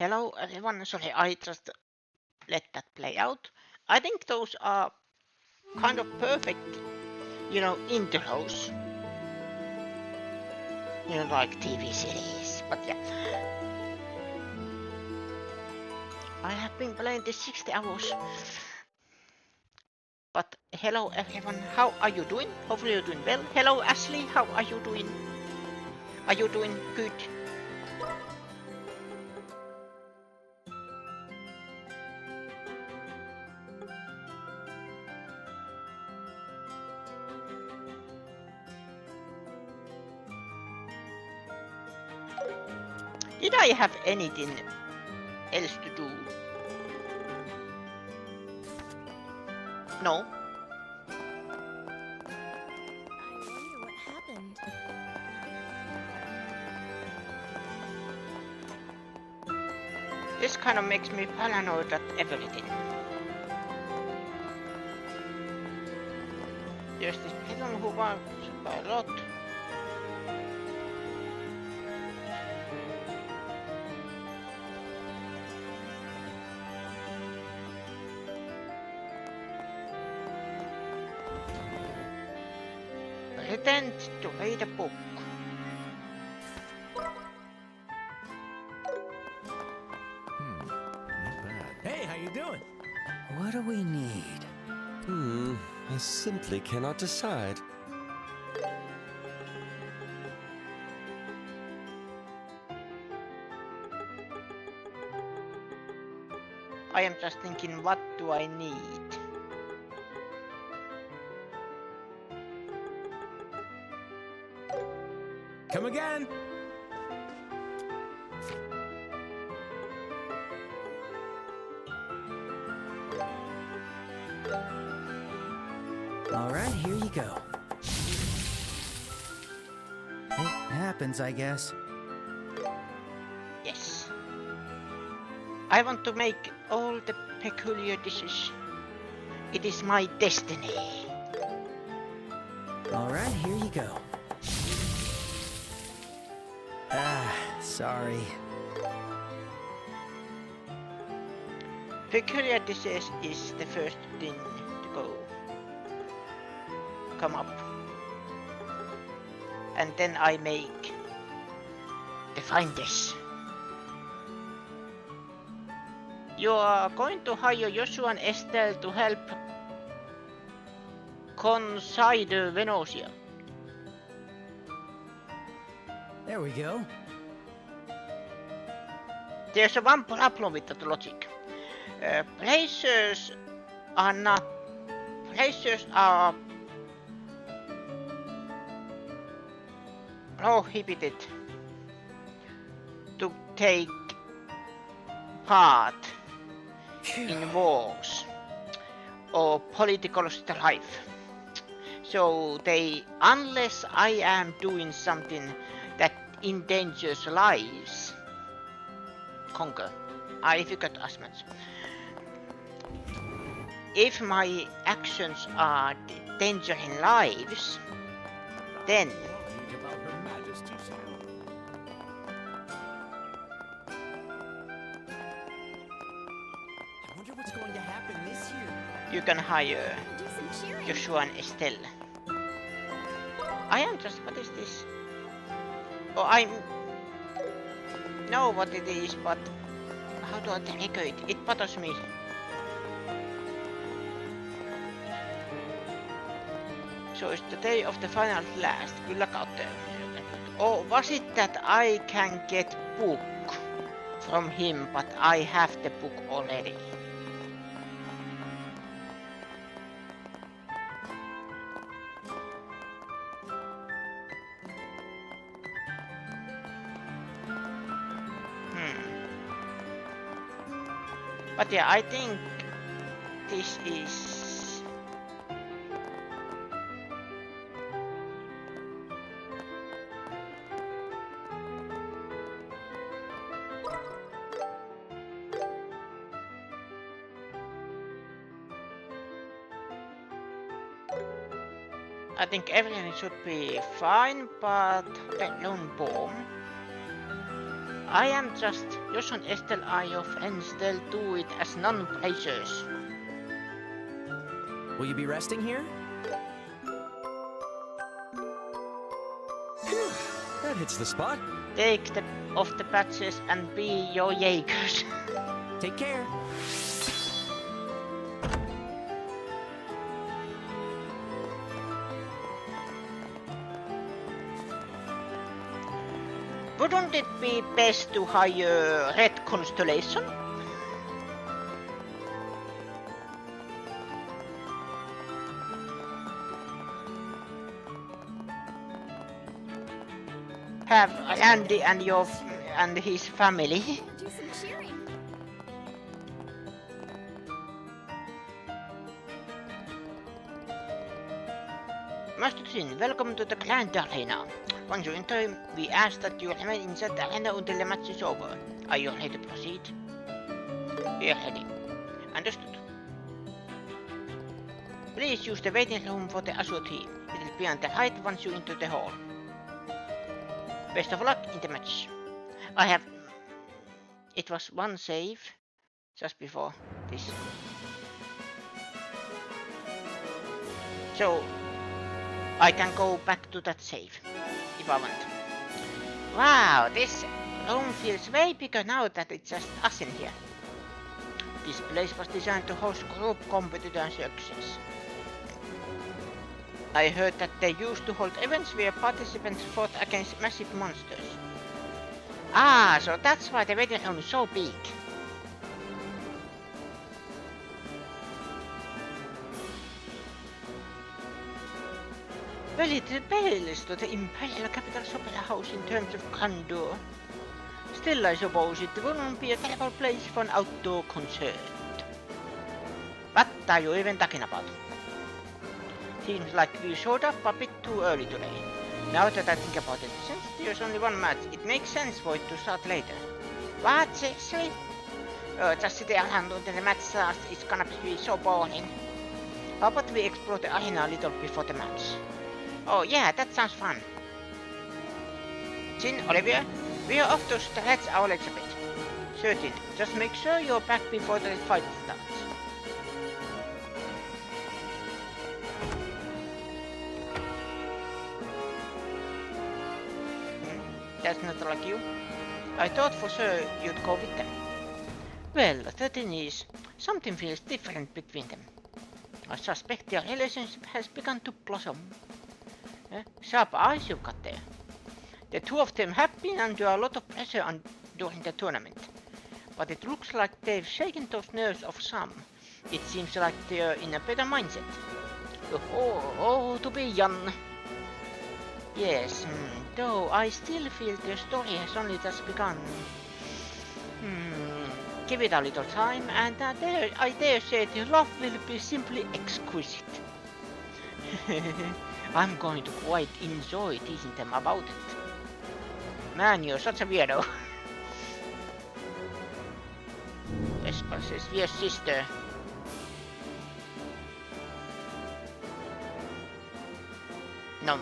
Hello everyone, sorry, I just let that play out. I think those are kind of perfect, intros, like TV series. But yeah, I have been playing this 60 hours. But hello everyone, how are you doing? Hopefully you're doing well. Hello Ashley, how are you doing? Are you doing good? Did I have anything else to do? No. I wonder what happened. This kind of makes me paranoid at everything. There's this person who wants a lot. Pretend to read a book. Not bad. Hey, how you doing? What do we need? I simply cannot decide. I am just thinking, what do I need? Come again? All right, here you go. It happens, I guess. Yes. I want to make all the peculiar dishes. It is my destiny. All right, here you go. Sorry. Peculiar dishes is the first thing to come up. And then I make the fine dish. You are going to hire Joshua and Estelle to help consider Venetia. There we go. There's one problem with that logic. Placers are prohibited to take part in wars or political strife. So unless I am doing something that endangers lives, conquer. I forgot as much. If my actions are endangering lives, then Read about Her Majesty's hand. I wonder what's going to happen this year. you can hire Do some cheering. Joshua and Estelle. I am just, what is this? Oh, I know what it is, but how do I trigger it? It bothers me. So it's the day of the final blast. Good luck out there. Or was it that I can get book from him, but I have the book already? But yeah, I think this is I think everything should be fine, but the lone bomb. I am just, jos on Estelle are your friends, they'll do it as non-players. Will you be resting here? Phew, that hits the spot. Take off the patches and be your Jaegers. Take care. Wouldn't it be best to hire Red Constellation? Have Andy and his family. Do some cheering. Master Xin, welcome to the Grand Arena. Once you're in time, we ask that you remain in that arena until the match is over. Are you ready to proceed? We are ready. Understood. Please use the waiting room for the Azure team. It will be on the right once you enter the hall. Best of luck in the match. It was one save just before this. So I can go back to that save if I want. Wow, this room feels way bigger now that it's just us in here. This place was designed to host group competitor success. I heard that they used to hold events where participants fought against massive monsters. Ah, so that's why the waiting room is so big. Well, it pales to the Imperial Capital's Opera House in terms of grandeur. Still, I suppose it wouldn't be a terrible place for an outdoor concert. What are you even talking about? Seems like we showed up a bit too early today. Now that I think about it, since there's only one match, it makes sense for it to start later. What, seriously? Just sit around until the match starts, it's gonna be so boring. How about we explore the arena a little before the match? Oh yeah, that sounds fun. Jin, Olivia, we are off to stretch our legs a bit. Certain, just make sure you're back before the fight starts. That's not like you. I thought for sure you'd go with them. Well, the thing is, something feels different between them. I suspect their relationship has begun to blossom. Sharp eyes you've got there. The two of them have been under a lot of pressure during the tournament. But it looks like they've shaken those nerves of some. It seems like they're in a better mindset. Oh, to be young. Yes, though I still feel the story has only just begun. Give it a little time, and I dare say the love will be simply exquisite. I'm going to quite enjoy teasing them about it. Man, you're such a weirdo. Especially your sister. No.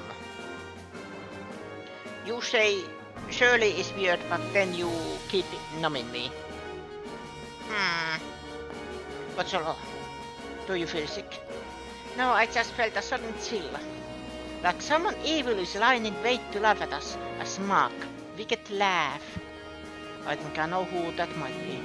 You say Shirley is weird, but then you keep numbing me. What's wrong? Do you feel sick? No, I just felt a sudden chill. Like someone evil is lying in wait to laugh at us. A smug, wicked laugh. I think I know who that might be.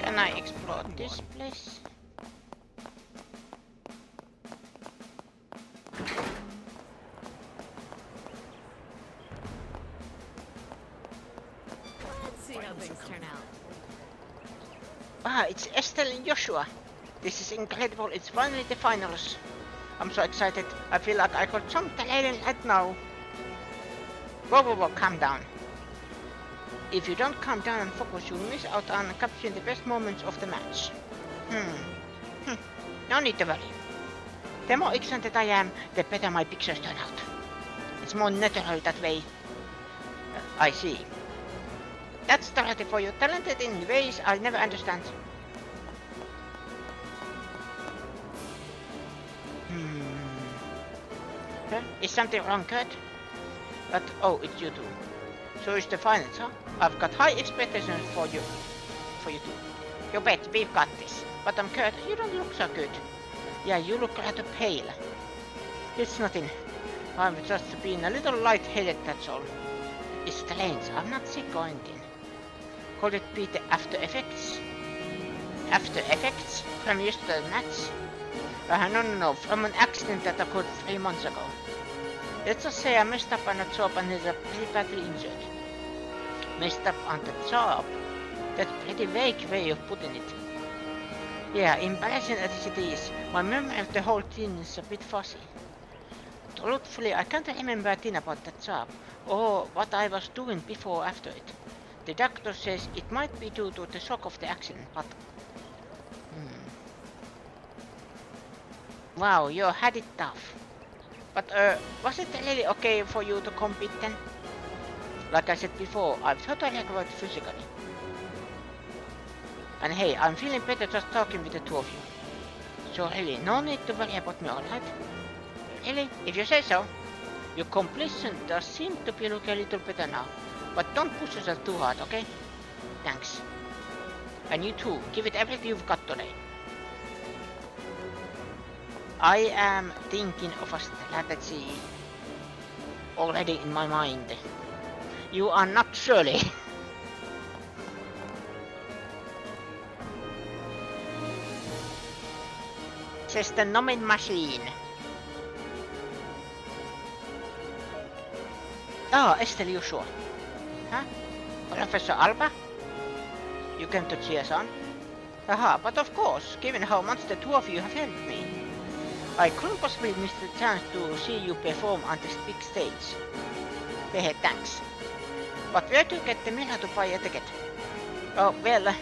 Can I explore this place? Let's see how things turn out. Ah, it's Estelle and Joshua. This is incredible. It's finally the finals. I'm so excited. I feel like I could jump the railing right now. Whoa, calm down. If you don't calm down and focus, you'll miss out on capturing the best moments of the match. No need to worry. The more excited I am, the better my pictures turn out. It's more natural that way. I see. That's talented for you. Talented in ways I'll never understand. Huh? Is something wrong, Kurt? But, oh, it's you two. So it's the finals, huh? I've got high expectations for you. For you two. You bet, we've got this. But Kurt, you don't look so good. Yeah, you look rather pale. It's nothing. I've just been a little light-headed, that's all. It's strange, I'm not sick or anything. Could it be the after effects? After effects? From yesterday's match? No, from an accident that occurred 3 months ago. Let's just say I messed up on a job and is pretty badly injured. Messed up on the job? That's a pretty vague way of putting it. Yeah, embarrassing as it is, my memory of the whole thing is a bit fuzzy. Truthfully, I can't remember a thing about that job, or what I was doing before or after it. The doctor says it might be due to the shock of the accident, but... Wow, you had it tough. But was it really okay for you to compete then? Like I said before, I've totally recovered physically. And hey, I'm feeling better just talking with the two of you. So really, no need to worry about me, alright? Really? If you say so. Your completion does seem to be looking a little better now. But don't push yourself too hard, okay? Thanks. And you too, give it everything you've got today. I am thinking of a strategy already in my mind. You are not Shirley. Says the numbing machine. Oh, Estelle, you sure? Huh? Professor Alba? You came to cheer us on? Haha, but of course, given how much the two of you have helped me. I couldn't possibly miss the chance to see you perform on this big stage. Hey, thanks. But where to get the mirror to buy a ticket? Oh, well...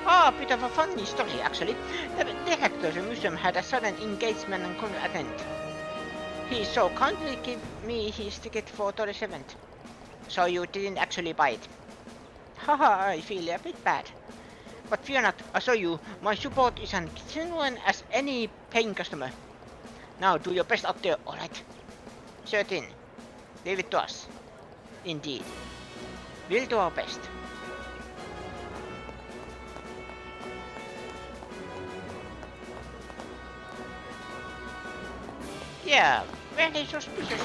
a bit of a funny story, actually. The director of the museum had a sudden engagement and couldn't attend. He so kindly gave me his ticket for 37th. So you didn't actually buy it. Haha, I feel a bit bad. But fear not, I saw you. My support is as genuine as any paying customer. Now do your best out there, alright? Certain. Leave it to us. Indeed. We'll do our best. Yeah, very suspicious.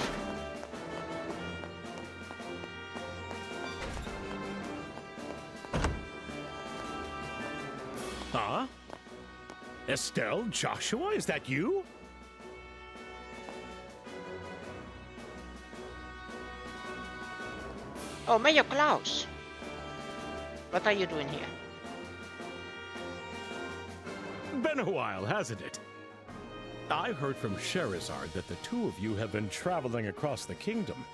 Huh? Estelle, Joshua, is that you? Oh, Mayor Klaus. What are you doing here? Been a while, hasn't it? I heard from Sherazard that the two of you have been traveling across the kingdom.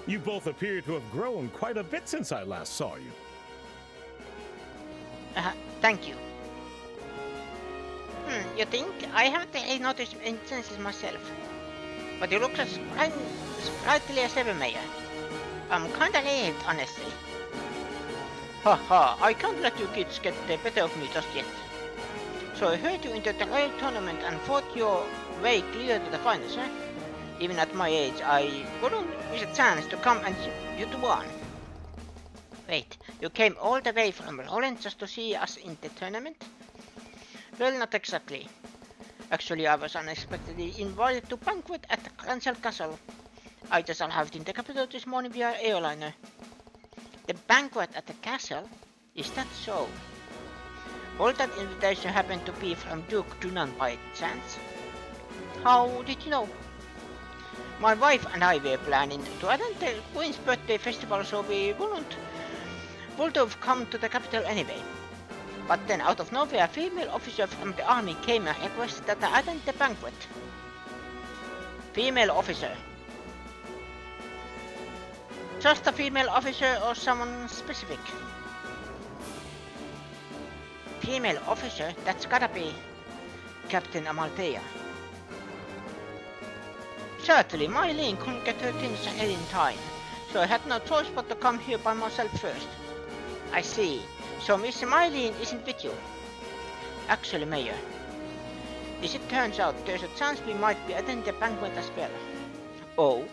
You both appear to have grown quite a bit since I last saw you. Thank you. You think? I haven't really noticed any changes myself. But you look as sprightly as ever, Mayor. I'm kinda relieved, honestly. Haha, I can't let you kids get the better of me just yet. So I heard you entered the Royal Tournament and fought your way clear to the finals, eh? Even at my age, I wouldn't miss a chance to come and you two won. Wait, you came all the way from Roland just to see us in the tournament? Well, not exactly. Actually, I was unexpectedly invited to banquet at the Grancel Castle. I just arrived in the capital this morning via airliner. The banquet at the castle? Is that so? All that invitation happened to be from Duke Dunan by chance. How did you know? My wife and I were planning to attend the Queen's birthday festival, so we would have come to the capital anyway. But then out of nowhere, a female officer from the army came and requested that I attend the banquet. Female officer. Just a female officer or someone specific? Female officer? That's gotta be Captain Amalthea. Certainly, Mylene couldn't get her things ready in time, So I had no choice but to come here by myself first. I see. So Miss Mylene isn't with you. Actually, Mayor, as it turns out, there's a chance we might be attending the banquet as well. Oh?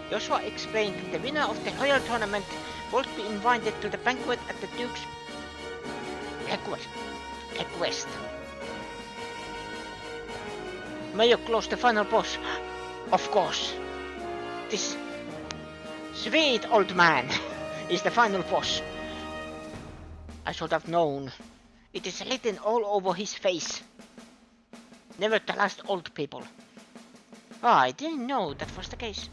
Joshua explained that the winner of the royal tournament would be invited to the banquet at the Duke's request. Mayor closed the final boss. Of course. This sweet old man is the final boss. I should have known. It is written all over his face. Never trust old people. I didn't know that was the case.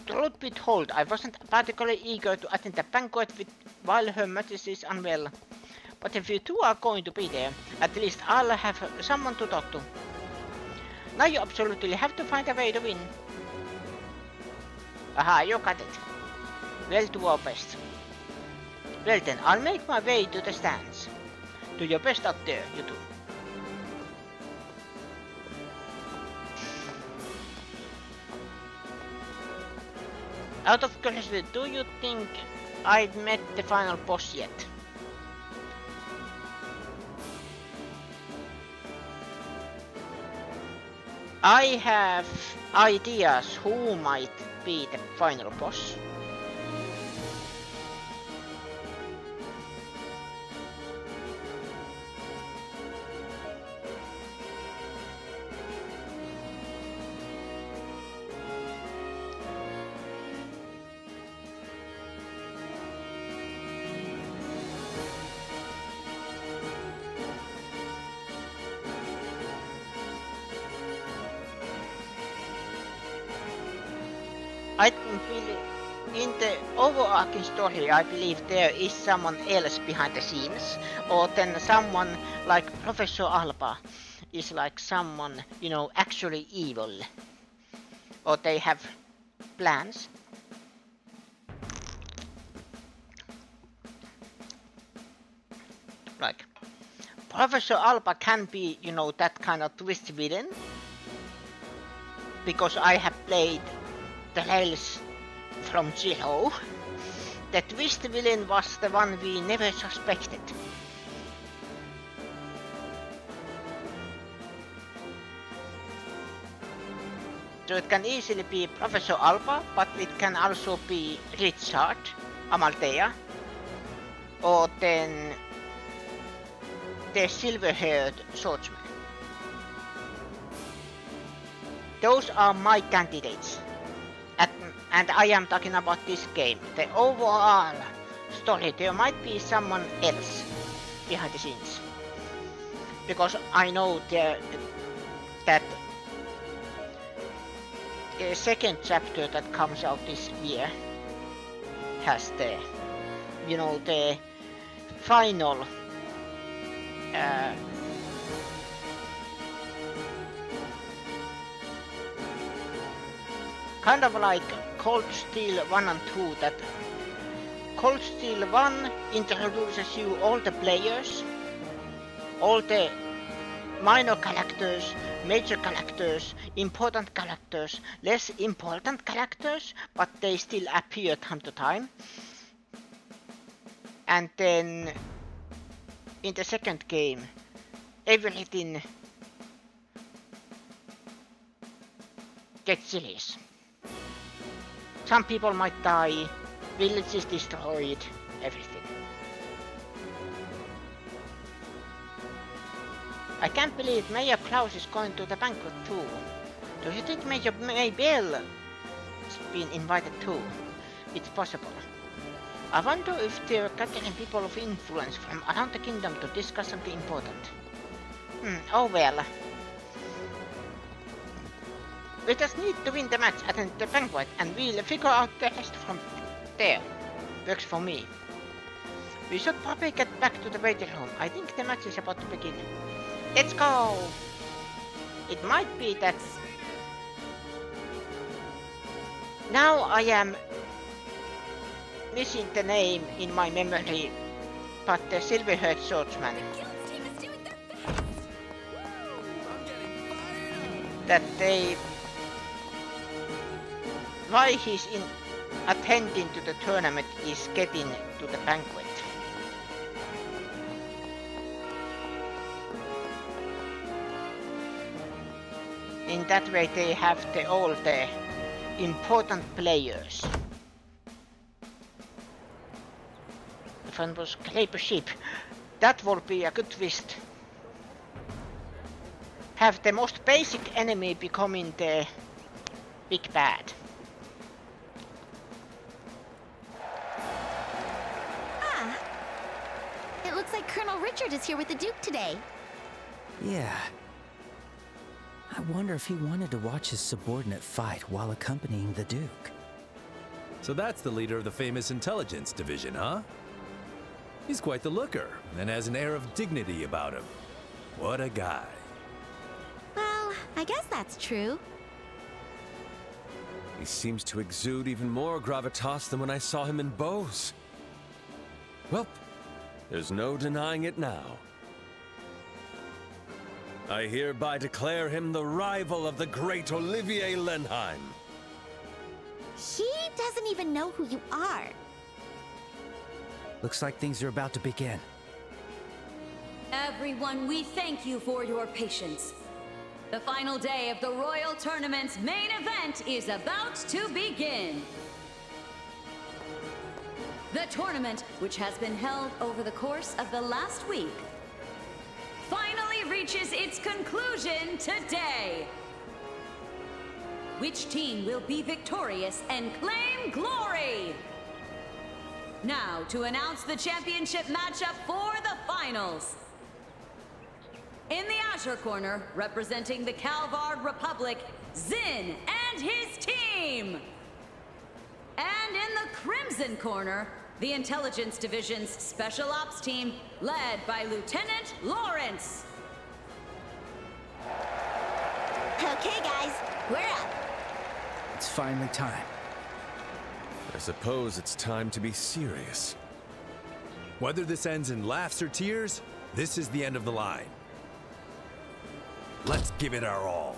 Truth be told, I wasn't particularly eager to attend the banquet while Her Majesty is unwell. But if you two are going to be there, at least I'll have someone to talk to. Now you absolutely have to find a way to win. Aha, you got it. Well, do our best. Well then, I'll make my way to the stands. Do your best out there, you two. Out of curiosity, do you think I've met the final boss yet? I have ideas who might be the final boss. In the overarching story, I believe there is someone else behind the scenes, or then someone like Professor Alba is like someone, you know, actually evil, or they have plans. Like Professor Alba can be, you know, that kind of twist villain, because I have played the Rails from zero. The twist villain was the one we never suspected. So it can easily be Professor Alba, but it can also be Richard, Amalthea, or then the silver-haired swordsman. Those are my candidates. And I am talking about this game. The overall story, there might be someone else behind the scenes. Because I know that the second chapter that comes out this year has the, you know, the final kind of like Cold Steel 1 and 2, that Cold Steel 1 introduces you all the players, all the minor characters, major characters, important characters, less important characters, but they still appear time to time. And then in the second game, everything gets serious. Some people might die, villages destroyed, everything. I can't believe Mayor Klaus is going to the banquet too. Do you think Mayor Maybell has been invited too? It's possible. I wonder if they're gathering people of influence from around the kingdom to discuss something important. Oh well. We just need to win the match at the banquet and we'll figure out the rest from there. Works for me. We should probably get back to the waiting room. I think the match is about to begin. Let's go! It might be that... Now I am missing the name in my memory, but the silver-haired swordsman. Guild's team is doing their best. I'm getting fired up. That they why he's in attending to the tournament is getting to the banquet. In that way they have all the important players. If one was Clapper Ship, that would be a good twist. Have the most basic enemy becoming the big bad. Ah. It looks like Colonel Richard is here with the Duke today. Yeah. I wonder if he wanted to watch his subordinate fight while accompanying the Duke. So that's the leader of the famous intelligence division, huh? He's quite the looker, and has an air of dignity about him. What a guy. Well, I guess that's true. He seems to exude even more gravitas than when I saw him in Bose. Well, there's no denying it now. I hereby declare him the rival of the great Olivier Lenheim. He doesn't even know who you are. Looks like things are about to begin. Everyone, we thank you for your patience. The final day of the Royal Tournament's main event is about to begin. The tournament, which has been held over the course of the last week, finally reaches its conclusion today. Which team will be victorious and claim glory? Now, to announce the championship matchup for the finals. In the Azure Corner, representing the Calvard Republic, Zin and his team. And in the Crimson Corner, the Intelligence Division's Special Ops team, led by Lieutenant Lawrence. Okay, guys, we're up. It's finally time. I suppose it's time to be serious. Whether this ends in laughs or tears, this is the end of the line. Let's give it our all.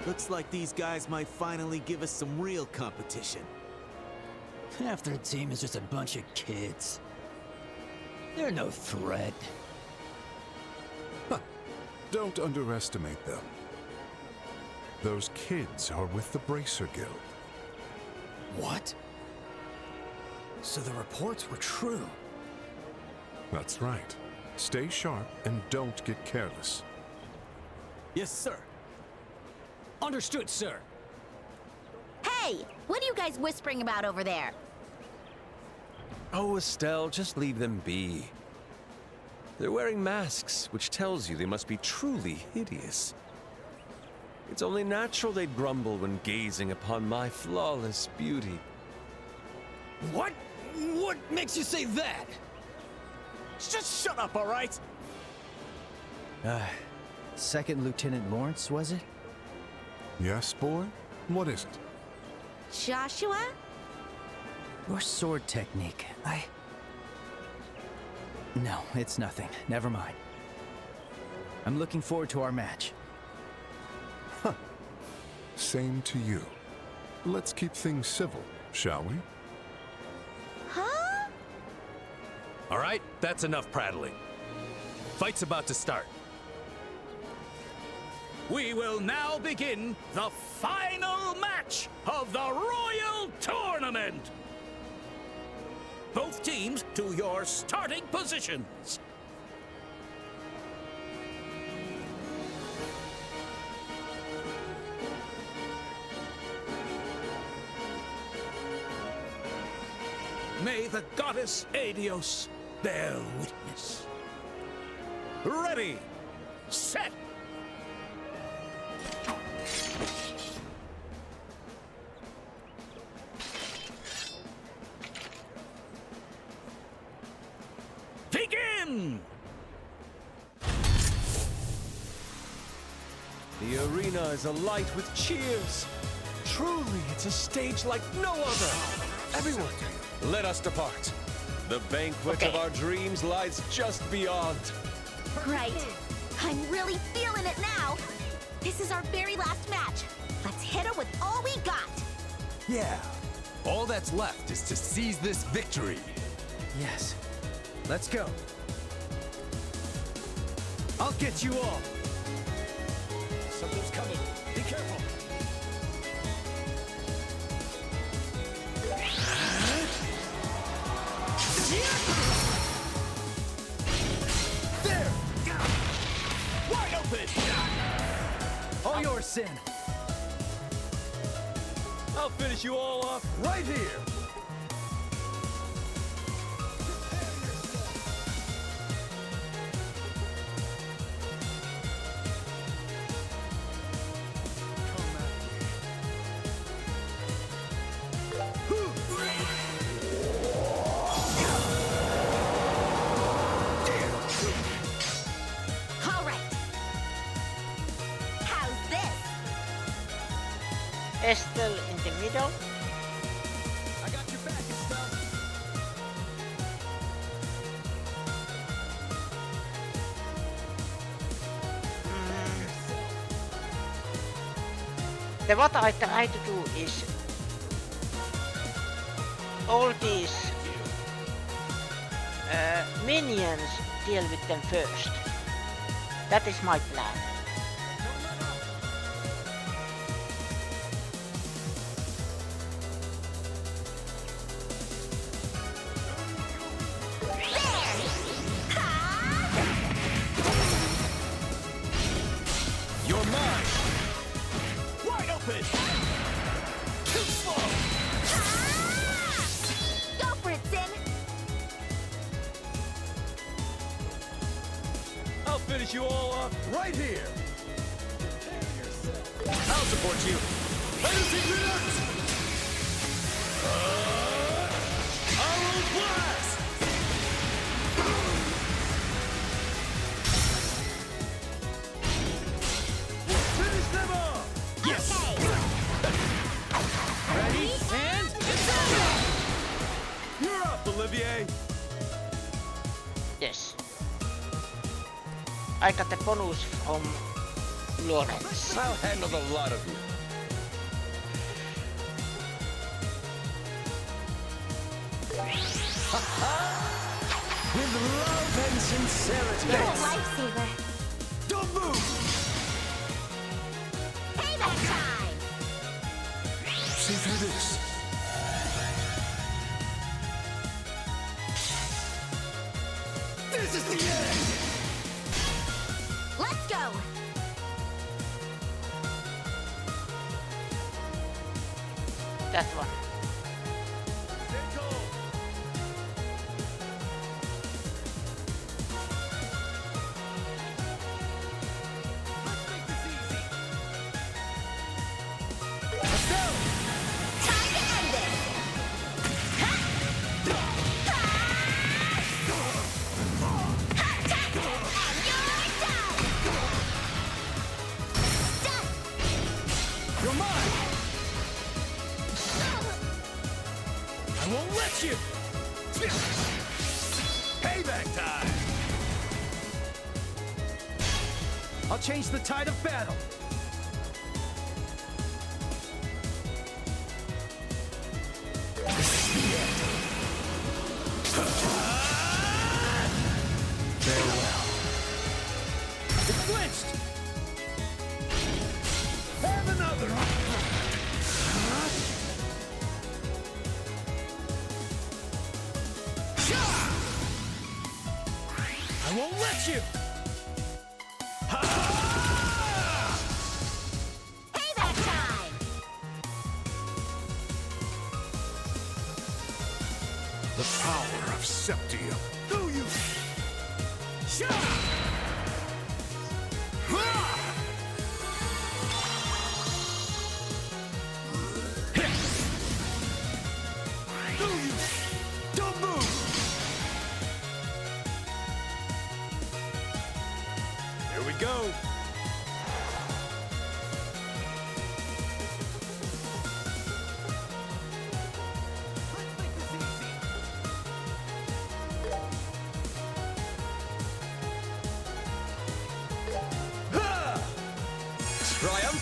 Looks like these guys might finally give us some real competition. Half their team is just a bunch of kids. They're no threat. Don't underestimate them. Those kids are with the Bracer Guild. What? So the reports were true. That's right. Stay sharp and don't get careless. Yes, sir. Understood, sir. Hey, what are you guys whispering about over there? Oh, Estelle, just leave them be. They're wearing masks, which tells you they must be truly hideous. It's only natural they'd grumble when gazing upon my flawless beauty. What? What makes you say that? Just shut up, all right? Second Lieutenant Lawrence, was it? Yes, boy? What is it? Joshua? Your sword technique, No, it's nothing. Never mind. I'm looking forward to our match. Same to you. Let's keep things civil, shall we? Huh? All right, that's enough prattling. Fight's about to start. We will now begin the final match of the Royal Tournament. Both teams to your starting positions. May the goddess Adios bear witness. Ready, set. The arena is alight with cheers. Truly, it's a stage like no other. Everyone, let us depart. The banquet of our dreams lies just beyond. Right. I'm really feeling it now. This is our very last match. Let's hit it with all we got. Yeah. All that's left is to seize this victory. Yes. Let's go. I'll get you all. Something's coming. Be careful. There! Wide open! All yours, Sin. I'll finish you all off right here. All right. How's this? Estelle in the middle. I got your back, Estelle. What I try to do is all these minions, deal with them first. That is my plan. You're mine. Wide open. Too slow. Go for it, Sin. I'll finish you all off right here. I'll support you. I will blast. Finish them off. Yes. Ready and you're up, Olivier. Yes. I got the bonus from Lawrence. I'll handle the lot of you. With love and sincerity. You're a lifesaver. Don't move. Payback time. See through this. This is the end. Let's go. That one. Stay cold. Let's make this easy. Let's go. Time to end this. And you're done. Done. You're mine. I won't let you. Payback time. I'll change the tide of battle. Farewell. It flinched. Have another. I won't let you. Payback time. The power of Septium. Do you? Do you? Don't move. Here we go.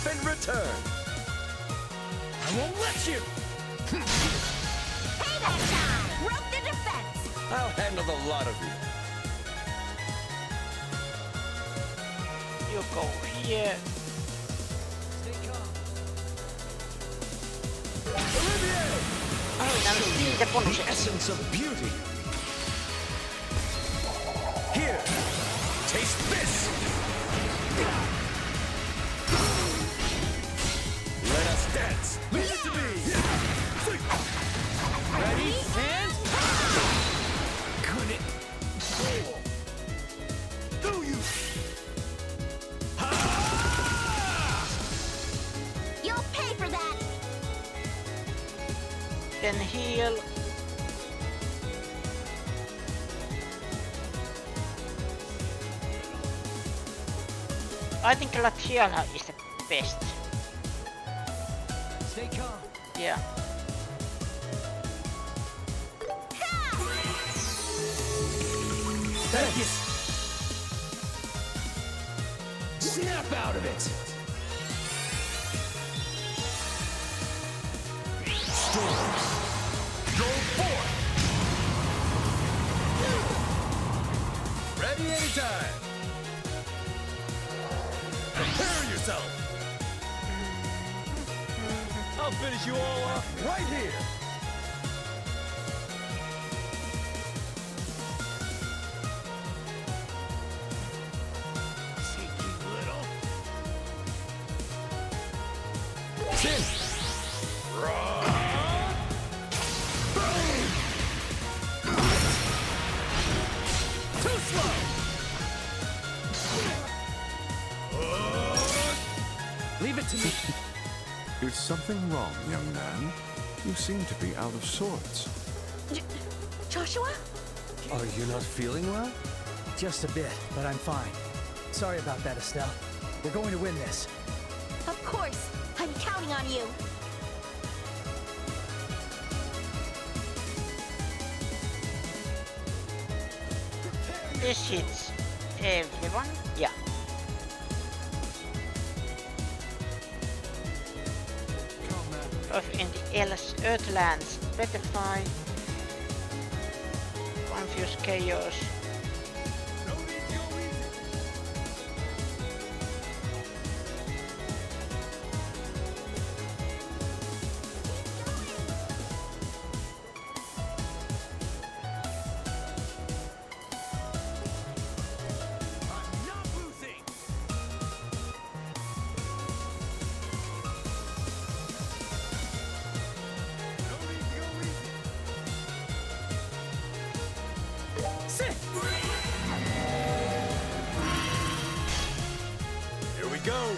triumphant return. I won't let you! Payback time! Rope the defense! I'll handle the lot of you. You go here. I'll show you the essence of beauty. Here, taste this. Let us dance. Leave it to me! Ready, and... Couldn't. Do you? You'll pay for that! Then heal. I think Latiana is the best. Stay calm. Yeah. Thank you! Snap out of it! Storms, go forth. Ready anytime! Prepare yourself! I'll finish you all off right here! Cheeky little. Sin! Too slow! Leave it to me. Is something wrong, young man? You seem to be out of sorts. Joshua? Are you not feeling well? Just a bit, but I'm fine. Sorry about that, Estelle. We're going to win this. Of course! I'm counting on you! This hits everyone. Yeah. Off in the Earthlands, Petrify, Confuse Chaos. Here we go.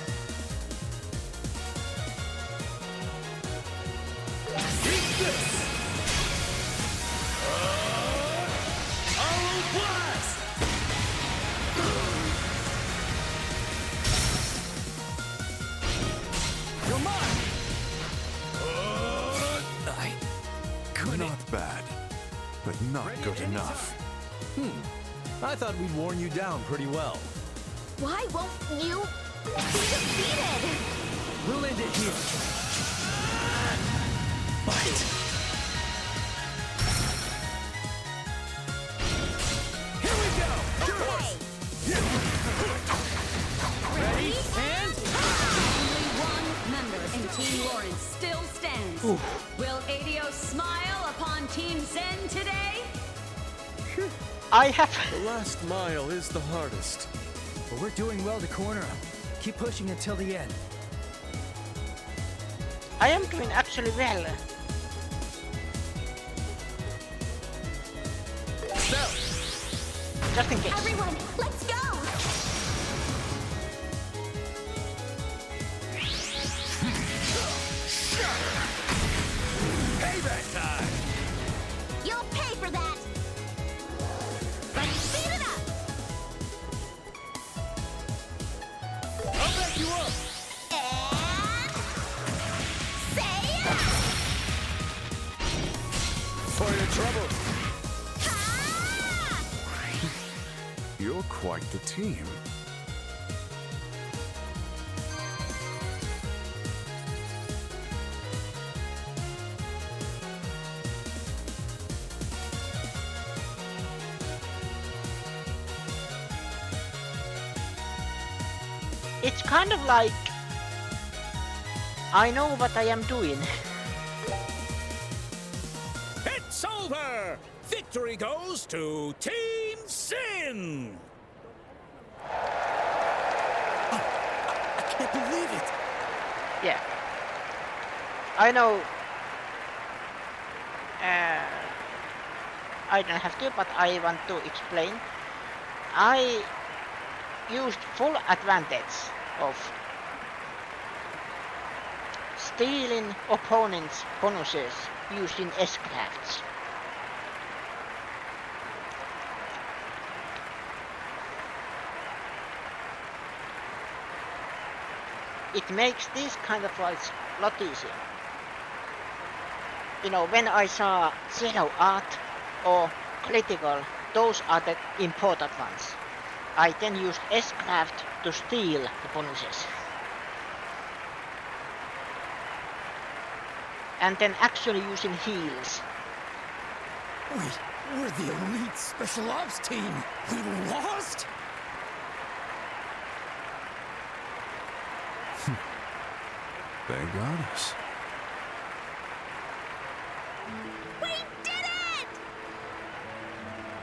Eat this! Arrow blast! You're mine! I couldn't. Not bad, but not good enough. I thought we'd worn you down pretty well. Why won't you be defeated? We'll end it here. Bite. Here we go! Okay! Ready, and... Only one member in Team Lawrence still stands. Will Adios smile upon Team Zen today? I have. The last mile is the hardest. But we're doing well to corner him. Keep pushing until the end. I am doing actually well. Just in case. Everyone, let's go! Payback time! You'll pay for that! Let's speed it up! I'll back you up! And... say it! For your trouble. Ha! You're quite the team. It's kind of like I know what I am doing. It's over! Victory goes to Team Sin! I can't believe it! Yeah. I know. I don't have to, but I want to explain. I used full advantage of stealing opponents' bonuses using S-crafts. It makes this kind of fights a lot easier. You know, when I saw zero art or critical, those are the important ones. I then used S-craft to steal the bonuses. And then actually using heals. Wait, we're the elite special ops team! We lost?! They got us. We did it!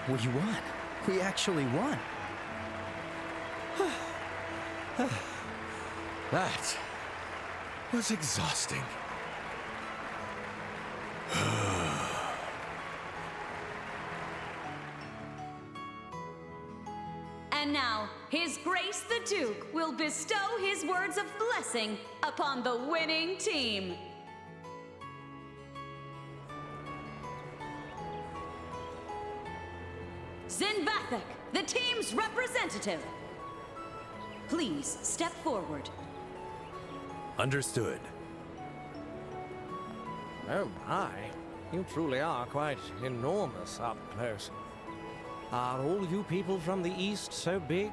We won. We actually won. That was exhausting. And now, His Grace the Duke will bestow his words of blessing upon the winning team. Zinvathek, the team's representative. Please step forward. Understood. Oh my, you truly are quite enormous up close. Are all you people from the East so big?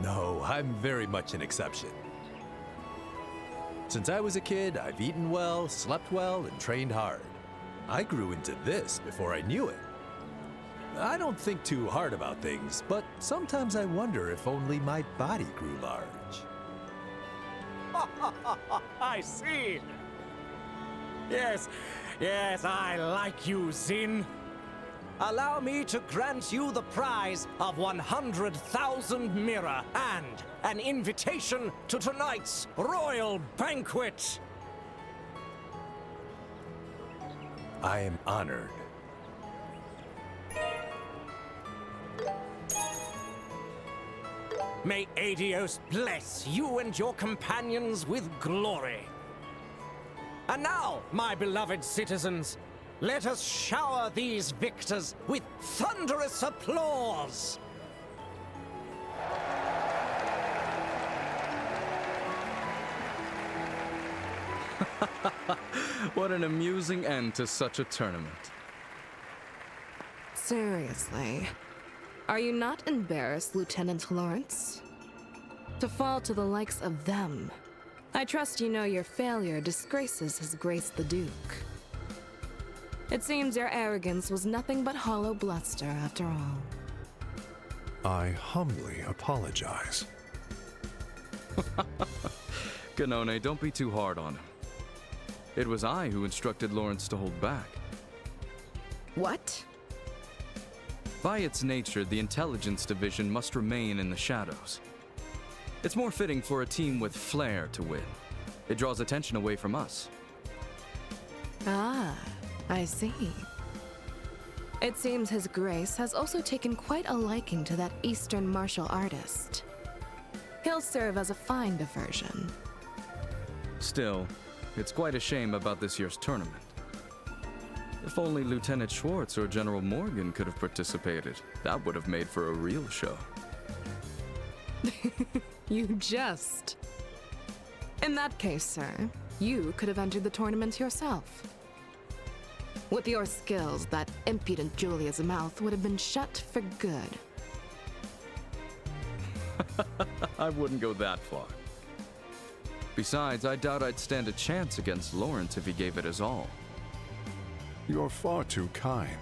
No, I'm very much an exception. Since I was a kid, I've eaten well, slept well, and trained hard. I grew into this before I knew it. I don't think too hard about things, but sometimes I wonder if only my body grew large. I see. Yes, I like you, Zin. Allow me to grant you the prize of 100,000 mirror and an invitation to tonight's royal banquet. I am honored. May Adios bless you and your companions with glory. And now, my beloved citizens, let us shower these victors with thunderous applause. What an amusing end to such a tournament. Seriously, are you not embarrassed, Lieutenant Lawrence? To fall to the likes of them. I trust you know your failure disgraces His Grace the Duke. It seems your arrogance was nothing but hollow bluster after all. I humbly apologize. Ganone, don't be too hard on him. It was I who instructed Lawrence to hold back. What? By its nature, the intelligence division must remain in the shadows. It's more fitting for a team with flair to win. It draws attention away from us. Ah, I see. It seems His Grace has also taken quite a liking to that Eastern martial artist. He'll serve as a fine diversion. Still, it's quite a shame about this year's tournament. If only Lieutenant Schwartz or General Morgan could have participated, that would have made for a real show. You jest. In that case, sir, you could have entered the tournament yourself. With your skills, that impudent Julia's mouth would have been shut for good. I wouldn't go that far. Besides, I doubt I'd stand a chance against Lawrence if he gave it his all. You're far too kind.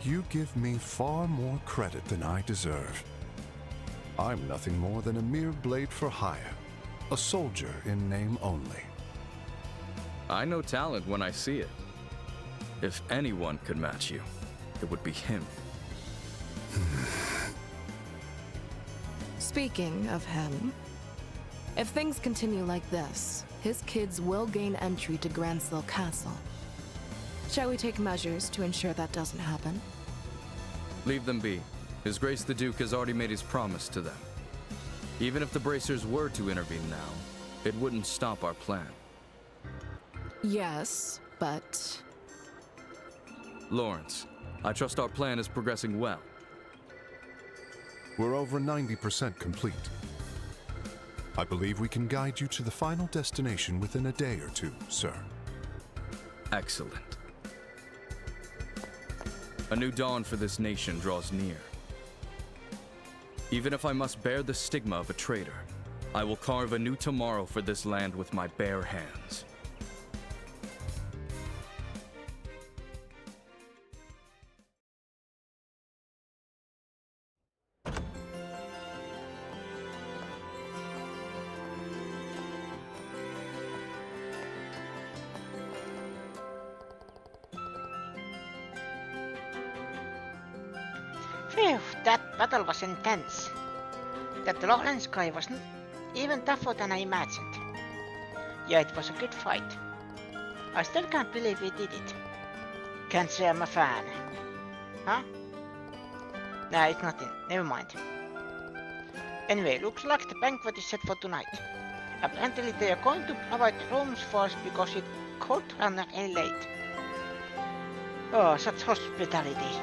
You give me far more credit than I deserve. I'm nothing more than a mere blade for hire. A soldier in name only. I know talent when I see it. If anyone could match you, it would be him. Speaking of him, if things continue like this, his kids will gain entry to Gransill Castle. Shall we take measures to ensure that doesn't happen? Leave them be. His Grace the Duke has already made his promise to them. Even if the Bracers were to intervene now, it wouldn't stop our plan. Yes, but... Lawrence, I trust our plan is progressing well. We're over 90% complete. I believe we can guide you to the final destination within a day or two, sir. Excellent. A new dawn for this nation draws near. Even if I must bear the stigma of a traitor, I will carve a new tomorrow for this land with my bare hands. Phew, that battle was intense. That Lawrence guy was even tougher than I imagined. Yeah, it was a good fight. I still can't believe we did it. Can't say I'm a fan. Huh? Nah, it's nothing. Never mind. Anyway, looks like the banquet is set for tonight. Apparently they are going to provide rooms for us because it could run really late. Oh, such hospitality.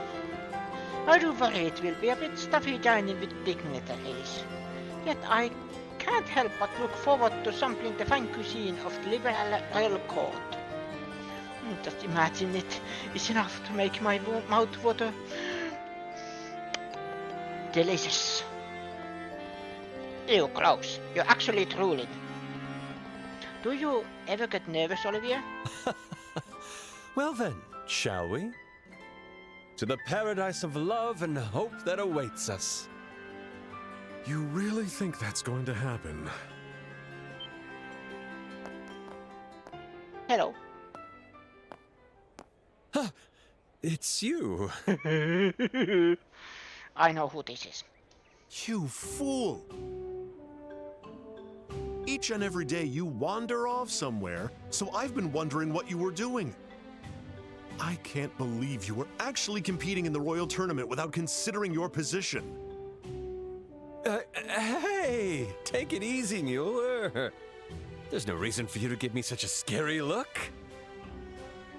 I do worry it will be a bit stuffy dining with dignitaries. Yet I can't help but look forward to sampling the fine cuisine of the liberal royal court. Just imagine it is enough to make my mouth water. Delicious. Ew, gross. You're actually drooling. Do you ever get nervous, Olivia? Well then, shall we? To the paradise of love and hope that awaits us. You really think that's going to happen? Hello. Huh, it's you. I know who this is. You fool! Each and every day you wander off somewhere, so I've been wondering what you were doing. I can't believe you were actually competing in the Royal Tournament without considering your position. Hey, take it easy, Mueller. There's no reason for you to give me such a scary look.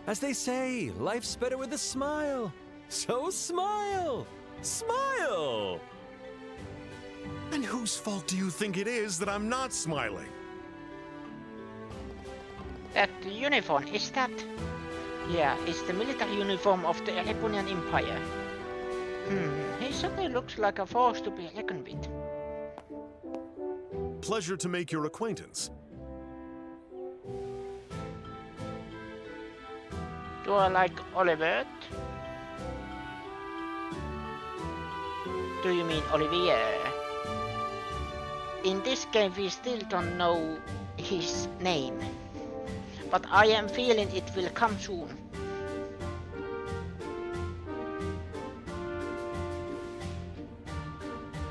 As they say, life's better with a smile. So smile! Smile! And whose fault do you think it is that I'm not smiling? That uniform, is that... Yeah, it's the military uniform of the Erebonian Empire. He certainly looks like a force to be reckoned with. Pleasure to make your acquaintance. Do I like Oliver? Do you mean Olivier? In this game we still don't know his name. But I am feeling it will come soon.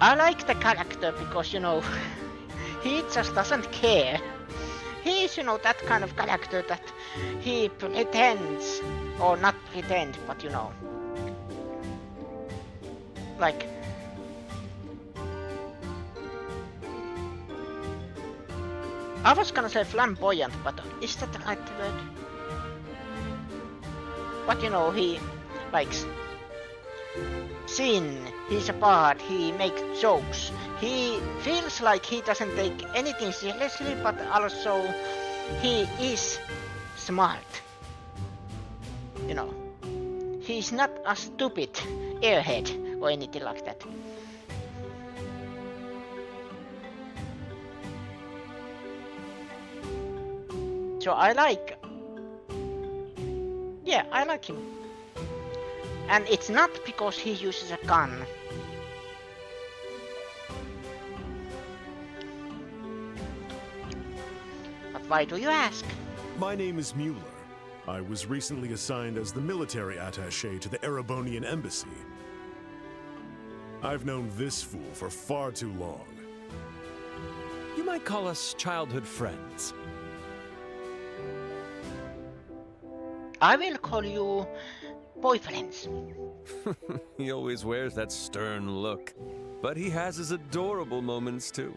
I like the character because, you know, he just doesn't care. He is, you know, that kind of character that he pretends, or not pretend, but you know. Like... I was gonna say flamboyant, but is that the right word? But you know, he likes sin, he's a bard, he makes jokes. He feels like he doesn't take anything seriously, but also he is smart. You know, he's not a stupid airhead or anything like that. So I like... Yeah, I like him. And it's not because he uses a gun. Why do you ask? My name is Mueller. I was recently assigned as the military attaché to the Erebonian embassy. I've known this fool for far too long. You might call us childhood friends. I will call you boyfriends. He always wears that stern look, but he has his adorable moments too.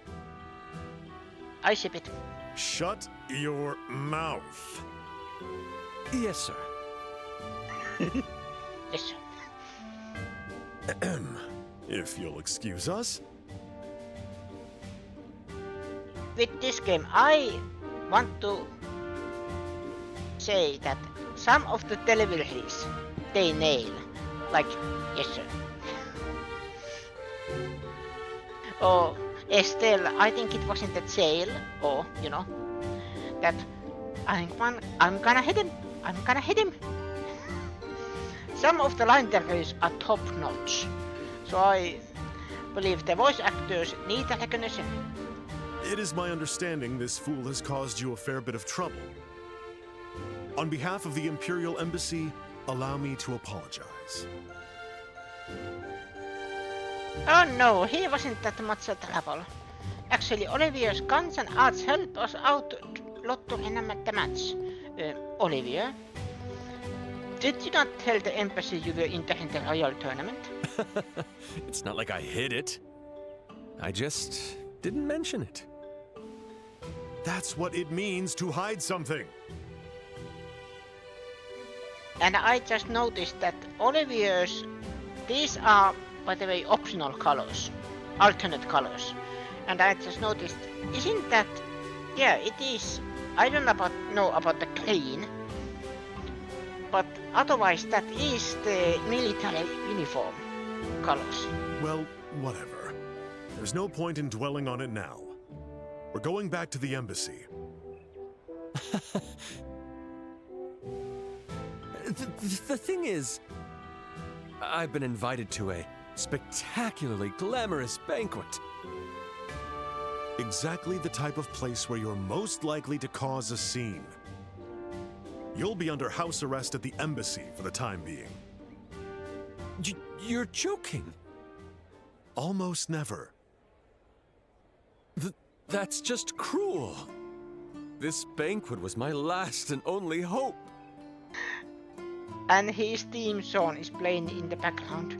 I ship it. Shut your mouth. Yes, sir. Yes, sir. If you'll excuse us. With this game, I want to say that some of the deliveries they nail. Like, yes, sir. Or Estelle, I think it was in the jail, or, you know, that I'm gonna hit him. I'm gonna hit him. Some of the line deliveries are top notch. So I believe the voice actors need a recognition. It is my understanding this fool has caused you a fair bit of trouble. On behalf of the Imperial Embassy, allow me to apologize. Oh no, he wasn't that much trouble. Actually, Olivia's guns and arts helped us out a lot to win the match. Olivia, did you not tell the embassy you were entering the royal tournament? It's not like I hid it. I just didn't mention it. That's what it means to hide something. And I just noticed that Olivia's, these are, by the way, optional colors, alternate colors. And I just noticed, isn't that, yeah, it is. I don't know about the green, but otherwise that is the military uniform colors. Well, whatever. There's no point in dwelling on it now. We're going back to the embassy. The thing is, I've been invited to a spectacularly glamorous banquet. Exactly the type of place where you're most likely to cause a scene. You'll be under house arrest at the embassy for the time being. You're joking. Almost never. That's just cruel. This banquet was my last and only hope. And his theme song is playing in the background.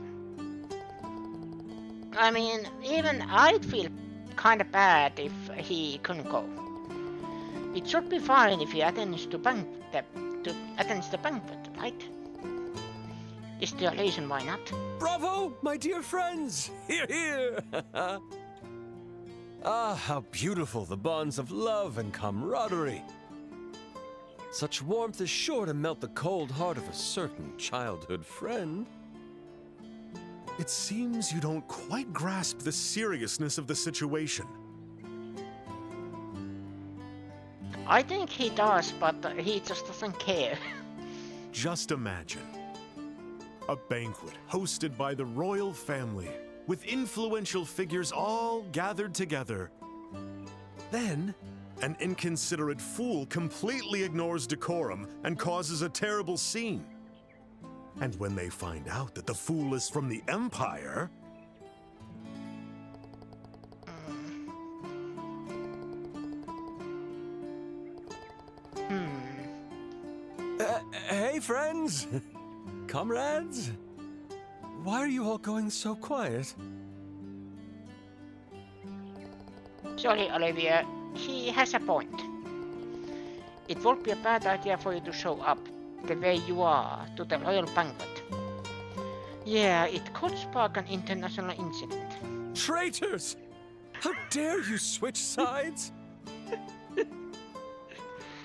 I mean, even I'd feel kinda bad if he couldn't go. It should be fine if he attends the banquet, right? Is there a reason why not? Bravo, my dear friends! Hear, hear! Ah, how beautiful the bonds of love and camaraderie. Such warmth is sure to melt the cold heart of a certain childhood friend. It seems you don't quite grasp the seriousness of the situation. I think he does, but he just doesn't care. Just imagine. A banquet hosted by the royal family, with influential figures all gathered together. Then, an inconsiderate fool completely ignores decorum and causes a terrible scene. And when they find out that the fool is from the Empire... Hey, friends! Comrades? Why are you all going so quiet? Sorry, Olivia. He has a point. It would be a bad idea for you to show up the way you are to the royal banquet. Yeah, it could spark an international incident. Traitors! How dare you switch sides?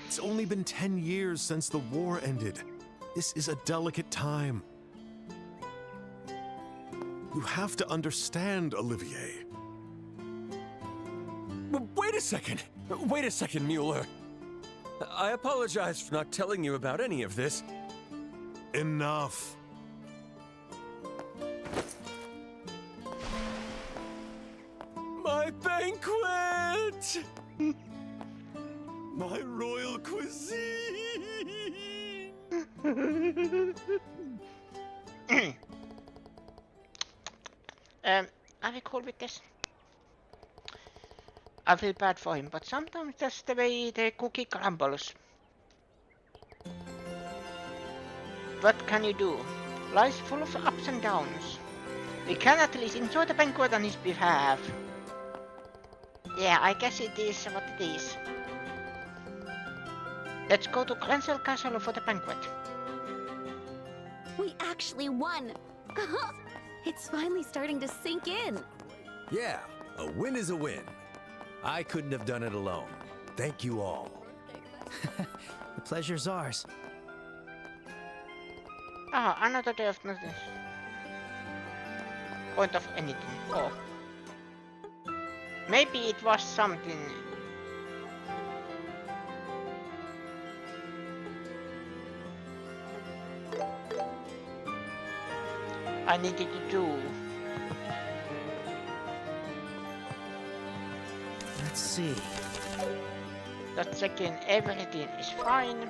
It's only been 10 years since the war ended. This is a delicate time. You have to understand, Olivier. Wait a second! Wait a second, Mueller. I apologize for not telling you about any of this. Enough. My banquet! My royal cuisine! Are we cool with this? I feel bad for him, but sometimes that's the way the cookie crumbles. What can you do? Life's full of ups and downs. We can at least enjoy the banquet on his behalf. Yeah, I guess it is what it is. Let's go to Grancel Castle for the banquet. We actually won! It's finally starting to sink in. Yeah, a win is a win. I couldn't have done it alone. Thank you all. The pleasure's ours. Ah, another day of nothing. Point of anything. Oh. Maybe it was something. I needed to do. Let's see. Just checking everything is fine.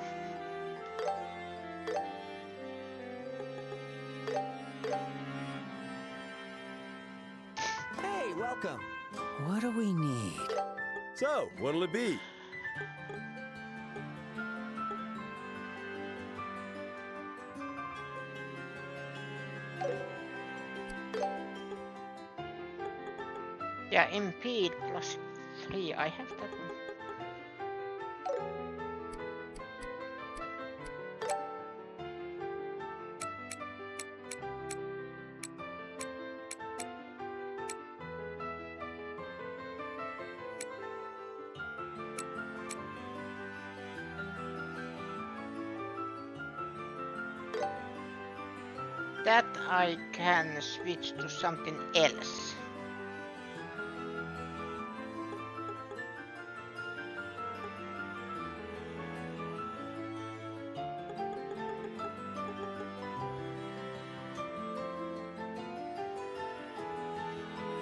Hey, welcome. What do we need? So, what'll it be? Yeah, impede +3. I have that one. That I can switch to something else.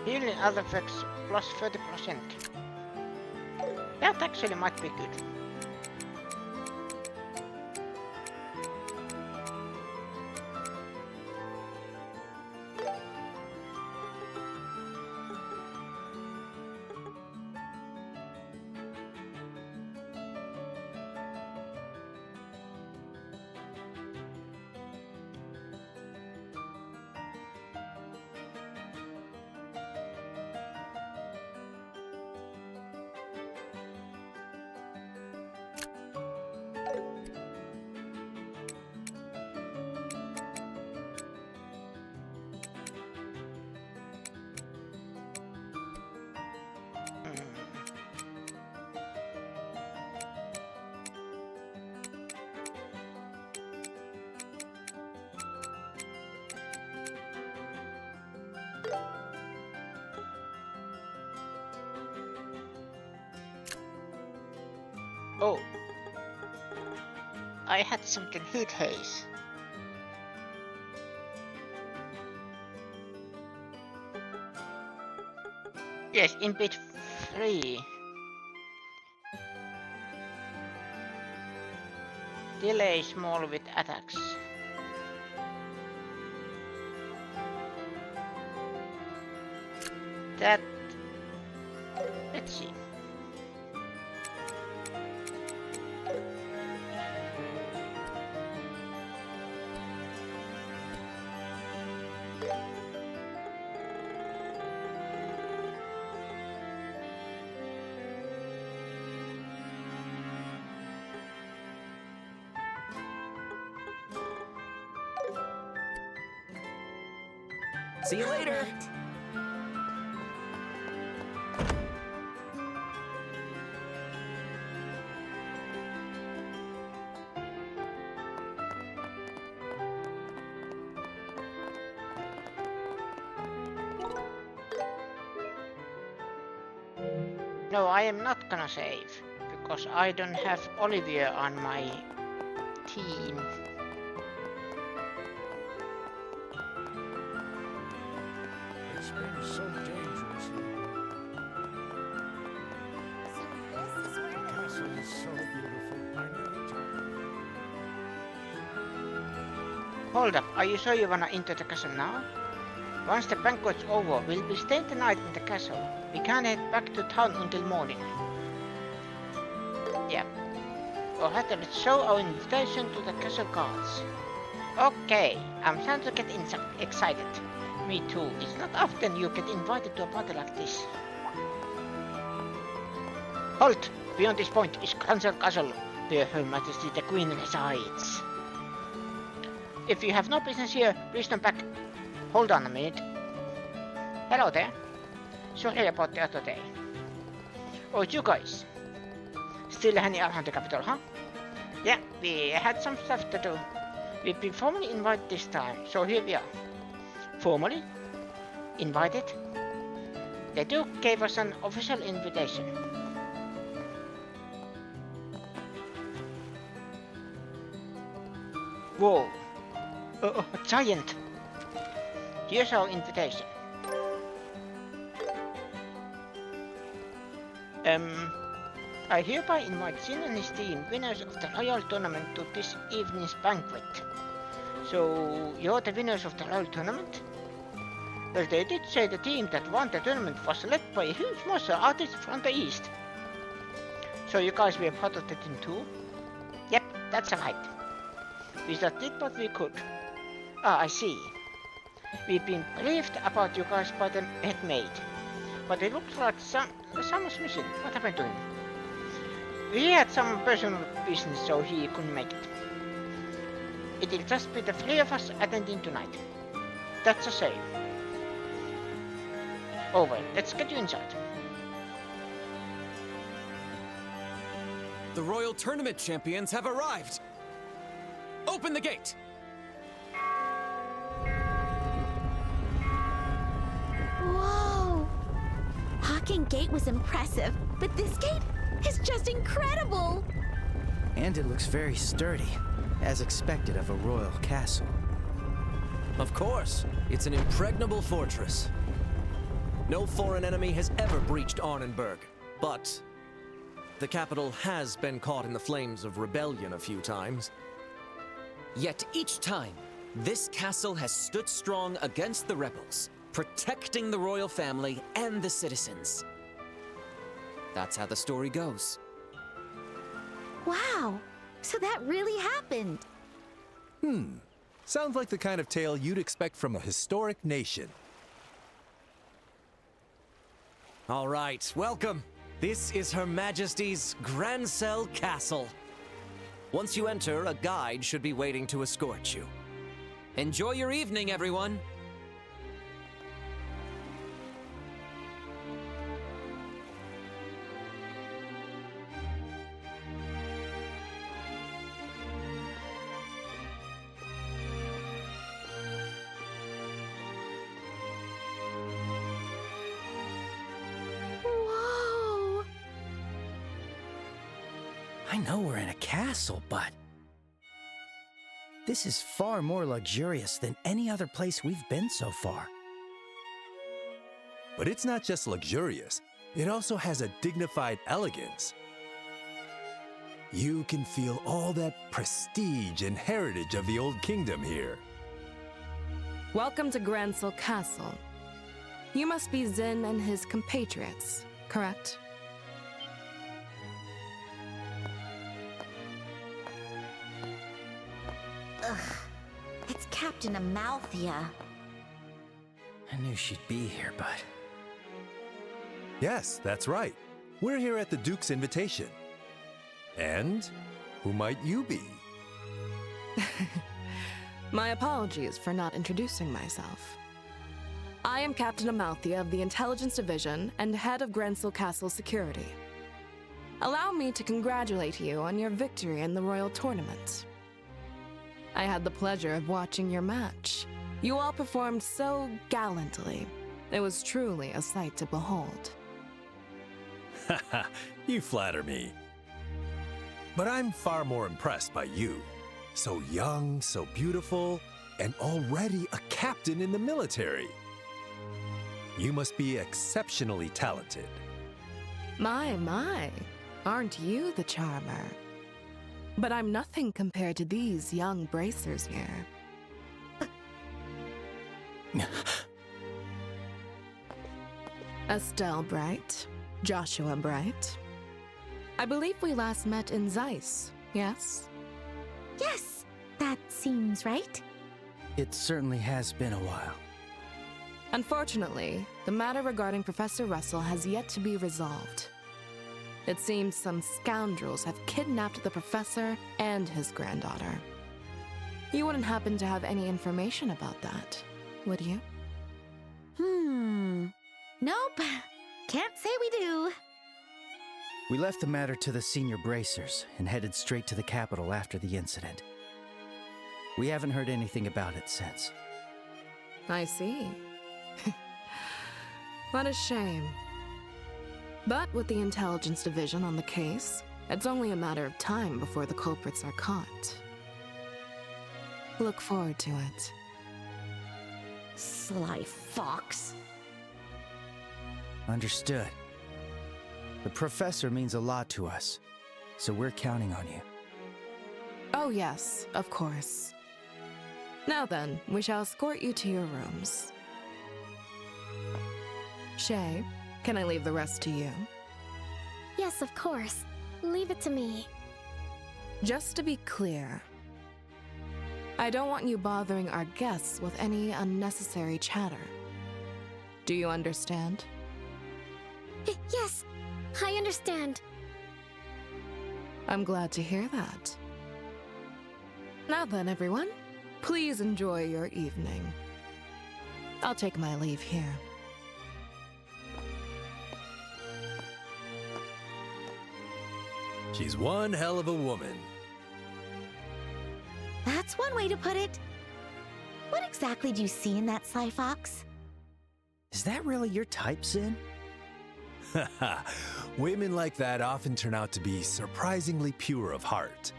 Healing other effects +30%. That actually might be good. Oh, I had something heat haze. Yes, in bit 3. Delay small with attacks. That. Let's see. See you later. No, I am not gonna save, because I don't have Olivia on my team. It's been so dangerous here. So this is where the castle is so beautiful. I never told. Hold up, are you sure you wanna enter the castle now? Once the banquet's over, we'll be staying the night in the castle. We can't head back to town until morning. Yeah. Alright, then let's show our invitation to the castle guards. Okay, I'm starting to get excited. Me too. It's not often you get invited to a party like this. Halt! Beyond this point is Grancel Castle, where Her Majesty the Queen resides. If you have no business here, please turn back. Hold on a minute. Hello there. Sorry about the other day. Oh, it's you guys. Still hanging around the capital, huh? Yeah, we had some stuff to do. We've been formally invited this time, so here we are. Formally? Invited? The Duke gave us an official invitation. Whoa! A giant! Here's our invitation. I hereby invite Sin and his team, winners of the Royal Tournament, to this evening's banquet. So, you're the winners of the Royal Tournament? Well, they did say the team that won the tournament was led by a huge martial artist from the East. So you guys were part of the team too? Yep, that's right. We just did what we could. Ah, I see. We've been briefed about you guys by the head maid. But it looks like someone's missing. What happened to him? We had some personal business, so he couldn't make it. It'll just be the three of us attending tonight. That's a shame. Oh well, let's get you inside. The Royal Tournament champions have arrived! Open the gate! Whoa! Hawking Gate was impressive, but this gate is just incredible! And it looks very sturdy, as expected of a royal castle. Of course, it's an impregnable fortress. No foreign enemy has ever breached Arnenberg, but the capital has been caught in the flames of rebellion a few times. Yet each time, this castle has stood strong against the rebels, protecting the royal family and the citizens. That's how the story goes. Wow! So that really happened! Sounds like the kind of tale you'd expect from a historic nation. All right, welcome. This is Her Majesty's Grancel Castle. Once you enter, a guide should be waiting to escort you. Enjoy your evening, everyone. Whoa! I know we're in a castle, but this is far more luxurious than any other place we've been so far. But it's not just luxurious, it also has a dignified elegance. You can feel all that prestige and heritage of the old kingdom here. Welcome to Grancel Castle. You must be Zin and his compatriots, correct? Ugh. It's Captain Amalthea. I knew she'd be here, but... Yes, that's right. We're here at the Duke's invitation. And who might you be? My apologies for not introducing myself. I am Captain Amalthea of the Intelligence Division and head of Grancel Castle Security. Allow me to congratulate you on your victory in the Royal Tournament. I had the pleasure of watching your match. You all performed so gallantly. It was truly a sight to behold. Haha, you flatter me. But I'm far more impressed by you. So young, so beautiful, and already a captain in the military. You must be exceptionally talented. My. Aren't you the charmer? But I'm nothing compared to these young bracers here. Estelle Bright, Joshua Bright. I believe we last met in Zeiss, yes? Yes, that seems right. It certainly has been a while. Unfortunately, the matter regarding Professor Russell has yet to be resolved. It seems some scoundrels have kidnapped the professor and his granddaughter. You wouldn't happen to have any information about that, would you? Nope. Can't say we do. We left the matter to the senior bracers and headed straight to the capital after the incident. We haven't heard anything about it since. I see. What a shame. But with the intelligence division on the case, it's only a matter of time before the culprits are caught. Look forward to it. Sly fox. Understood. The professor means a lot to us, so we're counting on you. Oh yes, of course. Now then, we shall escort you to your rooms. Shay, can I leave the rest to you? Yes, of course. Leave it to me. Just to be clear, I don't want you bothering our guests with any unnecessary chatter. Do you understand? Yes, I understand. I'm glad to hear that. Now then, everyone, please enjoy your evening. I'll take my leave here. She's one hell of a woman. That's one way to put it. What exactly do you see in that Sly Fox? Is that really your type, Zin? Women like that often turn out to be surprisingly pure of heart.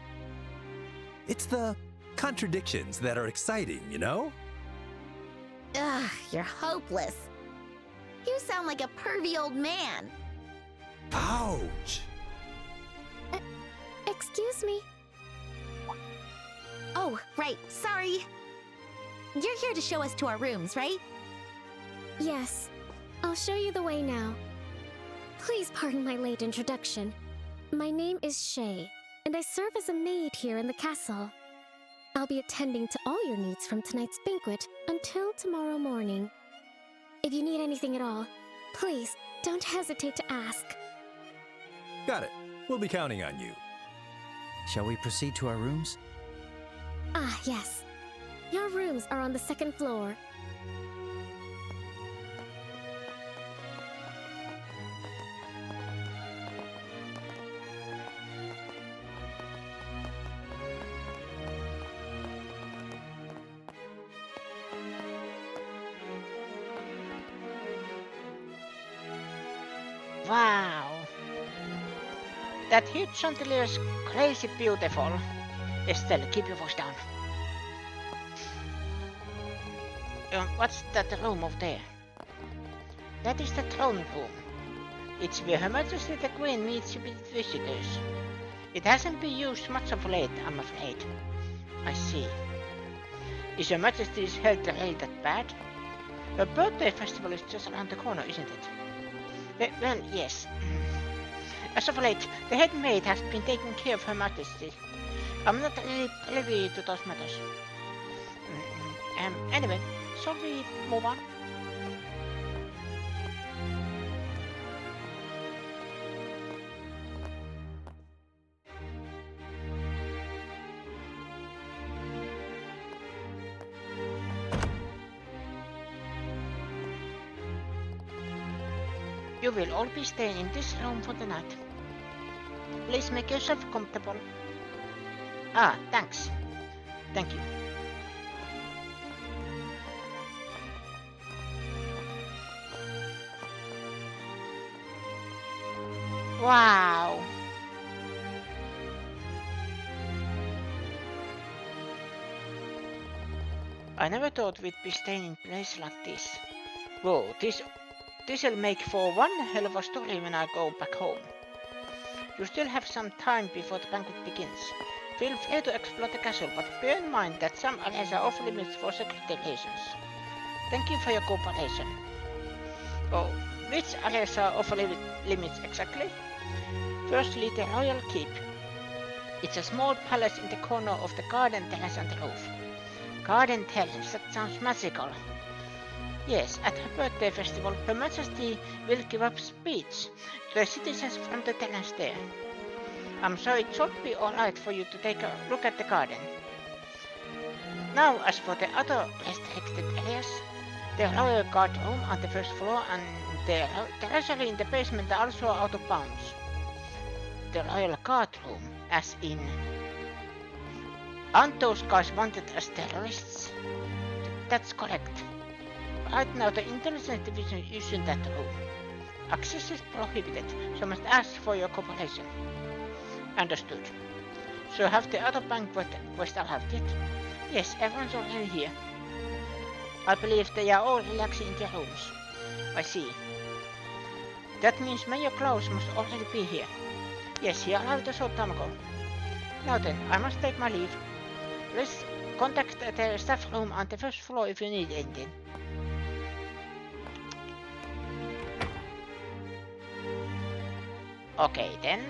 It's the contradictions that are exciting, you know? Ugh, you're hopeless. You sound like a pervy old man. Ouch! Excuse me. Oh, right, sorry. You're here to show us to our rooms, right? Yes, I'll show you the way now. Please pardon my late introduction. My name is Shay, and I serve as a maid here in the castle. I'll be attending to all your needs from tonight's banquet until tomorrow morning. If you need anything at all, please don't hesitate to ask. Got it. We'll be counting on you. Shall we proceed to our rooms? Ah, yes. Your rooms are on the second floor. Wow. That huge chandelier is crazy beautiful. Estelle, keep your voice down. What's that room over there? That is the throne room. It's where Her Majesty the Queen meets with visitors. It hasn't been used much of late, I'm afraid. I see. Is Her Majesty's health really that bad? Her birthday festival is just around the corner, isn't it? Well, yes. As of late, the head maid has been taking care of Her Majesty. I'm not really privy to those matters. Anyway, shall we move on? You will all be staying in this room for the night. Please make yourself comfortable. Ah, thanks. Thank you. Wow. I never thought we'd be staying in a place like this. Whoa, this'll make for one hell of a story when I go back home. You still have some time before the banquet begins. Feel free to explore the castle, but bear in mind that some areas are off limits for security reasons. Thank you for your cooperation. Oh, which areas are off limits exactly? Firstly, the Royal Keep. It's a small palace in the corner of the garden terrace and the roof. Garden terrace, that sounds magical. Yes, at her birthday festival, Her Majesty will give a speech to the citizens from the terrace there. So it should be alright for you to take a look at the garden. Now, as for the other restricted areas, the Royal Guard room on the first floor and the treasury in the basement are also out of bounds. The Royal Guard room, as in... Aren't those guys wanted as terrorists? That's correct. Right now the Intelligence Division is using that room. Access is prohibited, so must ask for your cooperation. Understood. So have the other banquet quest arrived yet? Yes, everyone's already here. I believe they are all relaxing in their rooms. I see. That means Mayor Klaus must already be here. Yes, he arrived a short time ago. Now then, I must take my leave. Please contact the staff room on the first floor if you need anything. Okay then.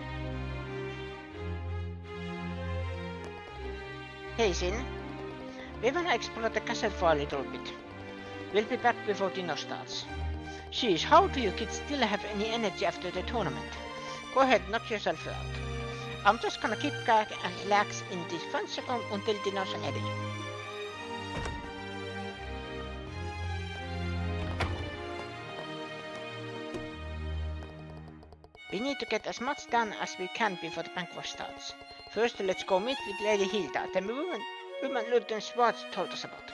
Hey Sin, we wanna explore the castle for a little bit. We'll be back before dinner starts. Sheesh, how do you kids still have any energy after the tournament? Go ahead, knock yourself out. I'm just gonna keep calm and relax in this fancy room until dinner's ready. We need to get as much done as we can before the banquet starts. First, let's go meet with Lady Hilda, the woman Lieutenant Schwartz told us about.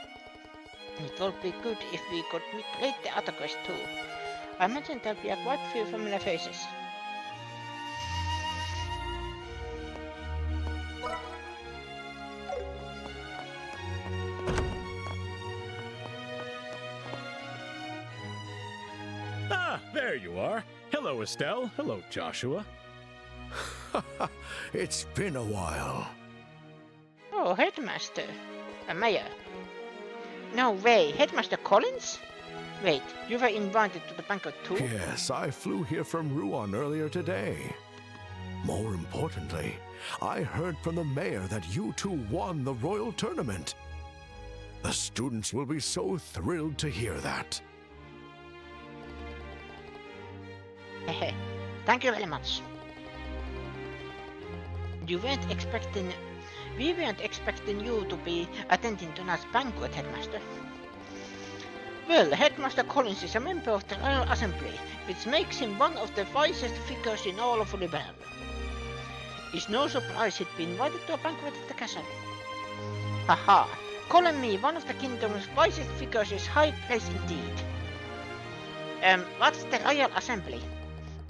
It would be good if we could meet the other quest too. I imagine there'll be quite a few familiar faces. Ah, there you are. Hello, Estelle. Hello, Joshua. It's been a while. Oh, Headmaster. Mayor. No way, Headmaster Collins? Wait, you were invited to the banquet too? Yes, I flew here from Rouen earlier today. More importantly, I heard from the mayor that you two won the royal tournament. The students will be so thrilled to hear that. Thank you very much. We weren't expecting you to be attending tonight's banquet, Headmaster. Well, Headmaster Collins is a member of the Royal Assembly, which makes him one of the wisest figures in all of Liberia. It's no surprise he'd be invited to a banquet at the castle. Haha, calling me one of the kingdom's wisest figures is high praise indeed. What's the Royal Assembly?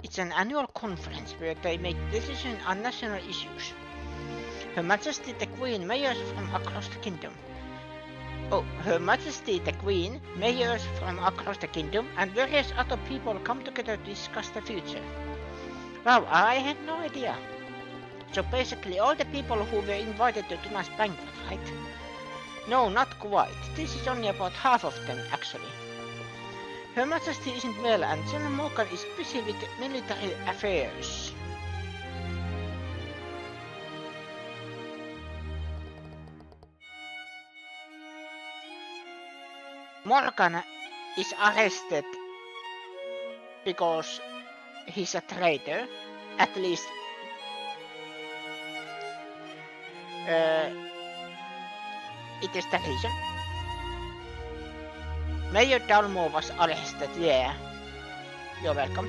It's an annual conference where they make decisions on national issues. Her Majesty the Queen mayors from across the kingdom. Oh, Her Majesty the Queen mayors from across the kingdom and various other people come together to discuss the future. Wow, I had no idea. So basically all the people who were invited to tonight's banquet, right? No, not quite. This is only about half of them, actually. Her Majesty isn't well and General Morgan is busy with military affairs. Morgan is arrested because he's a traitor, at least it is the reason. Mayor Dalmore was arrested, yeah. You're welcome.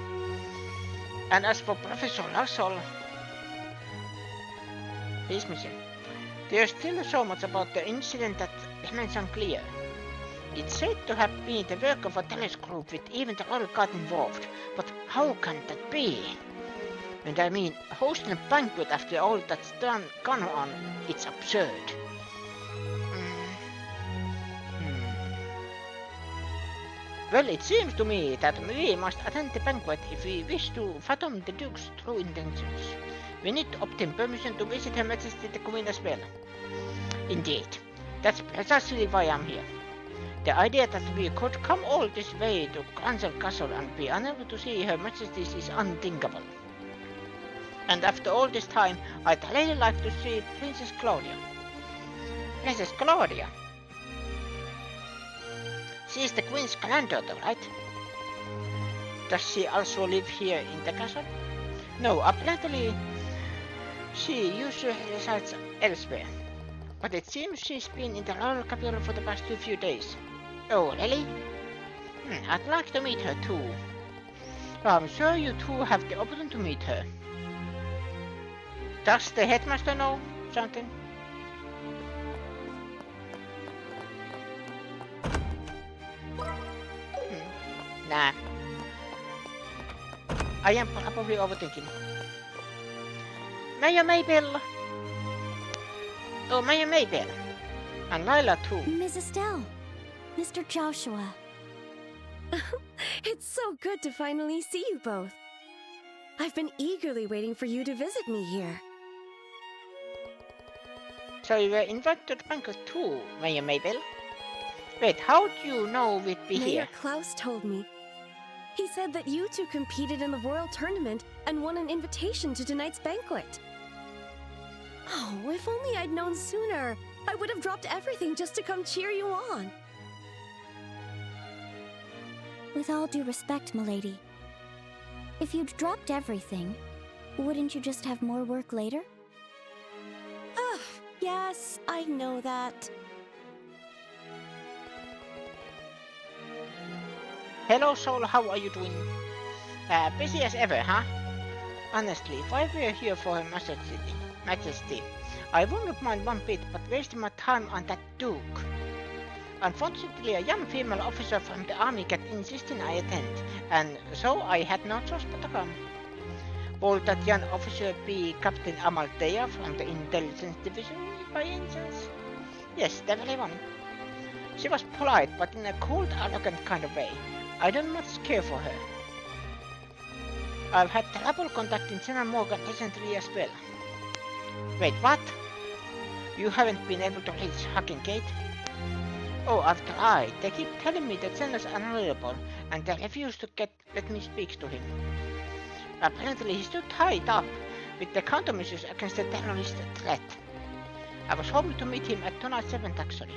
And as for Professor Russell, he's missing. There's still so much about the incident that remains unclear. It's said to have been the work of a terrorist group with even the Royal Guard involved, but how can that be? And I mean, hosting a banquet after all that's gone on, it's absurd. Well, it seems to me that we must attend the banquet if we wish to fathom the Duke's true intentions. We need to obtain permission to visit Her Majesty the Queen as well. Indeed. That's precisely why I'm here. The idea that we could come all this way to Grancel Castle and be unable to see Her Majesty is unthinkable. And after all this time, I'd really like to see Princess Claudia. Princess Claudia? She is the Queen's granddaughter, right? Does she also live here in the castle? No, apparently she usually resides elsewhere. But it seems she's been in the royal capital for the past few days. Oh, really? I'd like to meet her too. I'm sure you two have the opportunity to meet her. Does the headmaster know something? Nah. I am probably overthinking. Mayor Maybell! Oh, Mayor Maybell! And Lila too. Miss Estelle, Mr. Joshua. It's so good to finally see you both. I've been eagerly waiting for you to visit me here. So you were invited to the banquet too, Mayor Maybell? Wait, how do you know we'd be Mayor here? Klaus told me. He said that you two competed in the royal tournament and won an invitation to tonight's banquet. Oh, if only I'd known sooner. I would have dropped everything just to come cheer you on. With all due respect, milady, if you'd dropped everything, wouldn't you just have more work later? Yes, I know that. Hello Soul, how are you doing? Busy as ever, huh? Honestly, if I were here for Her Majesty, I wouldn't mind one bit, but wasting my time on that Duke. Unfortunately, a young female officer from the army kept insisting I attend, and so I had no choice but to come. Will that young officer be Captain Amalthea from the Intelligence Division by any chance? Yes, definitely one. She was polite, but in a cold, arrogant kind of way. I don't much care for her. I've had trouble contacting General Morgan recently as well. Wait, what? You haven't been able to reach Hugging Gate? Oh, I've tried. They keep telling me that General's unavailable, and they refuse to let me speak to him. Apparently he's too tied up with the countermeasures against the terrorist threat. I was hoping to meet him at tonight's event actually,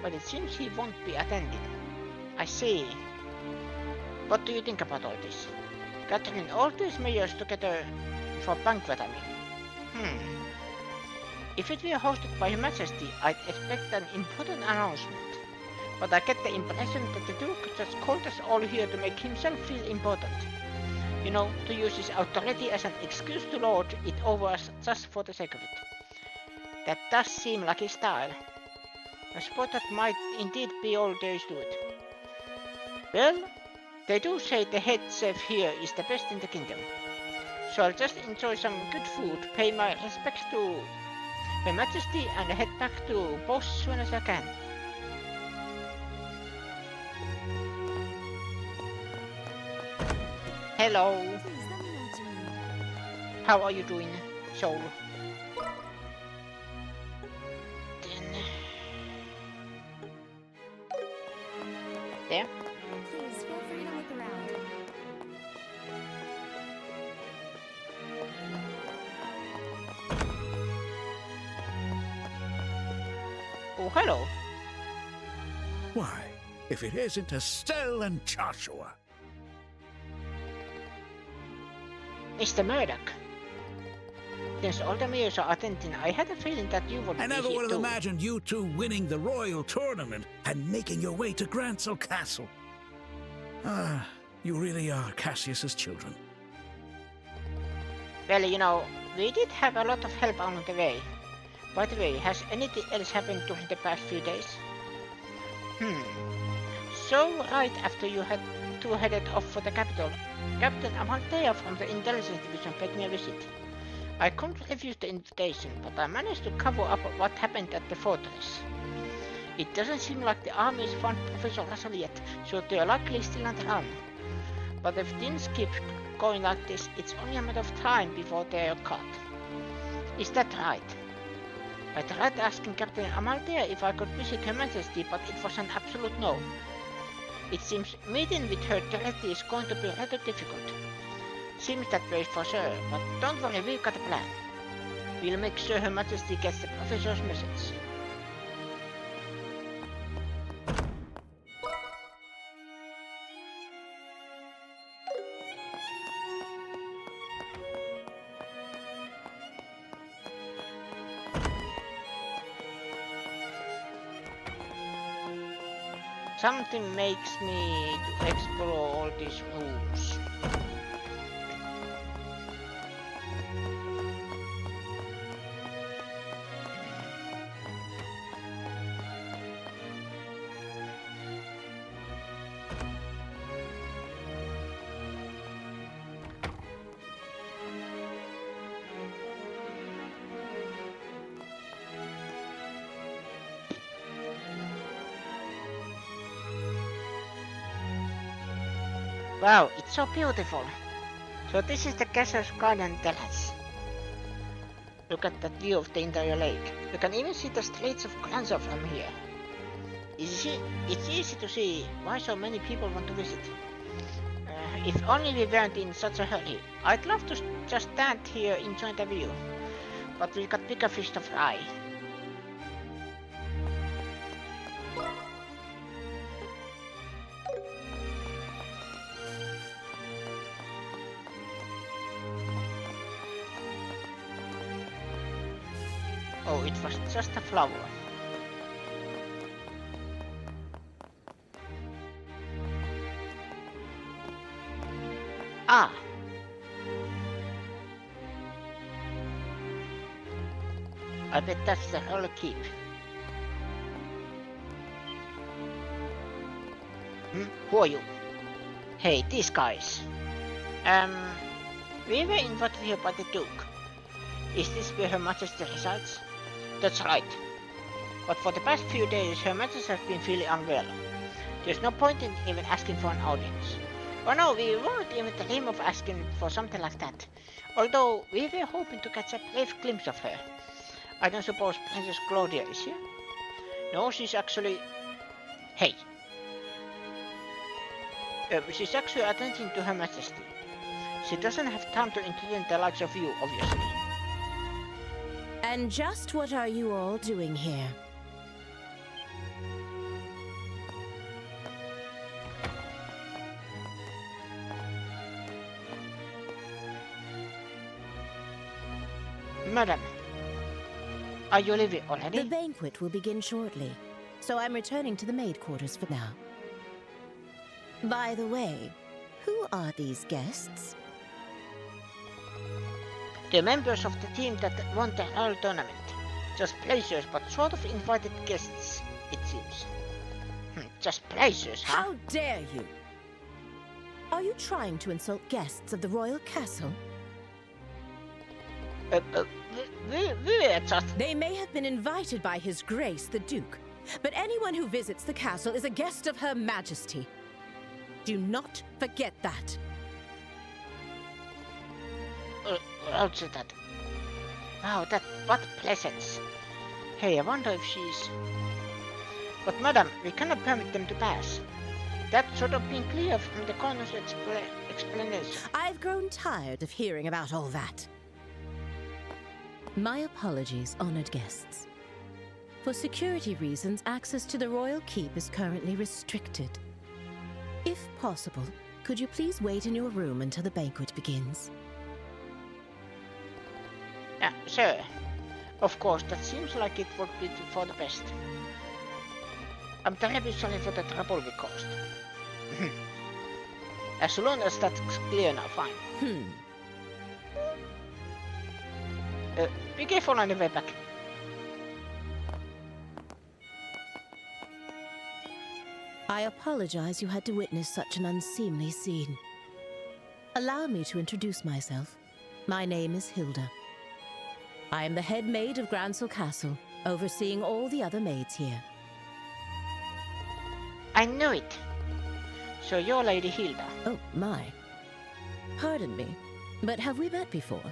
but it seems he won't be attending. I see. What do you think about all this? Gathering all these mayors together for banquet, I mean. If it were hosted by Her Majesty, I'd expect an important announcement. But I get the impression that the Duke just called us all here to make himself feel important. You know, to use his authority as an excuse to lord it over us just for the sake of it. That does seem like his style. I suppose that might indeed be all there is to it. Well, they do say the head chef here is the best in the kingdom. So I'll just enjoy some good food, pay my respects to Her Majesty, and head back to both as soon as I can. Hello. How are you doing, Soul? There? Please feel free to look around. Oh, hello. Why, if it isn't Estelle and Joshua. Mr. Murdoch. Since all the mayors are attending, I had a feeling that you would I be never here would have too. imagined you two winning the royal tournament and making your way to Grancel Castle. Ah, you really are Cassius's children. Well, you know, we did have a lot of help along the way. By the way, has anything else happened during the past few days? So right after you had two headed off for the capital, Captain Amalthea from the Intelligence Division paid me a visit. I couldn't refuse the invitation, but I managed to cover up what happened at the fortress. It doesn't seem like the army has found Professor Russell yet, so they are likely still on the run. But if things keep going like this, it's only a matter of time before they're caught. Is that right? I tried asking Captain Amalthea if I could visit Her Majesty, but it was an absolute no. It seems meeting with her directly is going to be rather difficult. Seems that way for sure, but don't worry, we've got a plan. We'll make sure Her Majesty gets the professor's message. Something makes me to explore all these rooms. Wow, it's so beautiful. So this is the castle's garden terrace. Look at that view of the entire lake. You can even see the streets of Granzo from here. It's easy to see why so many people want to visit. If only we weren't in such a hurry. I'd love to just stand here enjoying the view. But we've got bigger fish to fry. Oh, it was just a flower. Ah! I bet that's the whole keep. Who are you? Hey, these guys. We were invited here by the Duke. Is this where Her Majesty resides? That's right. But for the past few days, Her Majesty has been feeling unwell. There's no point in even asking for an audience. Oh no, we weren't even dream of asking for something like that. Although, we were hoping to catch a brief glimpse of her. I don't suppose Princess Claudia is here? No, she's actually... Hey. She's actually attending to Her Majesty. She doesn't have time to entertain the likes of you, obviously. And just what are you all doing here? Madam, are you leaving already? The banquet will begin shortly, so I'm returning to the maid quarters for now. By the way, who are these guests? The members of the team that won the Royal Tournament. Just players, but sort of invited guests, it seems. Just players, huh? How dare you! Are you trying to insult guests of the royal castle? We're just... They may have been invited by His Grace, the Duke, but anyone who visits the castle is a guest of Her Majesty. Do not forget that. Roger that. Wow, what pleasance. Hey, I wonder if she's... But madam, we cannot permit them to pass. That should have been clear from the coroner's explanation. I've grown tired of hearing about all that. My apologies, honored guests. For security reasons, access to the royal keep is currently restricted. If possible, could you please wait in your room until the banquet begins? Sir. Of course, that seems like it would be for the best. I'm terribly sorry for the trouble we caused. As long as that's clear now, fine. Be careful on the way back. I apologize you had to witness such an unseemly scene. Allow me to introduce myself. My name is Hilda. I am the head maid of Gransel Castle, overseeing all the other maids here. I knew it. So you're Lady Hilda. Oh, my. Pardon me, but have we met before?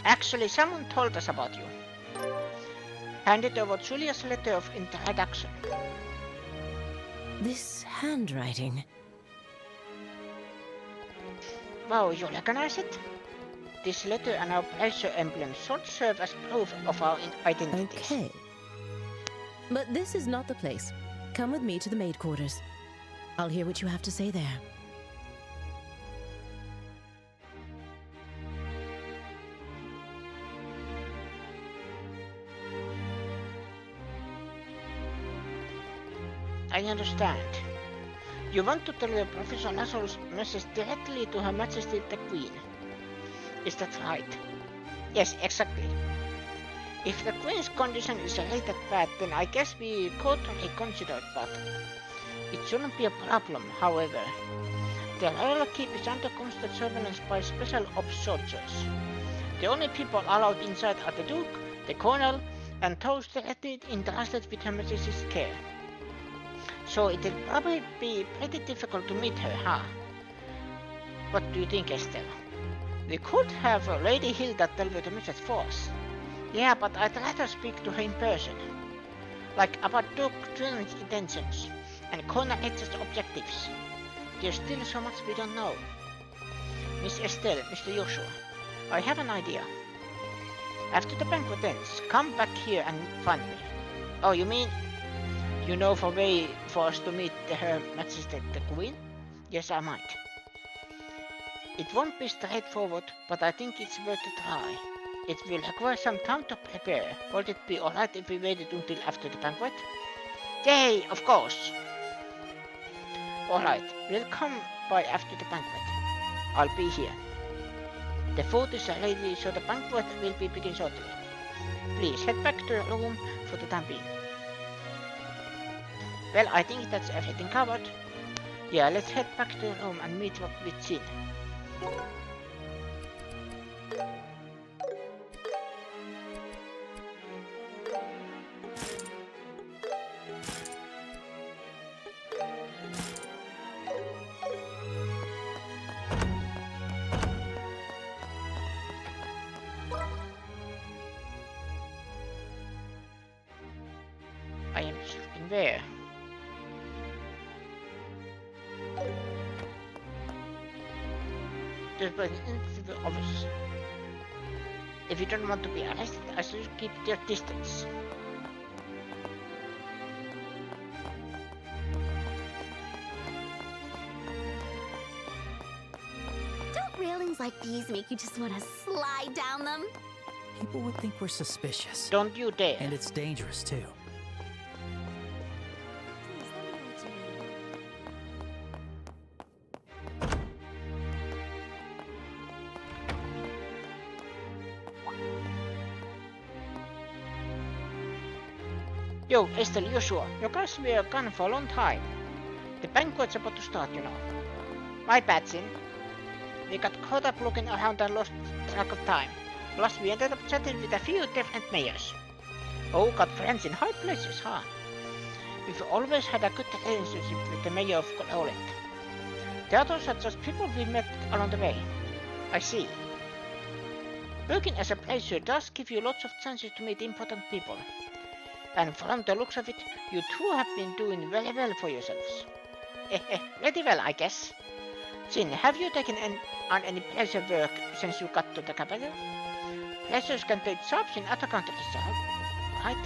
Actually, someone told us about you. Handed over Julia's letter of introduction. This handwriting. Wow, you recognize it? This letter and our pleasure emblem should serve as proof of our identities. Okay. But this is not the place. Come with me to the maid quarters. I'll hear what you have to say there. I understand. You want to tell the Professor Nassau's message directly to Her Majesty the Queen. Is that right? Yes, exactly. If the Queen's condition is rated bad, then I guess we could reconsider it, but it shouldn't be a problem, however. The royal keep is under constant surveillance by special ops soldiers. The only people allowed inside are the Duke, the Colonel, and those directly entrusted with Her Majesty's care. So it will probably be pretty difficult to meet her, huh? What do you think, Estelle? We could have Lady Hilda deliver the message for us. Yeah, but I'd rather speak to her in person. Like about Duke Trin's intentions and Colonel Edge's objectives. There's still so much we don't know. Miss Estelle, Mr. Joshua, I have an idea. After the banquet ends, come back here and find me. Oh, you mean you know of a way for us to meet Her Majesty the Queen? Yes, I might. It won't be straightforward, but I think it's worth a try. It will require some time to prepare. Would it be alright if we waited until after the banquet? Yay, of course! Alright, we'll come by after the banquet. I'll be here. The food is ready, so the banquet will be begin shortly. Please head back to your room for the time being. Well, I think that's everything covered. Yeah, let's head back to the room and meet with Jin. I am just looking there. Just by into the office. If you don't want to be arrested, I should keep your distance. Don't railings like these make you just want to slide down them? People would think we're suspicious. Don't you dare. And it's dangerous, too. Yo, Estelle, Joshua, you guys were gone for a long time. The banquet's about to start, you know. My bad, Sin. We got caught up looking around and lost track of time. Plus, we ended up chatting with a few different mayors. Oh, got friends in high places, huh? We've always had a good relationship with the mayor of Roland. The others are just people we met along the way. I see. Working as a placer does give you lots of chances to meet important people. And from the looks of it, you two have been doing very well for yourselves. Pretty well, I guess. Jin, have you taken on any pleasure work since you got to the capital? Pleasures can take jobs in other countries, right?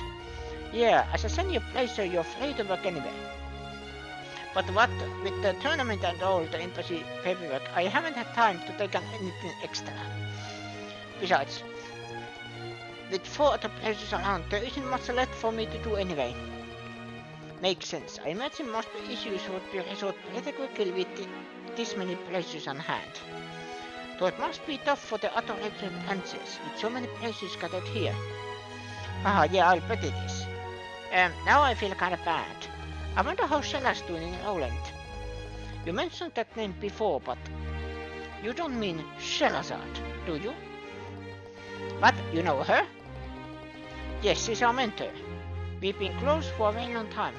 Yeah, as a senior placer, you're free to work anywhere. But what with the tournament and all the embassy paperwork, I haven't had time to take on anything extra. Besides, with 4 other places around, there isn't much left for me to do anyway. Makes sense. I imagine most issues would be resolved pretty quickly with this many places on hand. Though it must be tough for the other regional branches, with so many places gathered here. Haha, yeah, I'll bet it is. Now I feel kinda bad. I wonder how Shella's doing in Roland. You mentioned that name before, but you don't mean Shelazard, do you? What, you know her? Yes, she's our mentor. We've been close for a very long time.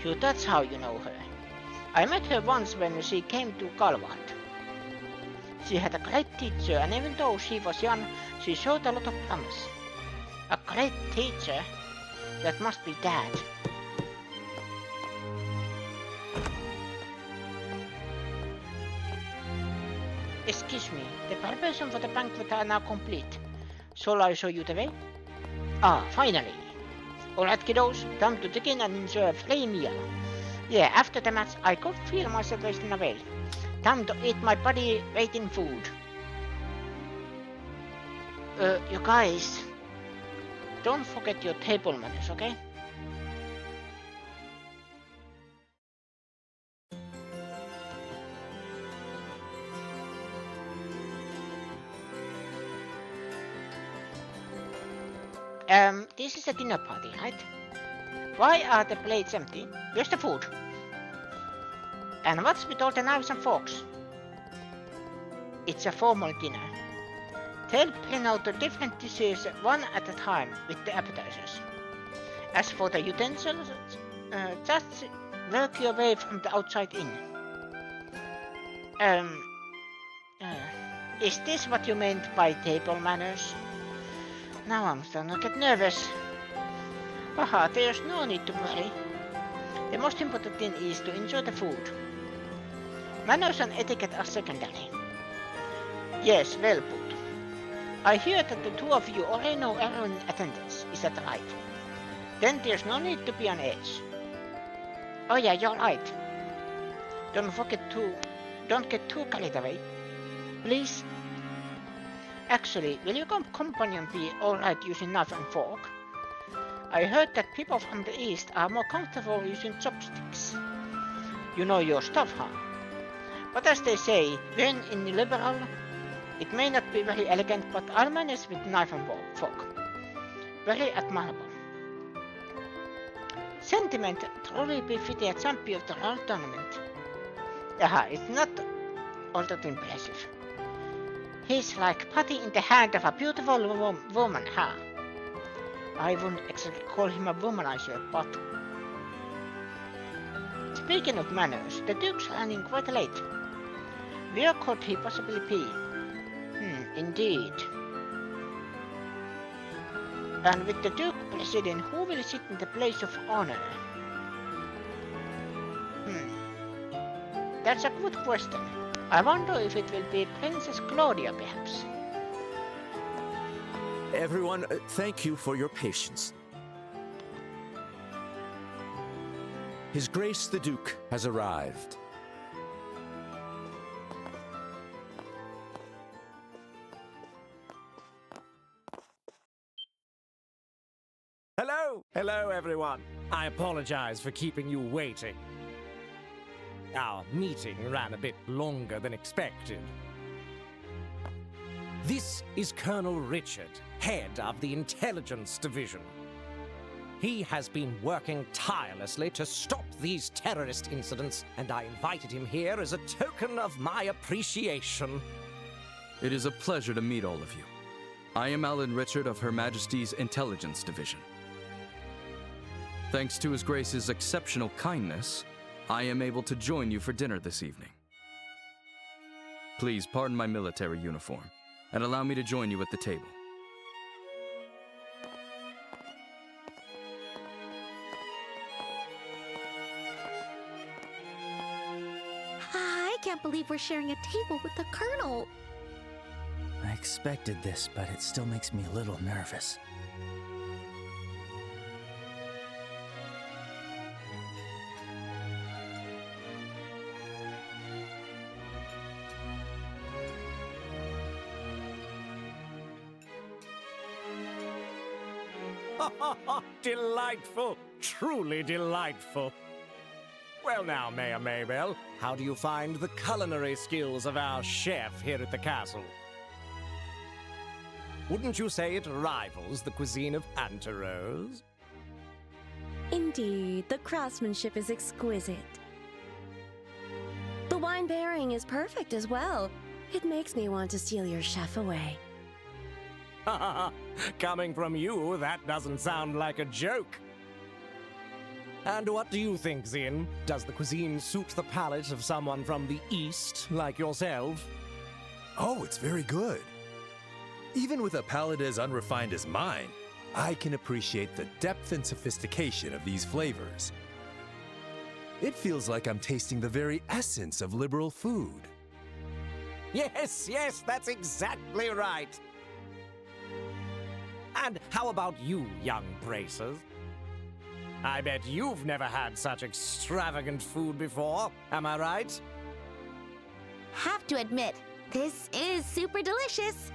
So that's how you know her. I met her once when she came to Galvant. She had a great teacher, and even though she was young, she showed a lot of promise. A great teacher? That must be Dad. Excuse me, the preparations for the banquet are now complete. Shall I show you the way? Ah, finally. Alright kiddos, time to dig in and enjoy a free meal. Yeah, after the match I could feel myself wasting away. Time to eat my body weight in food. You guys, don't forget your table manners, okay? This is a dinner party, right? Why are the plates empty? Where's the food? And what's with all the knives and forks? It's a formal dinner. They'll plan out the different dishes one at a time with the appetizers. As for the utensils, just work your way from the outside in. Is this what you meant by table manners? Now I'm starting to get nervous. Haha, there's no need to worry. The most important thing is to enjoy the food. Manners and etiquette are secondary. Yes, well put. I hear that the two of you already know everyone in attendance, is that right? Then there's no need to be on edge. Oh yeah, you're right. Don't get too carried away. Please? Actually, will your companion be alright using knife and fork? I heard that people from the east are more comfortable using chopsticks. You know your stuff, huh? But as they say, when in liberal, it may not be very elegant, but I'll manage with knife and fork. Very admirable. Sentiment truly befitting a champion of the whole tournament. Aha, it's not all that impressive. He's like putty in the hand of a beautiful woman, huh? I wouldn't exactly call him a womanizer, but... Speaking of manners, the Duke's running quite late. Where could he possibly be? Indeed. And with the Duke president, who will sit in the place of honor? That's a good question. I wonder if it will be Princess Claudia, perhaps. Everyone, thank you for your patience. His Grace the Duke has arrived. Hello! Hello, everyone. I apologize for keeping you waiting. Our meeting ran a bit longer than expected. This is Colonel Richard, head of the Intelligence Division. He has been working tirelessly to stop these terrorist incidents, and I invited him here as a token of my appreciation. It is a pleasure to meet all of you. I am Alan Richard of Her Majesty's Intelligence Division. Thanks to His Grace's exceptional kindness, I am able to join you for dinner this evening. Please pardon my military uniform, and allow me to join you at the table. I can't believe we're sharing a table with the Colonel. I expected this, but it still makes me a little nervous. Delightful! Truly delightful! Well now, Mayor Maybell, how do you find the culinary skills of our chef here at the castle? Wouldn't you say it rivals the cuisine of Anteros? Indeed, the craftsmanship is exquisite. The wine pairing is perfect as well. It makes me want to steal your chef away. Coming from you, that doesn't sound like a joke. And what do you think, Zin? Does the cuisine suit the palate of someone from the East, like yourself? Oh, it's very good. Even with a palate as unrefined as mine, I can appreciate the depth and sophistication of these flavors. It feels like I'm tasting the very essence of liberal food. Yes, that's exactly right. And how about you, young bracers? I bet you've never had such extravagant food before, am I right? Have to admit, this is super delicious.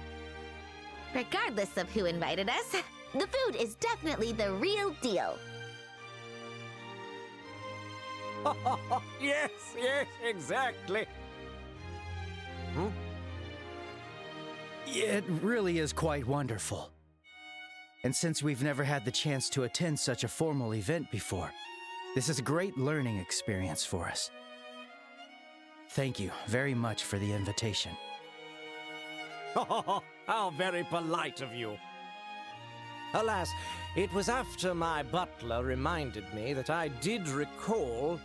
Regardless of who invited us, the food is definitely the real deal. Yes, exactly. It really is quite wonderful. And since we've never had the chance to attend such a formal event before, this is a great learning experience for us. Thank you very much for the invitation. How very polite of you. Alas, it was after my butler reminded me that I did recall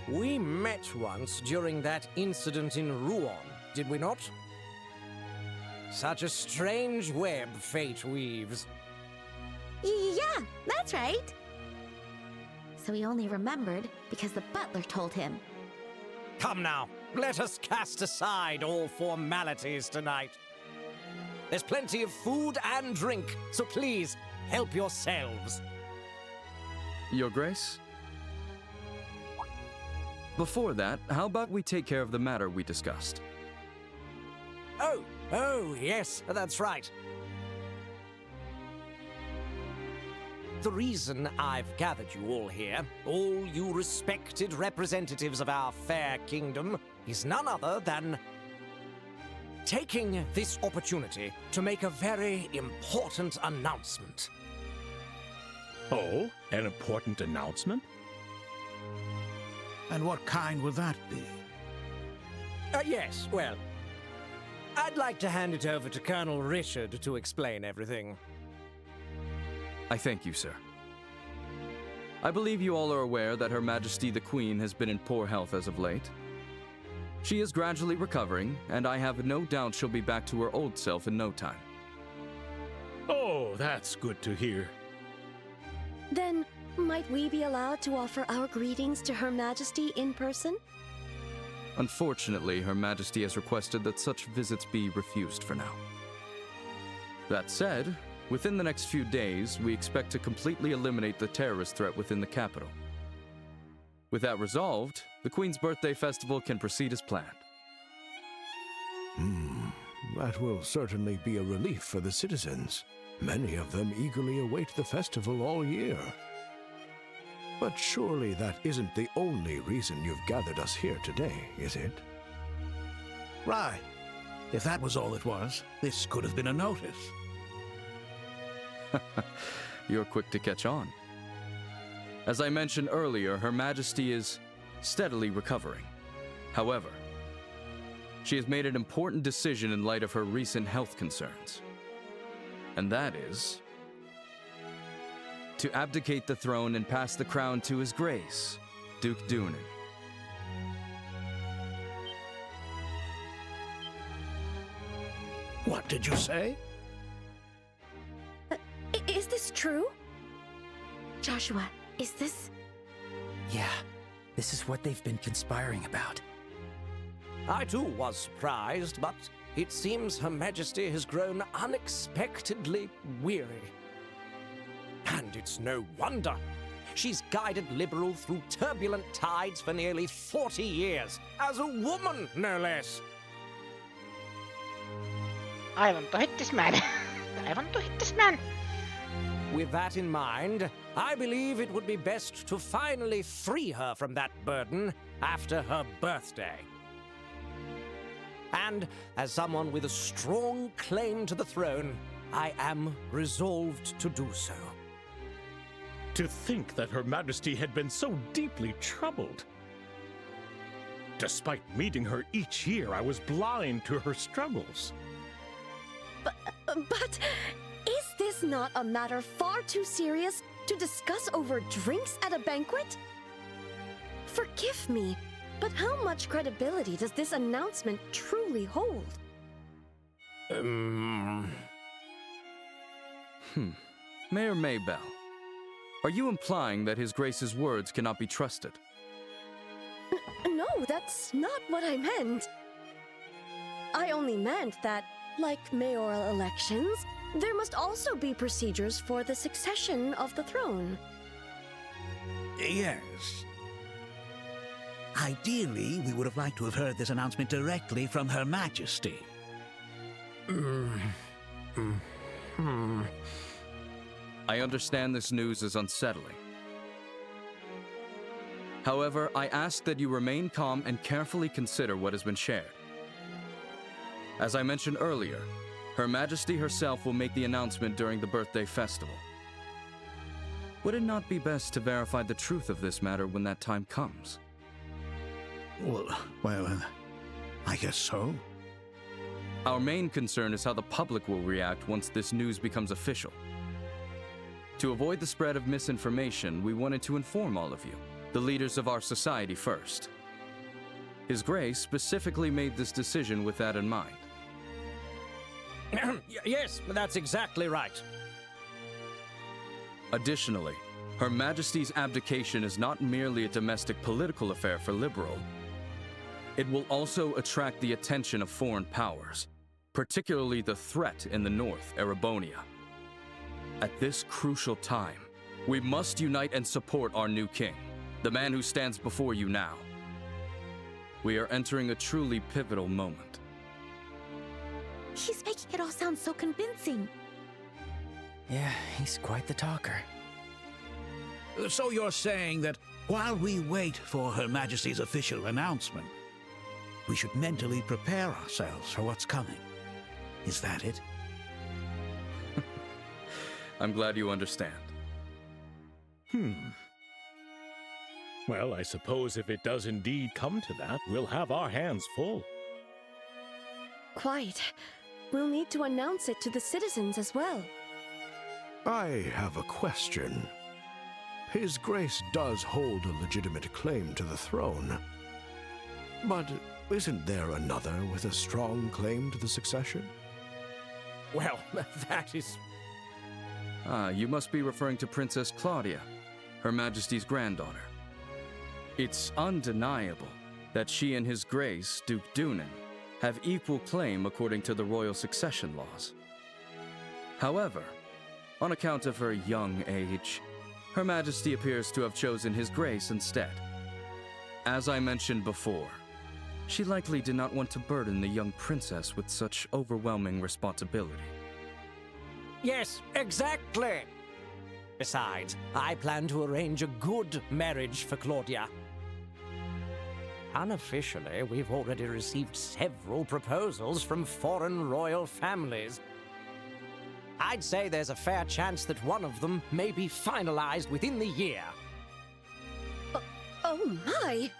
we met once during that incident in Rouen, did we not? Such a strange web fate weaves. Yeah, that's right. So he only remembered because the butler told him. Come now, let us cast aside all formalities tonight. There's plenty of food and drink, so please, help yourselves. Your Grace? Before that, how about we take care of the matter we discussed? Oh, yes, that's right. The reason I've gathered you all here, all you respected representatives of our fair kingdom, is none other than taking this opportunity to make a very important announcement. Oh, an important announcement? And what kind will that be? Yes, well, I'd like to hand it over to Colonel Richard to explain everything. I thank you, sir. I believe you all are aware that Her Majesty the Queen has been in poor health as of late. She is gradually recovering, and I have no doubt she'll be back to her old self in no time. Oh, that's good to hear. Then, might we be allowed to offer our greetings to Her Majesty in person? Unfortunately, Her Majesty has requested that such visits be refused for now. That said, within the next few days, we expect to completely eliminate the terrorist threat within the capital. With that resolved, the Queen's birthday festival can proceed as planned. That will certainly be a relief for the citizens. Many of them eagerly await the festival all year. But surely that isn't the only reason you've gathered us here today, is it? Right. If that was all it was, this could have been a notice. You're quick to catch on. As I mentioned earlier, Her Majesty is steadily recovering. However, she has made an important decision in light of her recent health concerns. And that is to abdicate the throne and pass the crown to His Grace, Duke Doonan. What did you say? Is this true? Joshua, is this... Yeah, this is what they've been conspiring about. I too was surprised, but it seems Her Majesty has grown unexpectedly weary. And it's no wonder. She's guided Liberal through turbulent tides for nearly 40 years, as a woman, no less. I want to hit this man. I want to hit this man. With that in mind, I believe it would be best to finally free her from that burden after her birthday. And as someone with a strong claim to the throne, I am resolved to do so. To think that Her Majesty had been so deeply troubled. Despite meeting her each year, I was blind to her struggles. But is this not a matter far too serious To discuss over drinks at a banquet? Forgive me, but how much credibility does this announcement truly hold? Mayor Maybell, are you implying that His Grace's words cannot be trusted? No, that's not what I meant. I only meant that, like mayoral elections, there must also be procedures for the succession of the throne. Yes. Ideally, we would have liked to have heard this announcement directly from Her Majesty. I understand this news is unsettling. However, I ask that you remain calm and carefully consider what has been shared. As I mentioned earlier, Her Majesty herself will make the announcement during the birthday festival. Would it not be best to verify the truth of this matter when that time comes? Well, I guess so. Our main concern is how the public will react once this news becomes official. To avoid the spread of misinformation, we wanted to inform all of you, the leaders of our society first. His Grace specifically made this decision with that in mind. Yes, that's exactly right. Additionally, Her Majesty's abdication is not merely a domestic political affair for Liberal. It will also attract the attention of foreign powers, particularly the threat in the north, Erebonia. At this crucial time, we must unite and support our new king, the man who stands before you now. We are entering a truly pivotal moment. He's making it all sound so convincing. Yeah, he's quite the talker. So you're saying that while we wait for Her Majesty's official announcement, we should mentally prepare ourselves for what's coming. Is that it? I'm glad you understand. Well, I suppose if it does indeed come to that, we'll have our hands full. Quite. We'll need to announce it to the citizens as well. I have a question. His Grace does hold a legitimate claim to the throne. But isn't there another with a strong claim to the succession? Well, that is... You must be referring to Princess Claudia, Her Majesty's granddaughter. It's undeniable that she and His Grace, Duke Dunan, have equal claim according to the royal succession laws. However, on account of her young age, Her Majesty appears to have chosen His Grace instead. As I mentioned before, she likely did not want to burden the young princess with such overwhelming responsibility. Yes, exactly. Besides, I plan to arrange a good marriage for Claudia. Unofficially, we've already received several proposals from foreign royal families. I'd say there's a fair chance that one of them may be finalized within the year. Oh my!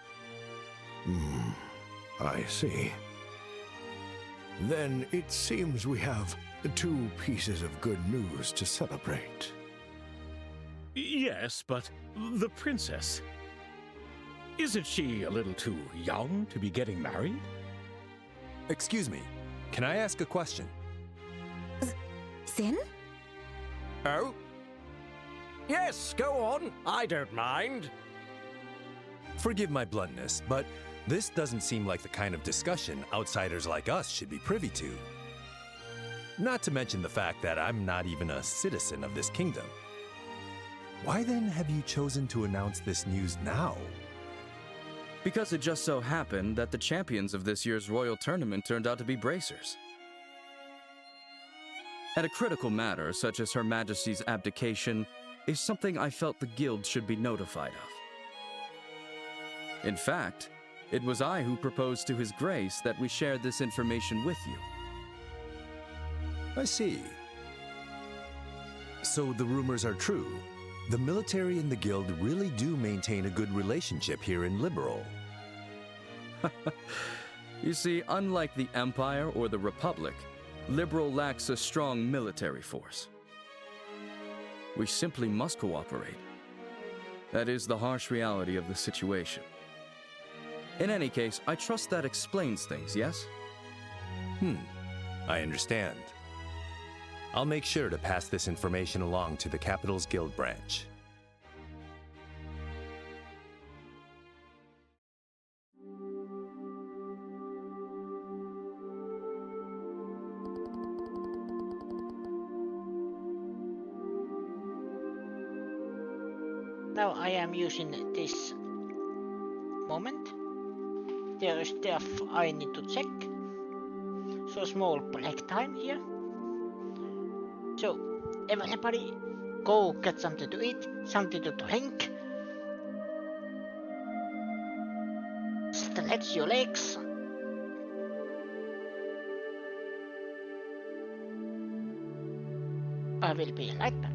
I see. Then it seems we have 2 pieces of good news to celebrate. Yes, but the princess... Isn't she a little too young to be getting married? Excuse me, can I ask a question? Sin? Oh? Yes, go on. I don't mind. Forgive my bluntness, but this doesn't seem like the kind of discussion outsiders like us should be privy to. Not to mention the fact that I'm not even a citizen of this kingdom. Why then have you chosen to announce this news now? Because it just so happened that the champions of this year's royal tournament turned out to be bracers. And a critical matter such as Her Majesty's abdication is something I felt the guild should be notified of. In fact, it was I who proposed to His Grace that we share this information with you. I see. So the rumors are true. The military and the guild really do maintain a good relationship here in Liberal. You see, unlike the Empire or the Republic, Liberal lacks a strong military force. We simply must cooperate. That is the harsh reality of the situation. In any case, I trust that explains things, yes? I understand. I'll make sure to pass this information along to the Capital's Guild branch. Now I am using this moment. There is stuff I need to check. So small break time here. So everybody go get something to eat, something to drink. Stretch your legs. I will be right back.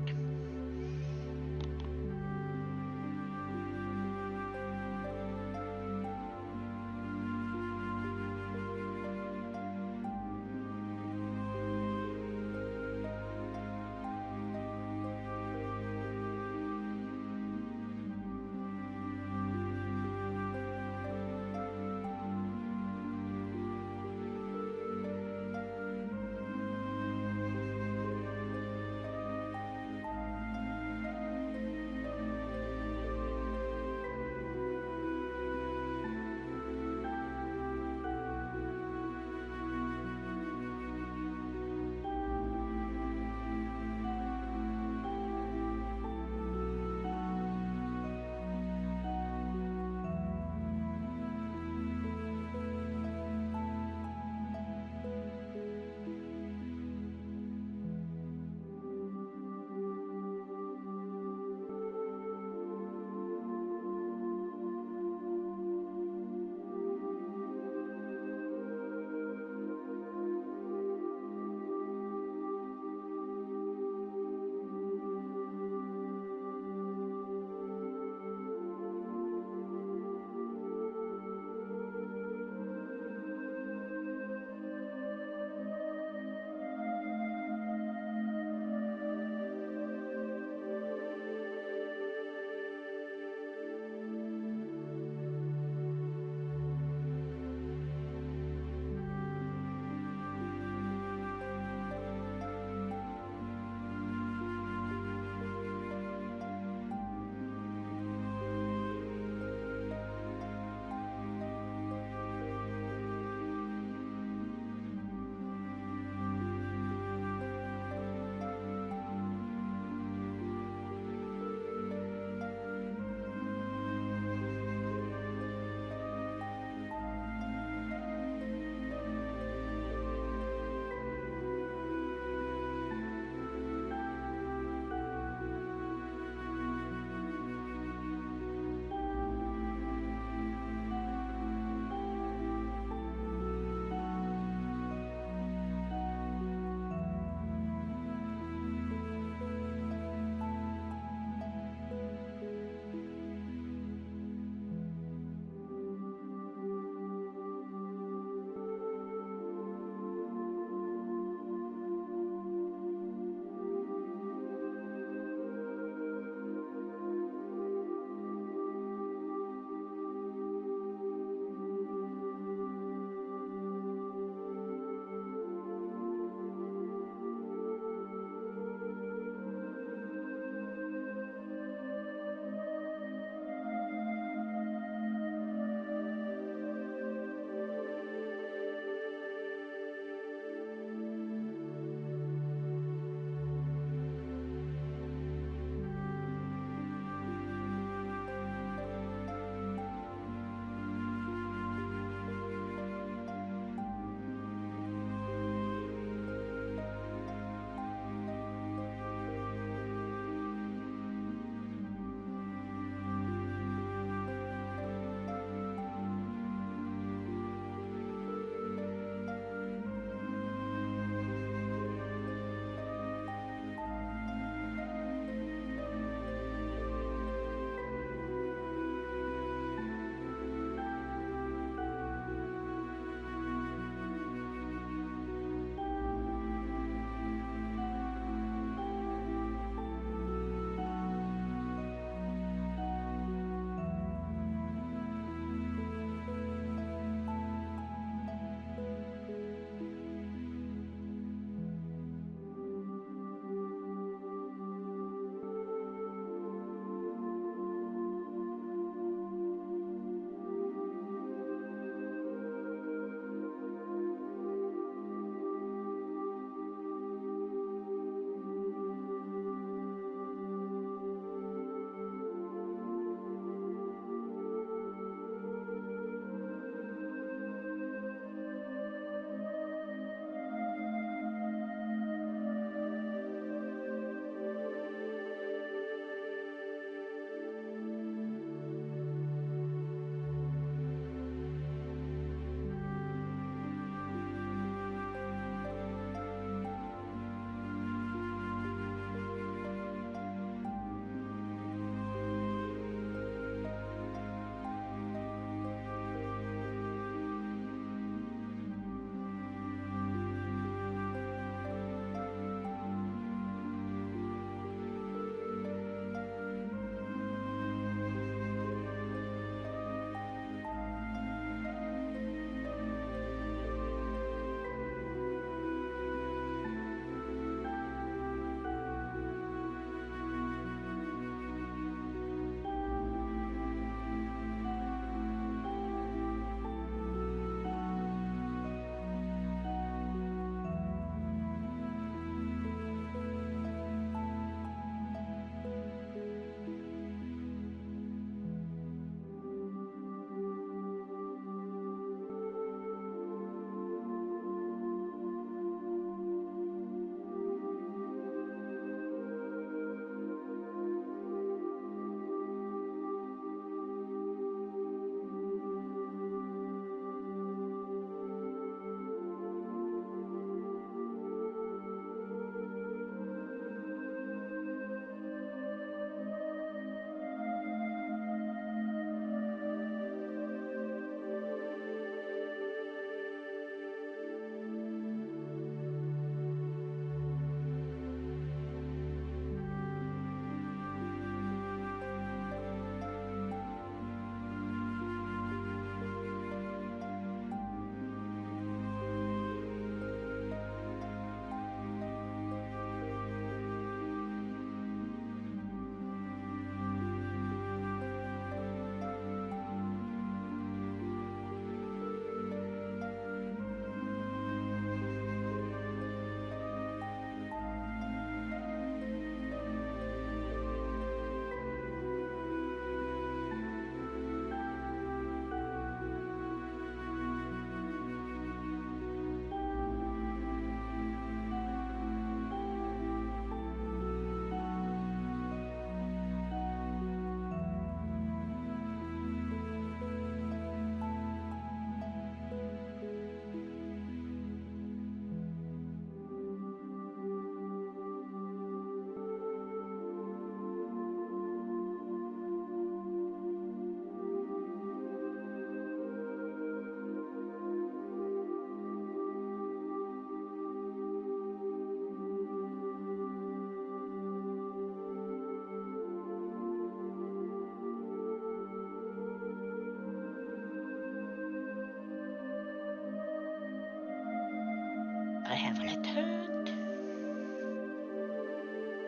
I have returned.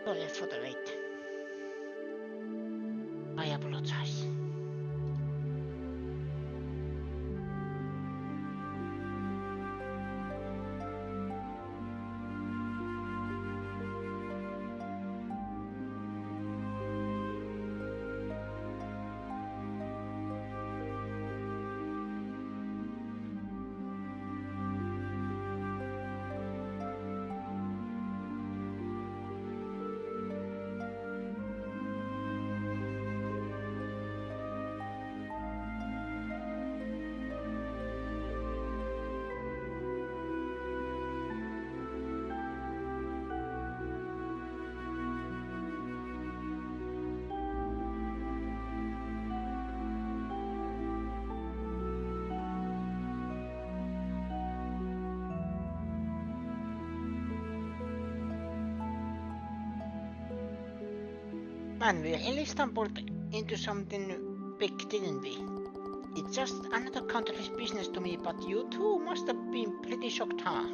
Sorry for the wait. I apologize. Man, we really stumbled into something big, didn't we? It's just another country's business to me, but you two must have been pretty shocked, huh?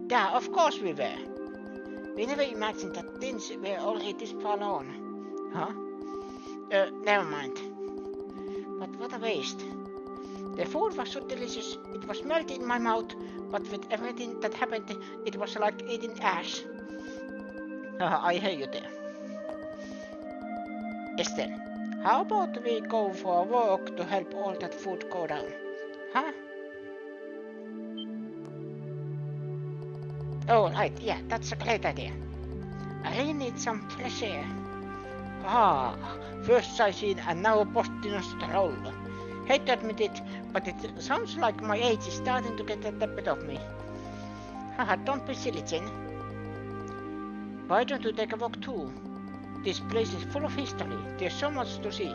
Yeah, of course we were. We never imagined that things were already this far on. Huh? Never mind. But what a waste. The food was so delicious, it was melting in my mouth, but with everything that happened, it was like eating ash. I hear you there. Estelle, how about we go for a walk to help all that food go down? Huh? Oh, right, yeah, that's a great idea. I really need some fresh air. Ah, first sightseeing and now posting a stroll. Hate to admit it, but it sounds like my age is starting to get the best of me. Haha, don't be silly, Jin. Why don't you take a walk too? This place is full of history. There's so much to see.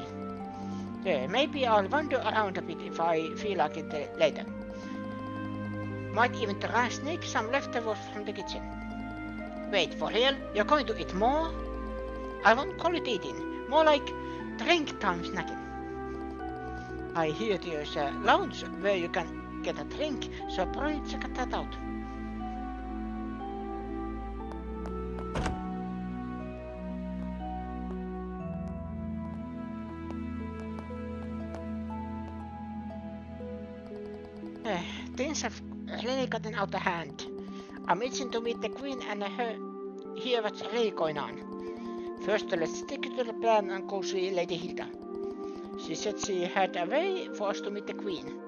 Maybe I'll wander around a bit if I feel like it later. Might even try and sneak some leftovers from the kitchen. Wait, for real? You're going to eat more? I won't call it eating. More like drink time snacking. I hear there's a lounge where you can get a drink, so probably check that out. Things have really gotten out of hand. I'm itching to meet the Queen and hear what's really going on. First, let's stick to the plan and go see Lady Hilda. She said she had a way for us to meet the Queen.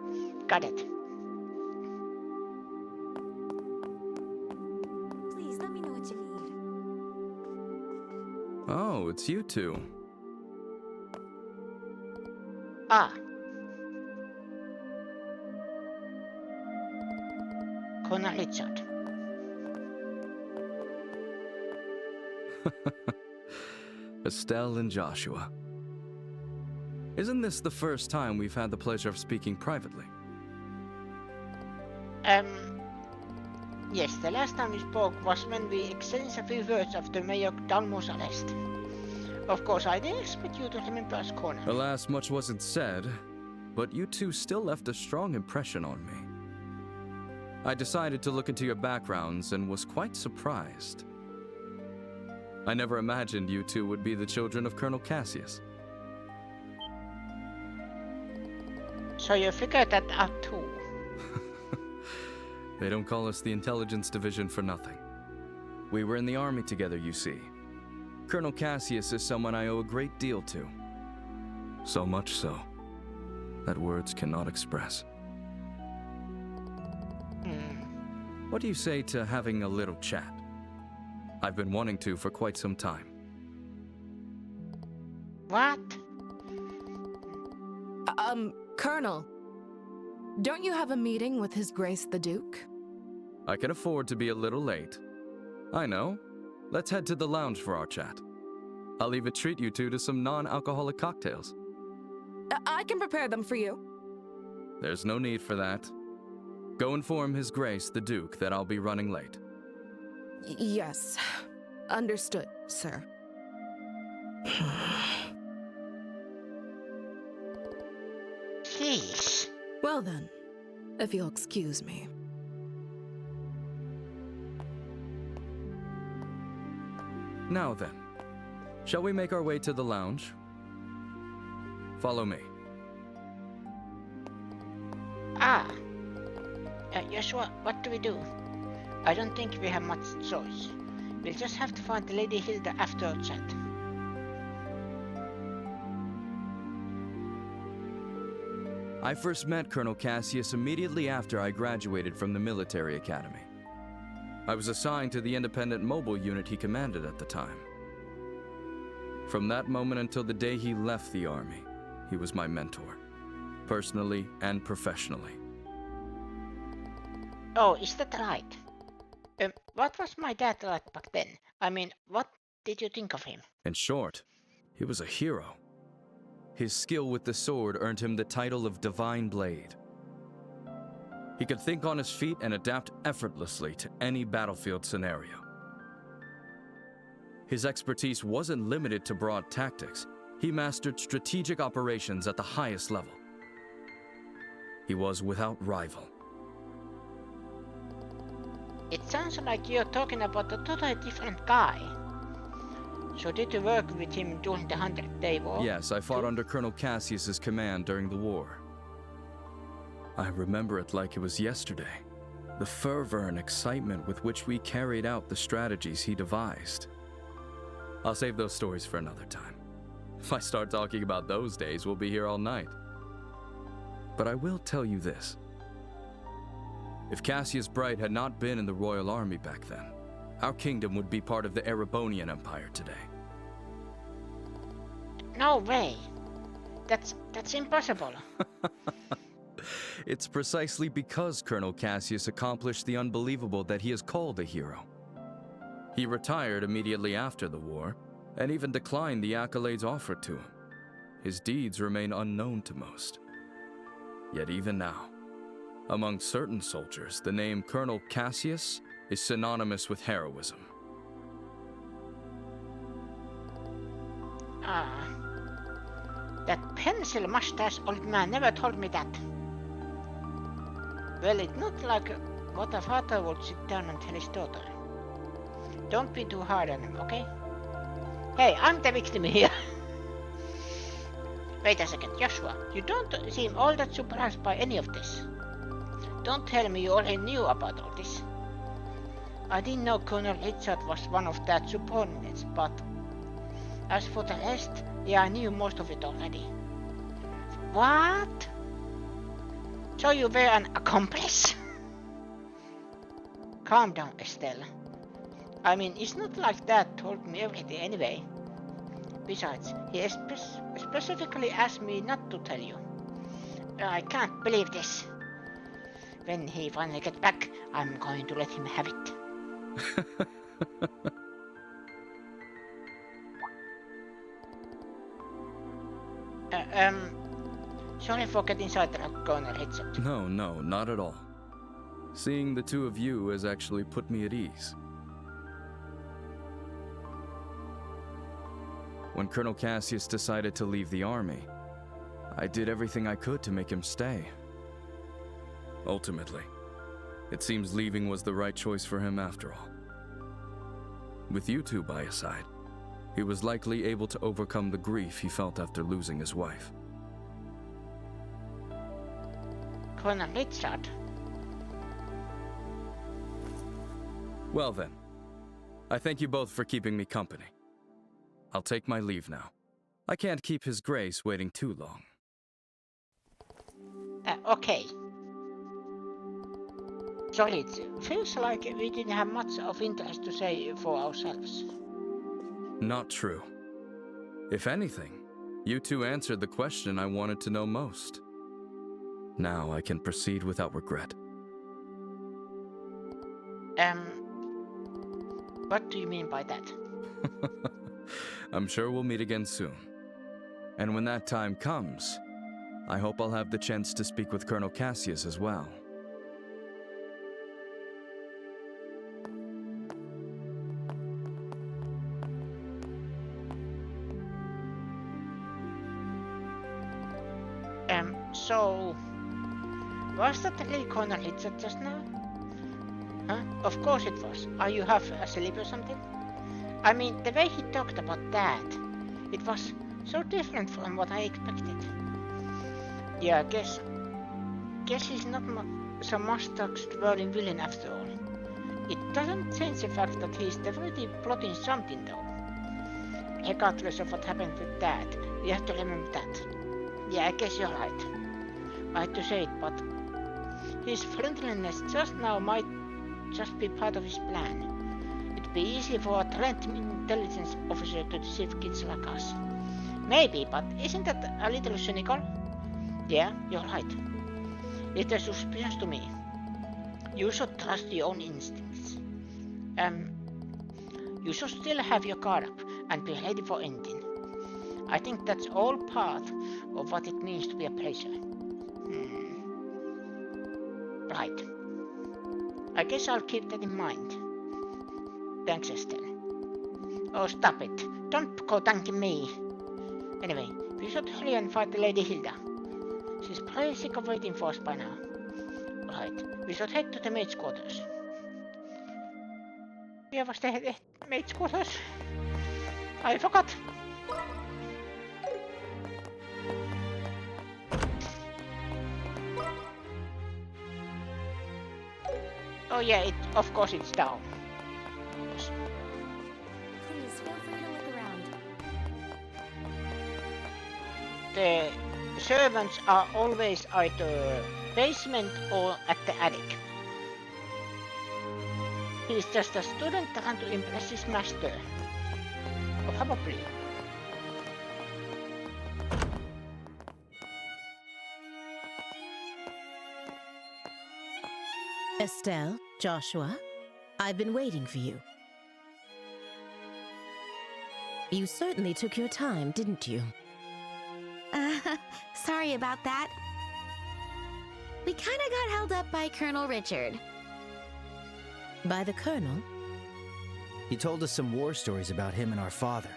Got it. Please let me know what you need. Oh, it's you two. Ah. Colonel Richard. Estelle and Joshua. Isn't this the first time we've had the pleasure of speaking privately? Yes, the last time we spoke was when we exchanged a few words after Mayor Dalmo's arrest. Of course, I didn't expect you to remember us, Connor. Alas, much wasn't said, but you two still left a strong impression on me. I decided to look into your backgrounds and was quite surprised. I never imagined you two would be the children of Colonel Cassius. So you figured that out too? They don't call us the Intelligence Division for nothing. We were in the army together, you see. Colonel Cassius is someone I owe a great deal to. So much so that words cannot express. What do you say to having a little chat? I've been wanting to for quite some time. What? Colonel, don't you have a meeting with His Grace the Duke? I can afford to be a little late. I know. Let's head to the lounge for our chat. I'll even treat you two to some non-alcoholic cocktails. I can prepare them for you. There's no need for that. Go inform His Grace the Duke that I'll be running late. Yes. Understood, sir. Jeez. Well then, if you'll excuse me. Now then, shall we make our way to the lounge? Follow me. Joshua, what do we do? I don't think we have much choice. We'll just have to find Lady Hilda after our chat. I first met Colonel Cassius immediately after I graduated from the military academy. I was assigned to the independent mobile unit he commanded at the time. From that moment until the day he left the army, he was my mentor, personally and professionally. Oh, is that right? What was my dad like back then? I mean, what did you think of him? In short, he was a hero. His skill with the sword earned him the title of Divine Blade. He could think on his feet and adapt effortlessly to any battlefield scenario. His expertise wasn't limited to broad tactics. He mastered strategic operations at the highest level. He was without rival. It sounds like you're talking about a totally different guy. So did you work with him during the 100th Day War? Yes, I fought under Colonel Cassius's command during the war. I remember it like it was yesterday. The fervor and excitement with which we carried out the strategies he devised. I'll save those stories for another time. If I start talking about those days, we'll be here all night. But I will tell you this. If Cassius Bright had not been in the Royal Army back then, our kingdom would be part of the Erebonian Empire today. No way. That's impossible. It's precisely because Colonel Cassius accomplished the unbelievable that he is called a hero. He retired immediately after the war, and even declined the accolades offered to him. His deeds remain unknown to most. Yet even now, among certain soldiers, the name Colonel Cassius is synonymous with heroism. That pencil-mustache old man never told me that. Well, it looked like what a father would sit down and tell his daughter. Don't be too hard on him, okay? Hey, I'm the victim here. Wait a second, Joshua, you don't seem all that surprised by any of this. Don't tell me you already knew about all this. I didn't know Colonel Richard was one of Dad's subordinates, but as for the rest, yeah, I knew most of it already. What? So you were an accomplice? Calm down, Estelle. I mean, it's not like Dad told me everything anyway. Besides, he specifically asked me not to tell you. I can't believe this. When he finally gets back, I'm going to let him have it. Sorry for getting sidetracked, Colonel Richard. No, not at all. Seeing the two of you has actually put me at ease. When Colonel Cassius decided to leave the army, I did everything I could to make him stay. Ultimately, it seems leaving was the right choice for him after all. With you two by his side, he was likely able to overcome the grief he felt after losing his wife. Colonel Richard? Well then, I thank you both for keeping me company. I'll take my leave now. I can't keep His Grace waiting too long. Okay. Sorry, it feels like we didn't have much of interest to say for ourselves. Not true. If anything, you two answered the question I wanted to know most. Now I can proceed without regret. What do you mean by that? I'm sure we'll meet again soon. And when that time comes, I hope I'll have the chance to speak with Colonel Cassius as well. So... was that really Colonel Richard just now? Huh? Of course it was. Are you half asleep or something? I mean, the way he talked about that, it was so different from what I expected. Yeah, guess he's not so mustache-twirling villain after all. It doesn't change the fact that he's definitely plotting something though. Regardless of what happened with Dad, we have to remember that. Yeah, I guess you're right. I hate to say it, but his friendliness just now might just be part of his plan. It'd be easy for a trained intelligence officer to deceive kids like us. Maybe, but isn't that a little cynical? Yeah, you're right. Little suspicious to me. You should trust your own instincts. You should still have your guard up and be ready for anything. I think that's all part of what it means to be a placer. Right. I guess I'll keep that in mind. Thanks, Estelle. Oh, stop it. Don't go thanking me. Anyway, we should hurry and fight Lady Hilda. She's pretty sick of waiting for us by now. Right, we should head to the maid's quarters. Where was the maid's quarters? I forgot. Oh yeah, of course it's down. Please feel free to look around. The servants are always either basement or at the attic. He's just a student trying to impress his master. Or probably. Estelle, Joshua, I've been waiting for you. You certainly took your time, didn't you? Sorry about that. We kinda got held up by Colonel Richard. By the Colonel? He told us some war stories about him and our father.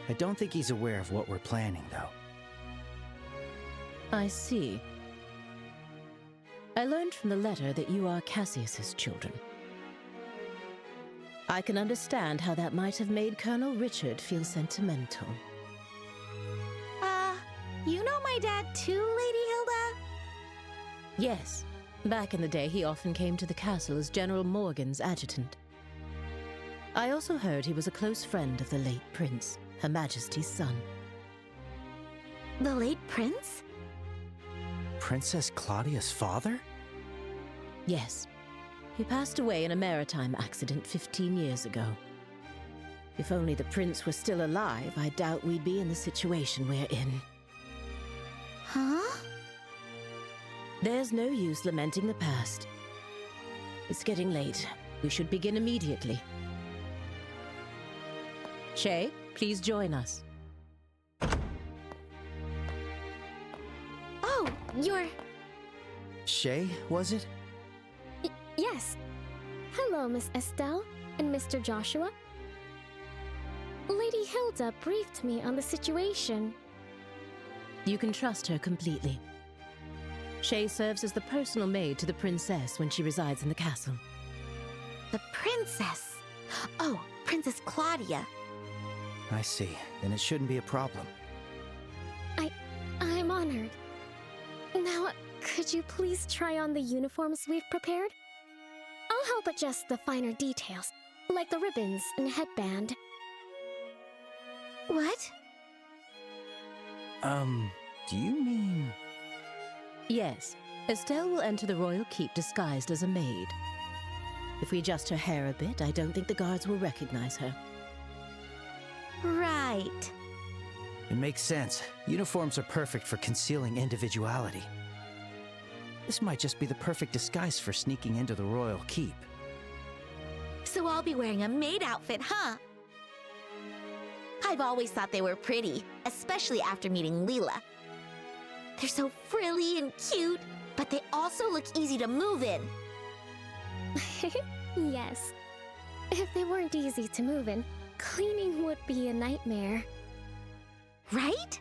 I don't think he's aware of what we're planning, though. I see. I learned from the letter that you are Cassius's children. I can understand how that might have made Colonel Richard feel sentimental. You know my dad too, Lady Hilda? Yes. Back in the day, he often came to the castle as General Morgan's adjutant. I also heard he was a close friend of the late prince, Her Majesty's son. The late prince? Princess Claudia's father? Yes. He passed away in a maritime accident 15 years ago. If only the prince were still alive, I doubt we'd be in the situation we're in. Huh? There's no use lamenting the past. It's getting late. We should begin immediately. Shay, please join us. Oh, you're... Shay, was it? Yes. Hello, Miss Estelle and Mr. Joshua. Lady Hilda briefed me on the situation. You can trust her completely. Shay serves as the personal maid to the princess when she resides in the castle. The princess? Oh, Princess Claudia. I see. Then it shouldn't be a problem. I'm honored. Now, could you please try on the uniforms we've prepared? I'll help adjust the finer details, like the ribbons and headband. What? Do you mean... Yes. Estelle will enter the royal keep disguised as a maid. If we adjust her hair a bit, I don't think the guards will recognize her. Right. It makes sense. Uniforms are perfect for concealing individuality. This might just be the perfect disguise for sneaking into the royal keep. So I'll be wearing a maid outfit, huh? I've always thought they were pretty, especially after meeting Leela. They're so frilly and cute, but they also look easy to move in. Yes. If they weren't easy to move in, cleaning would be a nightmare. Right?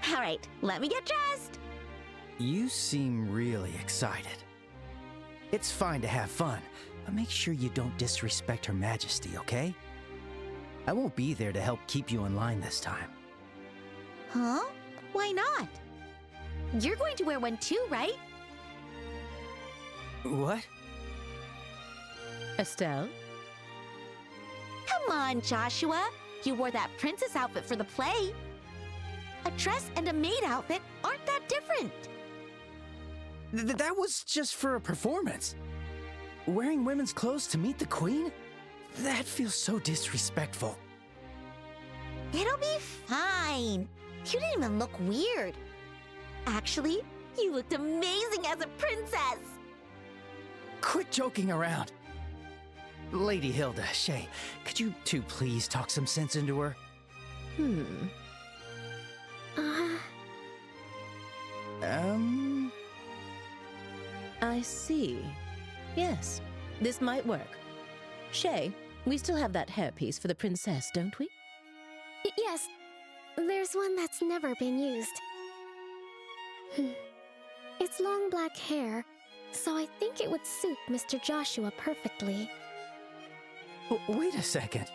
All right, let me get dressed. You seem really excited. It's fine to have fun, but make sure you don't disrespect Her Majesty, okay? I won't be there to help keep you in line this time. Huh? Why not? You're going to wear one too, right? What? Estelle? Come on, Joshua. You wore that princess outfit for the play. A dress and a maid outfit aren't that different. That was just for a performance. Wearing women's clothes to meet the queen? That feels so disrespectful. It'll be fine. You didn't even look weird. Actually, you looked amazing as a princess. Quit joking around. Lady Hilda, Shay, could you two please talk some sense into her? I see. Yes, this might work. Shay, we still have that hairpiece for the princess, don't we? Yes, there's one that's never been used. It's long black hair, so I think it would suit Mr. Joshua perfectly. Wait a second.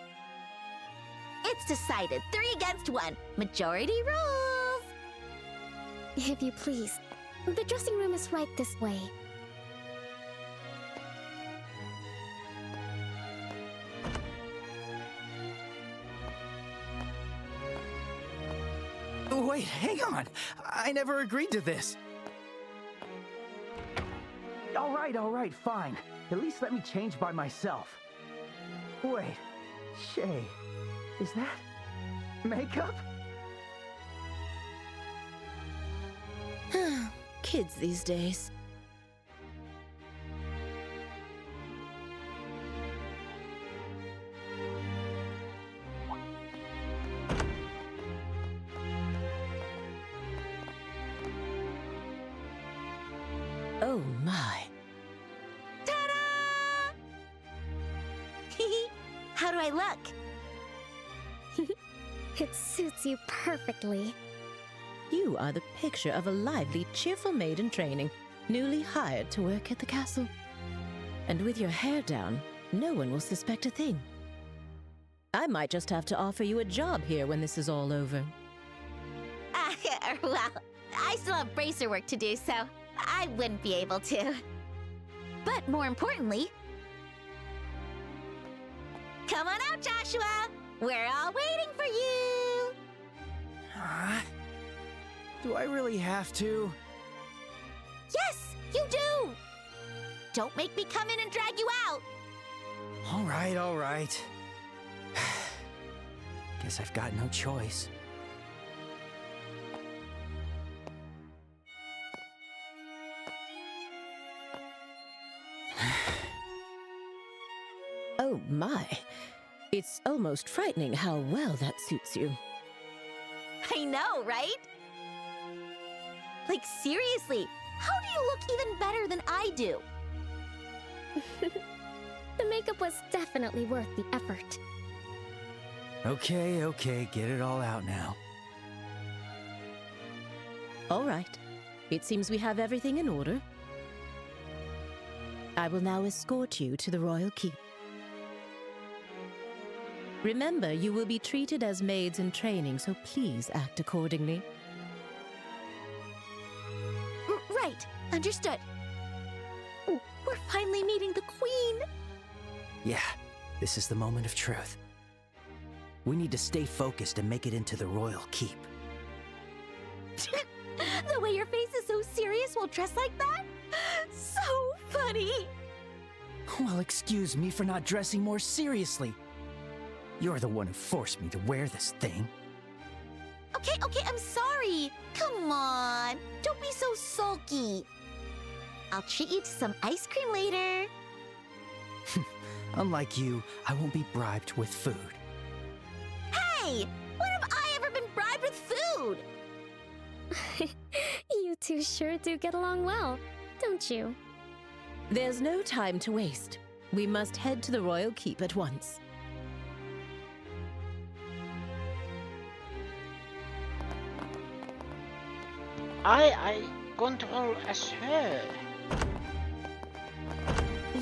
It's decided. 3 against 1. Majority rules. If you please, the dressing room is right this way. Wait, hang on. I never agreed to this. All right, fine. At least let me change by myself. Wait, Shay, is that makeup? Kids these days. Oh my. Ta-da! How do I look? It suits you perfectly. You are the picture of a lively, cheerful maid in training, newly hired to work at the castle. And with your hair down, no one will suspect a thing. I might just have to offer you a job here when this is all over. Well, I still have bracer work to do, so I wouldn't be able to. But more importantly, come on out, Joshua! We're all waiting for you! Do I really have to? Yes, you do! Don't make me come in and drag you out! All right. Guess I've got no choice. Oh my. It's almost frightening how well that suits you. I know, right? Like, seriously, how do you look even better than I do? The makeup was definitely worth the effort. Okay, get it all out now. All right. It seems we have everything in order. I will now escort you to the royal keep. Remember, you will be treated as maids in training, so please act accordingly. Right, understood. Ooh, we're finally meeting the queen. Yeah, this is the moment of truth. We need to stay focused and make it into the royal keep. The way your face is so serious while dressed like that? So funny! Well, excuse me for not dressing more seriously. You're the one who forced me to wear this thing. Okay, I'm sorry. Come on, don't be so sulky. I'll treat you to some ice cream later. Unlike you, I won't be bribed with food. Hey, when have I ever been bribed with food? You two sure do get along well, don't you? There's no time to waste. We must head to the royal keep at once. I control as her.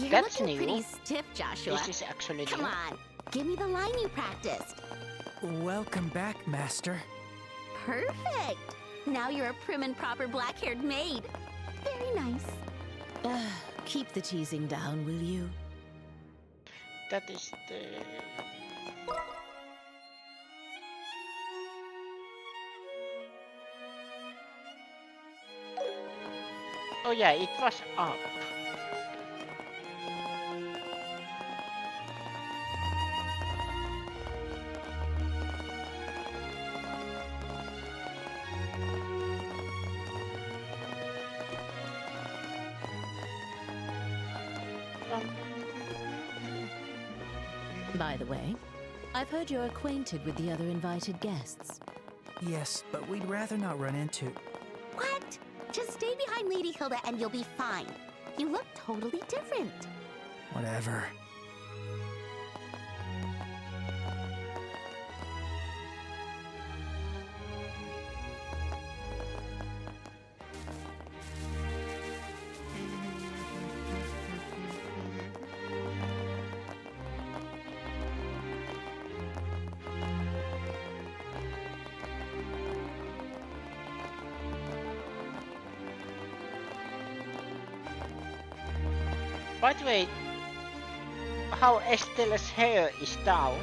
You're That's looking new. pretty stiff, Joshua. This is actually Come new. on, give me the line you practiced. Welcome back, Master. Perfect. Now you're a prim and proper black-haired maid. Very nice. Keep the teasing down, will you? That is the... Oh yeah, it was up. By the way, I've heard you're acquainted with the other invited guests. Yes, but we'd rather not run into... What? Just stay behind Lady Hilda and you'll be fine. You look totally different. Whatever. By the way, how Estella's hair is down.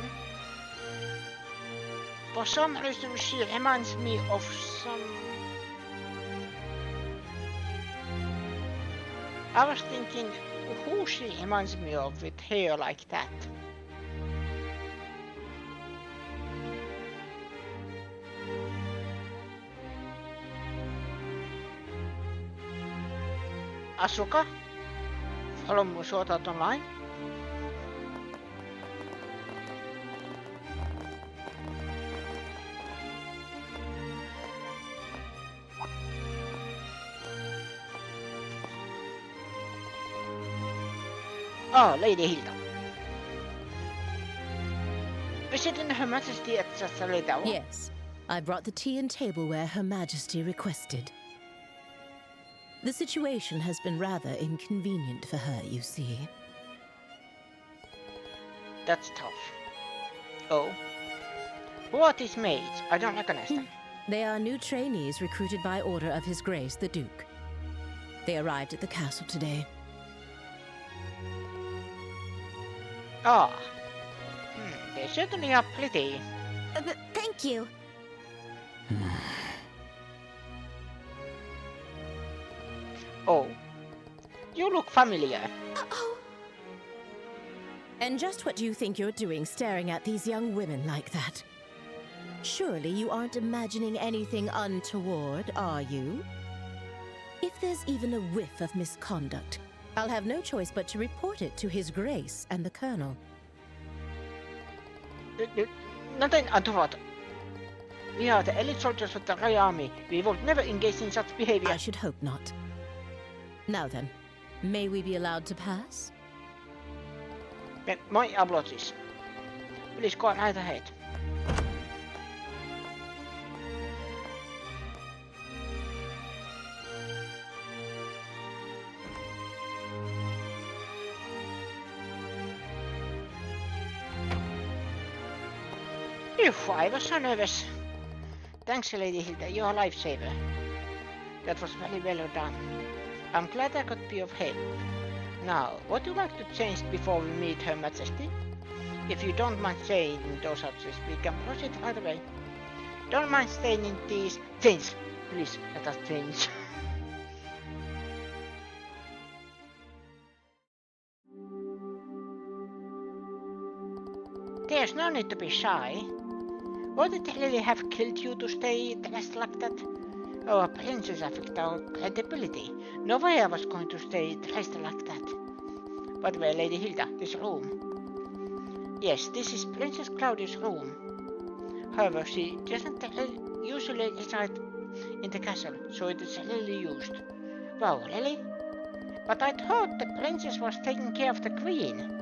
For some reason she reminds me of some... I was thinking who she reminds me of with hair like that. Asuka? From Sword Art Online? Oh, Lady Hilda. Visiting Her Majesty at Sasalidao? Yes, I brought the tea and tableware Her Majesty requested. The situation has been rather inconvenient for her, you see. That's tough. Oh. Who are these maids? I don't recognize them. They are new trainees recruited by order of His Grace the Duke. They arrived at the castle today. Ah. They certainly are pretty. Thank you. Oh. You look familiar. Uh-oh. And just what do you think you're doing staring at these young women like that? Surely you aren't imagining anything untoward, are you? If there's even a whiff of misconduct, I'll have no choice but to report it to His Grace and the Colonel. Nothing untoward. We are the elite soldiers of the Royal Army. We will never engage in such behavior. I should hope not. Now then, may we be allowed to pass? My apologies. Please go right ahead. Phew, I was so nervous. Thanks, Lady Hilda, you're a lifesaver. That was very well done. I'm glad I could be of help. Now, would you like to change before we meet Her Majesty? If you don't mind saying those outfits, we can proceed right away. Don't mind staying in these... Change! Please, let us change. There's no need to be shy. Would it really have killed you to stay dressed like that? Oh, a princess affects our credibility. No way I was going to stay dressed like that. By the way, Lady Hilda, this room. Yes, this is Princess Claudia's room. However, she doesn't usually reside in the castle, so it is rarely used. Wow, really? But I thought the princess was taking care of the queen.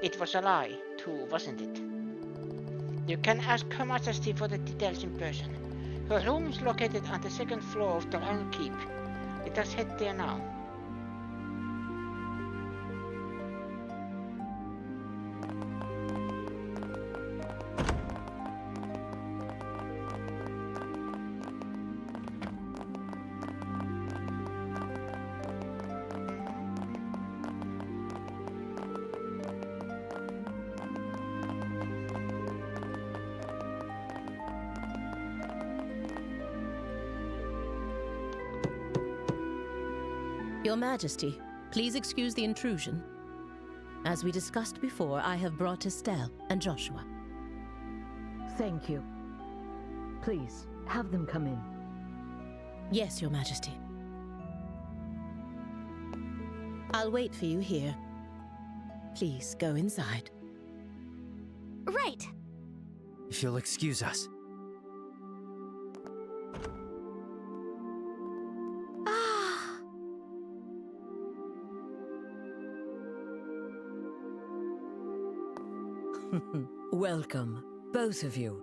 It was a lie, too, wasn't it? You can ask Her Majesty for the details in person. Her room is located on the second floor of the Royal Keep. Let us head there now. Your Majesty, please excuse the intrusion. As we discussed before, I have brought Estelle and Joshua. Thank you. Please, have them come in. Yes, Your Majesty. I'll wait for you here. Please go inside. Right. If you'll excuse us. Ah. Welcome, both of you.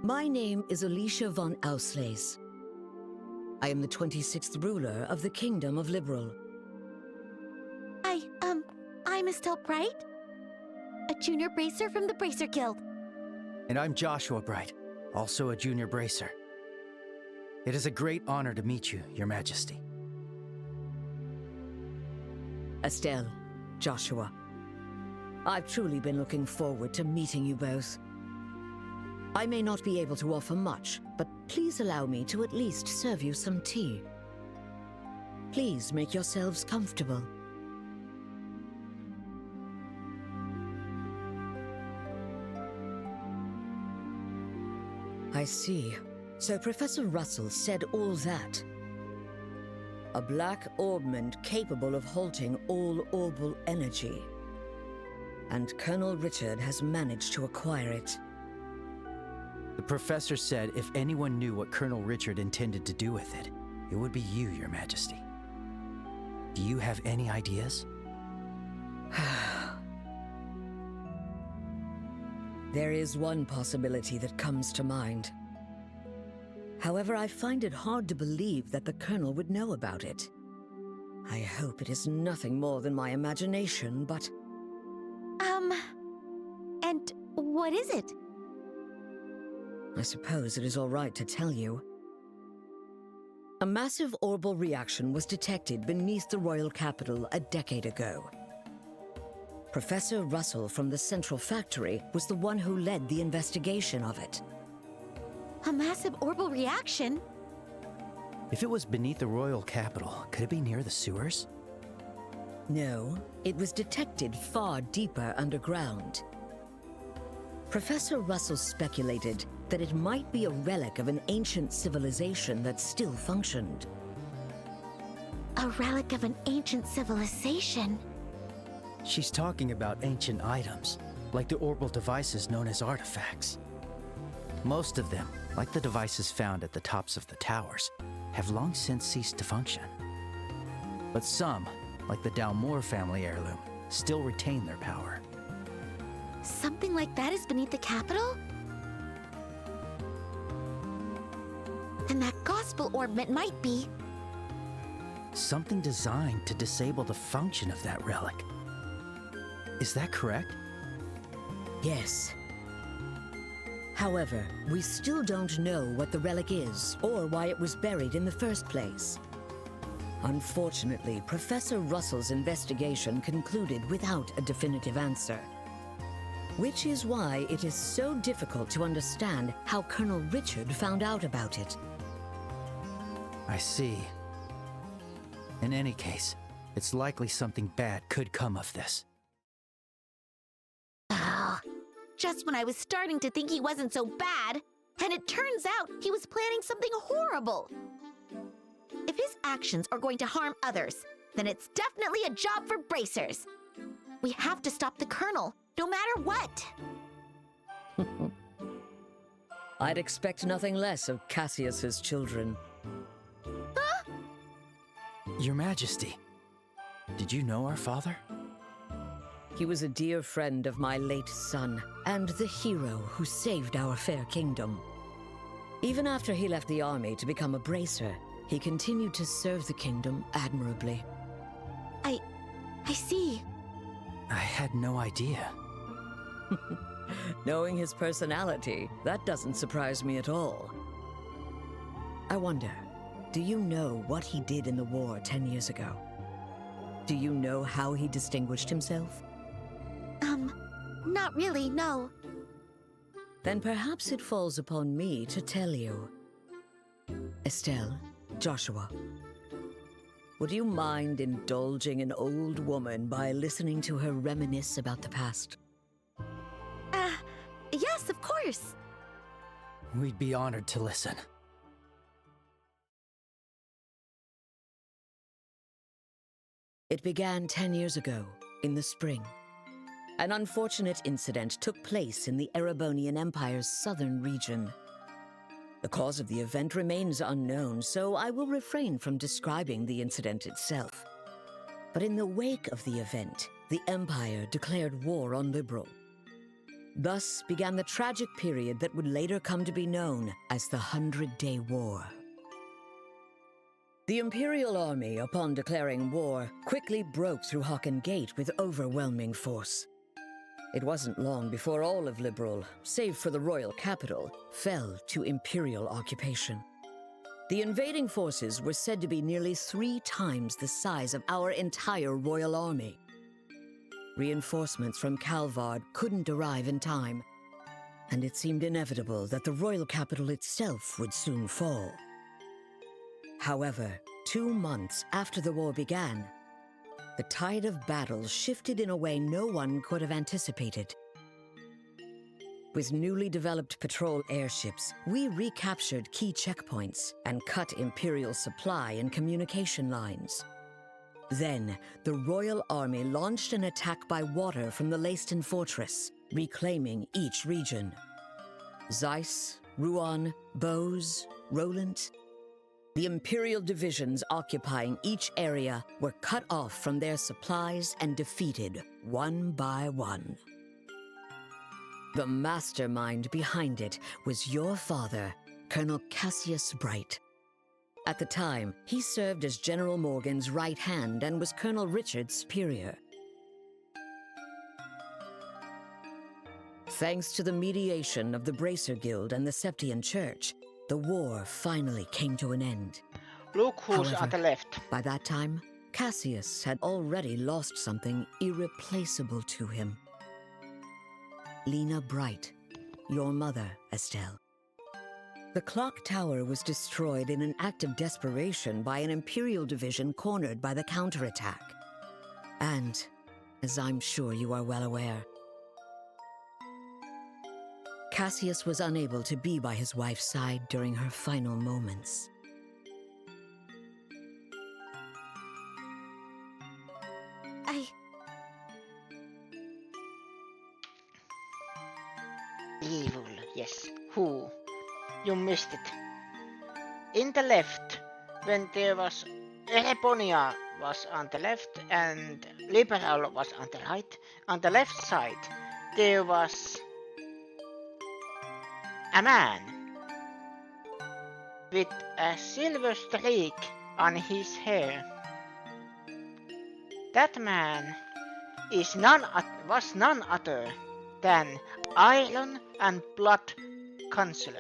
My name is Alicia von Ausleys. I am the 26th ruler of the Kingdom of Liberal. I'm Estelle Bright, a junior bracer from the Bracer Guild. And I'm Joshua Bright, also a junior bracer. It is a great honor to meet you, Your Majesty. Estelle, Joshua, I've truly been looking forward to meeting you both. I may not be able to offer much, but please allow me to at least serve you some tea. Please make yourselves comfortable. I see. So Professor Russell said all that. A black orbment capable of halting all orbal energy. And Colonel Richard has managed to acquire it. The professor said if anyone knew what Colonel Richard intended to do with it, it would be you, Your Majesty. Do you have any ideas? There is one possibility that comes to mind. However, I find it hard to believe that the Colonel would know about it. I hope it is nothing more than my imagination, but... And what is it? I suppose it is all right to tell you. A massive orbal reaction was detected beneath the royal capital a decade ago. Professor Russell from the Central Factory was the one who led the investigation of it. A massive orbal reaction? If it was beneath the royal capital, could it be near the sewers? No, it was detected far deeper underground. Professor Russell speculated that it might be a relic of an ancient civilization that still functioned. A relic of an ancient civilization? She's talking about ancient items, like the orbital devices known as artifacts. Most of them, like the devices found at the tops of the towers, have long since ceased to function. But some, like the Dalmore family heirloom, still retain their power. Something like that is beneath the capital? Then that gospel orbment might be... Something designed to disable the function of that relic. Is that correct? Yes. However, we still don't know what the relic is, or why it was buried in the first place. Unfortunately, Professor Russell's investigation concluded without a definitive answer. Which is why it is so difficult to understand how Colonel Richard found out about it. I see. In any case, it's likely something bad could come of this. Just when I was starting to think he wasn't so bad, and it turns out he was planning something horrible. If his actions are going to harm others, then it's definitely a job for bracers. We have to stop the Colonel, no matter what. I'd expect nothing less of Cassius's children. Huh? Your Majesty, did you know our father? He was a dear friend of my late son, and the hero who saved our fair kingdom. Even after he left the army to become a bracer, he continued to serve the kingdom admirably. I see. I had no idea. Knowing his personality, that doesn't surprise me at all. I wonder, do you know what he did in the war 10 years ago? Do you know how he distinguished himself? Not really, no. Then perhaps it falls upon me to tell you. Estelle, Joshua, Would you mind indulging an old woman by listening to her reminisce about the past? Yes, of course. We'd be honored to listen. It began 10 years ago, in the spring. An unfortunate incident took place in the Erebonian Empire's southern region. The cause of the event remains unknown, so I will refrain from describing the incident itself. But in the wake of the event, the Empire declared war on Liberl. Thus began the tragic period that would later come to be known as the 100-Day War. The Imperial Army, upon declaring war, quickly broke through Haken Gate with overwhelming force. It wasn't long before all of Liberl, save for the royal capital, fell to Imperial occupation. The invading forces were said to be nearly 3 times the size of our entire royal army. Reinforcements from Calvard couldn't arrive in time, and it seemed inevitable that the royal capital itself would soon fall. However, 2 months after the war began, the tide of battle shifted in a way no one could have anticipated. With newly developed patrol airships, we recaptured key checkpoints and cut Imperial supply and communication lines. Then, the Royal Army launched an attack by water from the Leiston Fortress, reclaiming each region. Zeiss, Ruan, Bose, Roland. The Imperial divisions occupying each area were cut off from their supplies and defeated one by one. The mastermind behind it was your father, Colonel Cassius Bright. At the time, he served as General Morgan's right hand and was Colonel Richard's superior. Thanks to the mediation of the Bracer Guild and the Septian Church, the war finally came to an end. Look who's However, on the left. By that time, Cassius had already lost something irreplaceable to him. Lena Bright, your mother, Estelle. The clock tower was destroyed in an act of desperation by an Imperial division cornered by the counterattack. And, as I'm sure you are well aware, Cassius was unable to be by his wife's side during her final moments. Evil, yes. Who? You missed it. In the left, when there was Ereponia was on the left and Liberal was on the right, on the left side there was a man with a silver streak on his hair. That man was none other than Iron and Blood Consular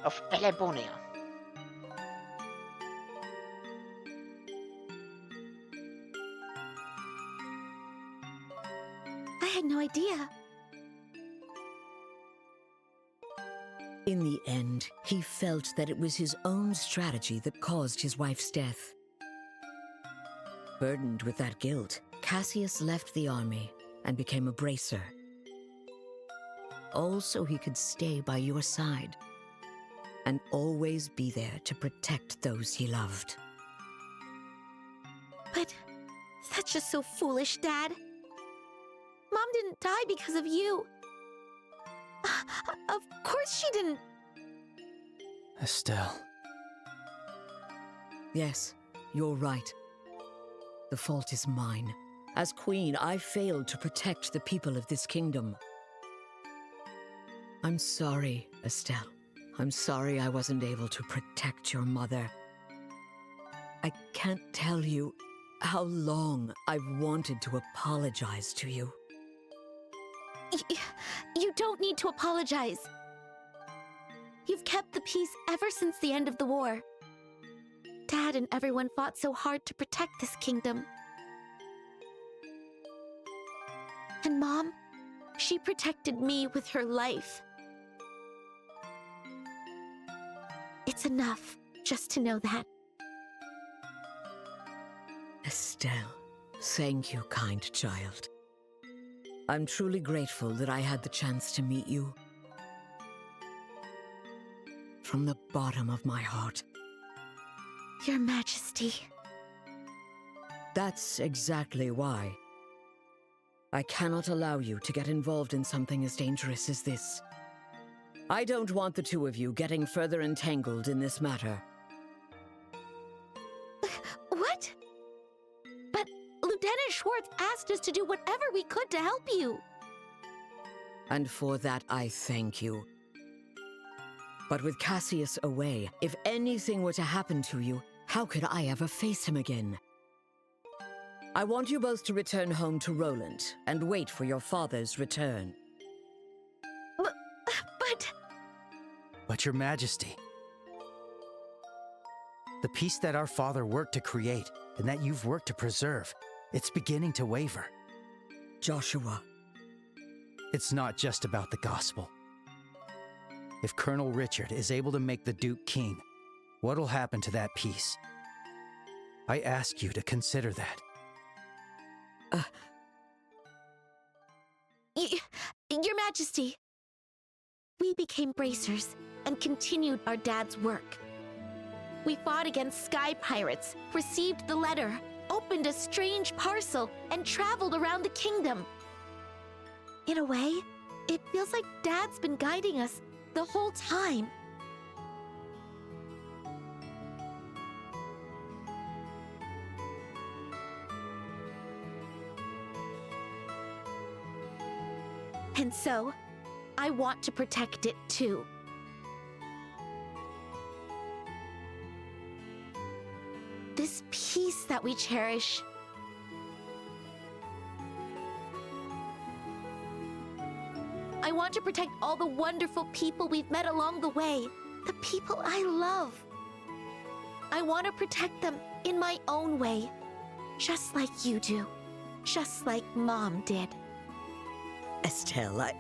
of Elebonia. I had no idea. In the end, he felt that it was his own strategy that caused his wife's death. Burdened with that guilt, Cassius left the army and became a bracer. All so he could stay by your side and always be there to protect those he loved. But that's just so foolish, Dad. Mom didn't die because of you. Of course she didn't. Estelle. Yes, you're right. The fault is mine. As queen, I failed to protect the people of this kingdom. I'm sorry, Estelle. I'm sorry I wasn't able to protect your mother. I can't tell you how long I've wanted to apologize to you. You don't need to apologize. You've kept the peace ever since the end of the war. Dad and everyone fought so hard to protect this kingdom. And Mom, she protected me with her life. It's enough just to know that. Estelle, thank you, kind child. I'm truly grateful that I had the chance to meet you. From the bottom of my heart. Your Majesty. That's exactly why. I cannot allow you to get involved in something as dangerous as this. I don't want the two of you getting further entangled in this matter. What? But Lieutenant Schwartz asked us to do whatever we could to help you. And for that, I thank you. But with Cassius away, if anything were to happen to you, how could I ever face him again? I want you both to return home to Roland and wait for your father's return. But Your Majesty, the peace that our father worked to create and that you've worked to preserve, it's beginning to waver. Joshua. It's not just about the gospel. If Colonel Richard is able to make the Duke king, what'll happen to that peace? I ask you to consider that. Your Majesty, we became bracers and continued our dad's work. We fought against sky pirates, received the letter, opened a strange parcel, and traveled around the kingdom. In a way, it feels like Dad's been guiding us the whole time. And so, I want to protect it too. This peace that we cherish. I want to protect all the wonderful people we've met along the way, the people I love. I want to protect them in my own way, just like you do, just like Mom did. Estelle,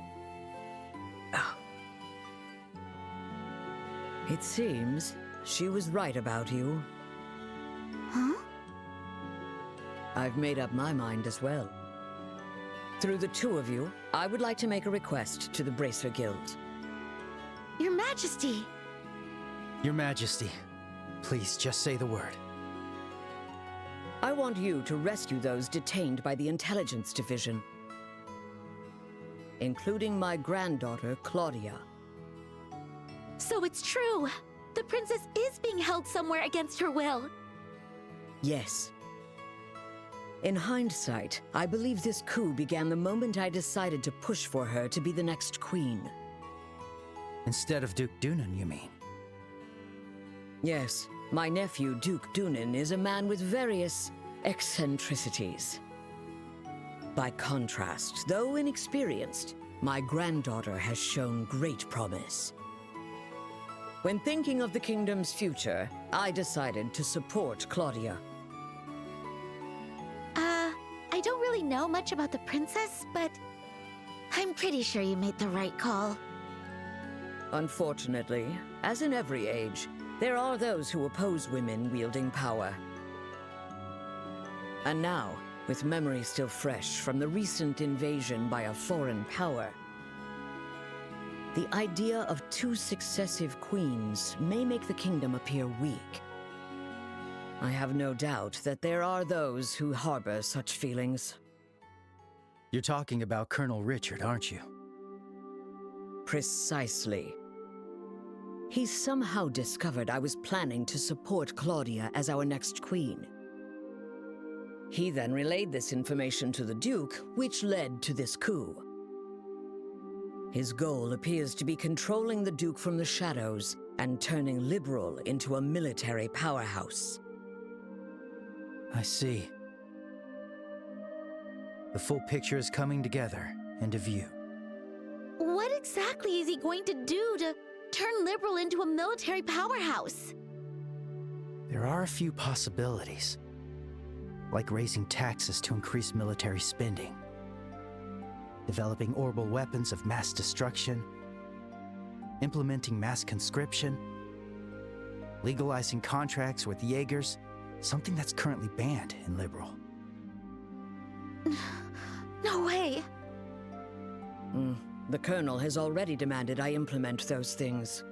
It seems she was right about you. Huh? I've made up my mind as well. Through the two of you, I would like to make a request to the Bracer Guild. Your Majesty! Your Majesty, please just say the word. I want you to rescue those detained by the Intelligence Division, including my granddaughter, Claudia. So it's true! The princess is being held somewhere against her will. Yes. In hindsight, I believe this coup began the moment I decided to push for her to be the next queen. Instead of Duke Dunan, you mean? Yes, my nephew, Duke Dunan, is a man with various eccentricities. By contrast, though inexperienced, my granddaughter has shown great promise. When thinking of the kingdom's future, I decided to support Claudia. I don't really know much about the princess, but I'm pretty sure you made the right call. Unfortunately, as in every age, there are those who oppose women wielding power. And now, with memory still fresh from the recent invasion by a foreign power, the idea of two successive queens may make the kingdom appear weak. I have no doubt that there are those who harbor such feelings. You're talking about Colonel Richard, aren't you? Precisely. He somehow discovered I was planning to support Claudia as our next queen. He then relayed this information to the Duke, which led to this coup. His goal appears to be controlling the Duke from the shadows and turning Liberal into a military powerhouse. I see. The full picture is coming together into view. What exactly is he going to do to turn Liberal into a military powerhouse? There are a few possibilities, like raising taxes to increase military spending, developing orbital weapons of mass destruction, implementing mass conscription, legalizing contracts with Jaegers, Something that's currently banned in Liberal. No way! The Colonel has already demanded I implement those things.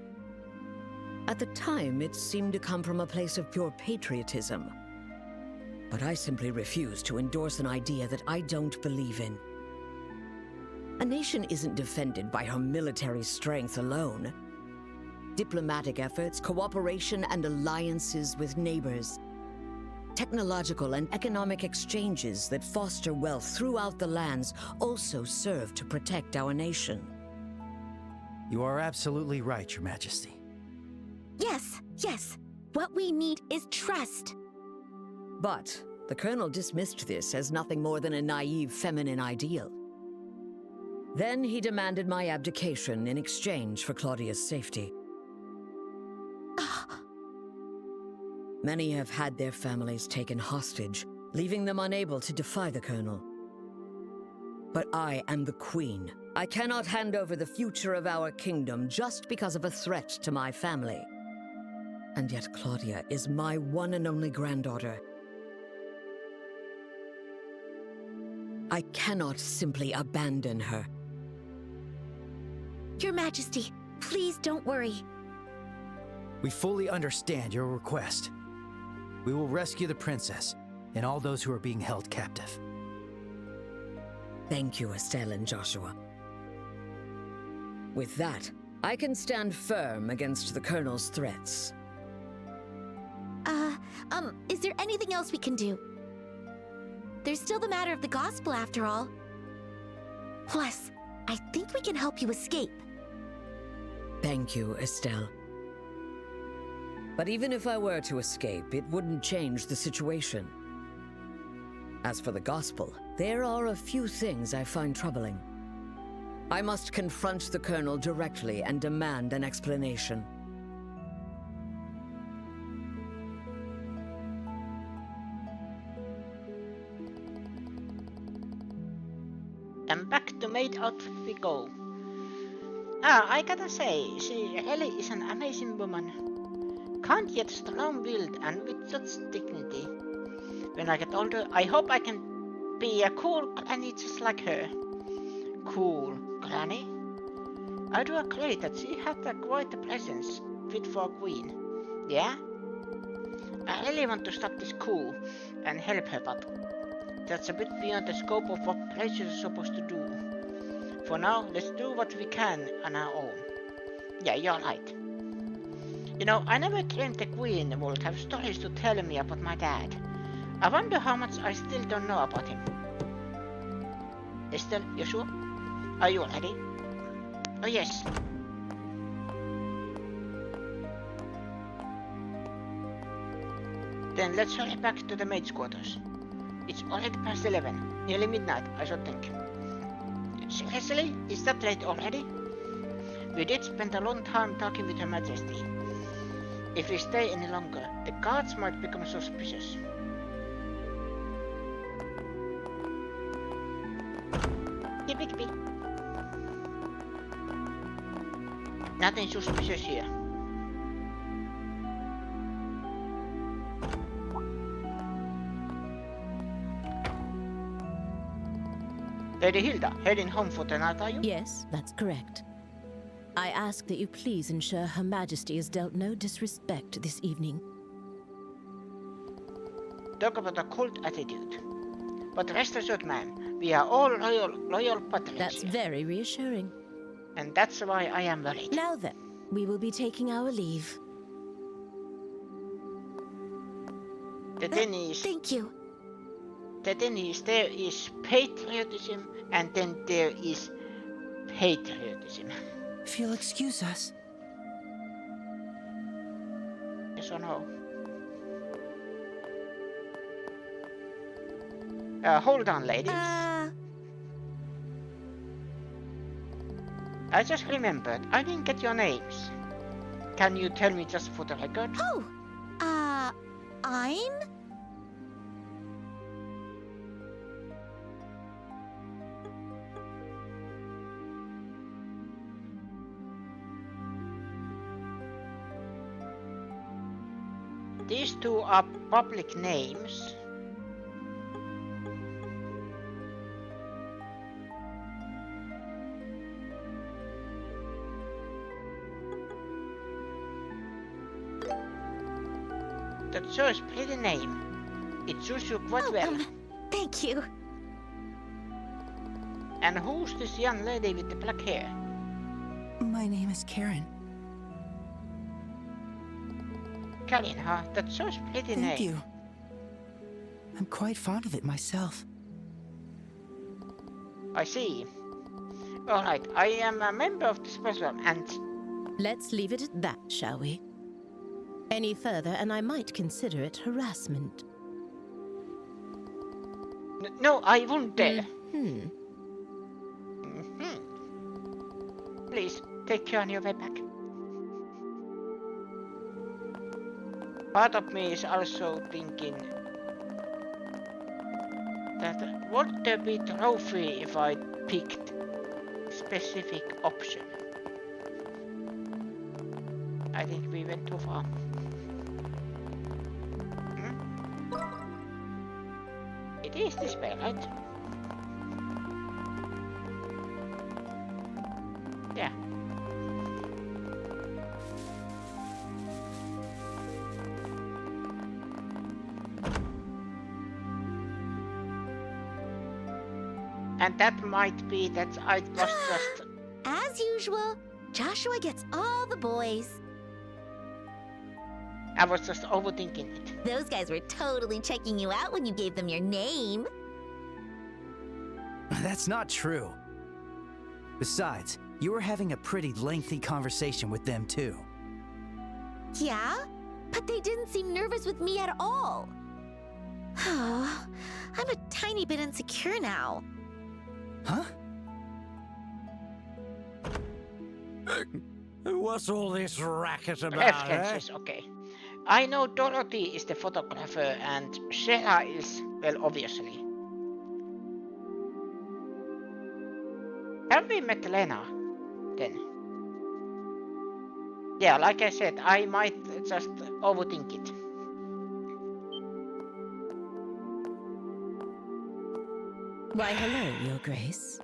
At the time, it seemed to come from a place of pure patriotism. But I simply refuse to endorse an idea that I don't believe in. A nation isn't defended by her military strength alone. Diplomatic efforts, cooperation, and alliances with neighbors. Technological and economic exchanges that foster wealth throughout the lands also serve to protect our nation. You are absolutely right, Your Majesty. Yes, yes. What we need is trust. But the Colonel dismissed this as nothing more than a naive feminine ideal. Then he demanded my abdication in exchange for Claudia's safety. Many have had their families taken hostage, leaving them unable to defy the Colonel. But I am the Queen. I cannot hand over the future of our kingdom just because of a threat to my family. And yet Claudia is my one and only granddaughter. I cannot simply abandon her. Your Majesty, please don't worry. We fully understand your request. We will rescue the princess and all those who are being held captive. Thank you, Estelle and Joshua. With that, I can stand firm against the Colonel's threats. Is there anything else we can do? There's still the matter of the gospel after all. Plus, I think we can help you escape. Thank you, Estelle. But even if I were to escape, it wouldn't change the situation. As for the gospel, there are a few things I find troubling. I must confront the Colonel directly and demand an explanation. And back to maid outfit we go. I gotta say, she really is an amazing woman. Kind yet strong-willed and with such dignity. When I get older, I hope I can be a cool granny just like her. Cool granny? I do agree that she had quite a presence fit for a queen. Yeah? I really want to stop this coup and help her, but that's a bit beyond the scope of what Precious is supposed to do. For now, let's do what we can on our own. Yeah, you're right. You know, I never dreamed the Queen would have stories to tell me about my dad. I wonder how much I still don't know about him. Estelle, you sure? Are you ready? Oh yes. Then let's hurry back to the maid's quarters. It's already past 11, nearly midnight, I should think. Seriously? Is that late already? We did spend a long time talking with Her Majesty. If we stay any longer, the guards might become suspicious. Yippee yippee. Nothing suspicious here. Lady Hilda, heading home for tonight, are you? Yes, that's correct. I ask that you please ensure Her Majesty is dealt no disrespect this evening. Talk about a cold attitude. But rest assured, ma'am, we are all loyal patriots. That's very reassuring. And that's why I am worried. Now then, we will be taking our leave. The thing is... Thank you. The thing is, there is patriotism, and then there is patriotism. If you'll excuse us. Yes or no? Hold on, ladies. I just remembered, I didn't get your names. Can you tell me just for the record? Oh, I'm... These two are public names. That's so pretty name. It suits you quite well. Thank you. And who's this young lady with the black hair? My name is Karen. Karen, huh? That's so pretty name. Thank you. I'm quite fond of it myself. I see. Alright, I am a member of the special and... Let's leave it at that, shall we? Any further and I might consider it harassment. No, I won't dare. Please, take care on your way back. Part of me is also thinking that would there be trophy if I picked specific option? I think we went too far. It is this way, right? Yeah. And that might be that I was just... As usual, Joshua gets all the boys. I was just overthinking it. Those guys were totally checking you out when you gave them your name. That's not true. Besides, you were having a pretty lengthy conversation with them too. Yeah? But they didn't seem nervous with me at all. Oh, I'm a tiny bit insecure now. Huh? What's all this racket about, References, okay. I know Dorothy is the photographer and Sarah is, well, obviously. Have we met Lena, then? Yeah, like I said, I might just overthink it. Why, hello, Your Grace.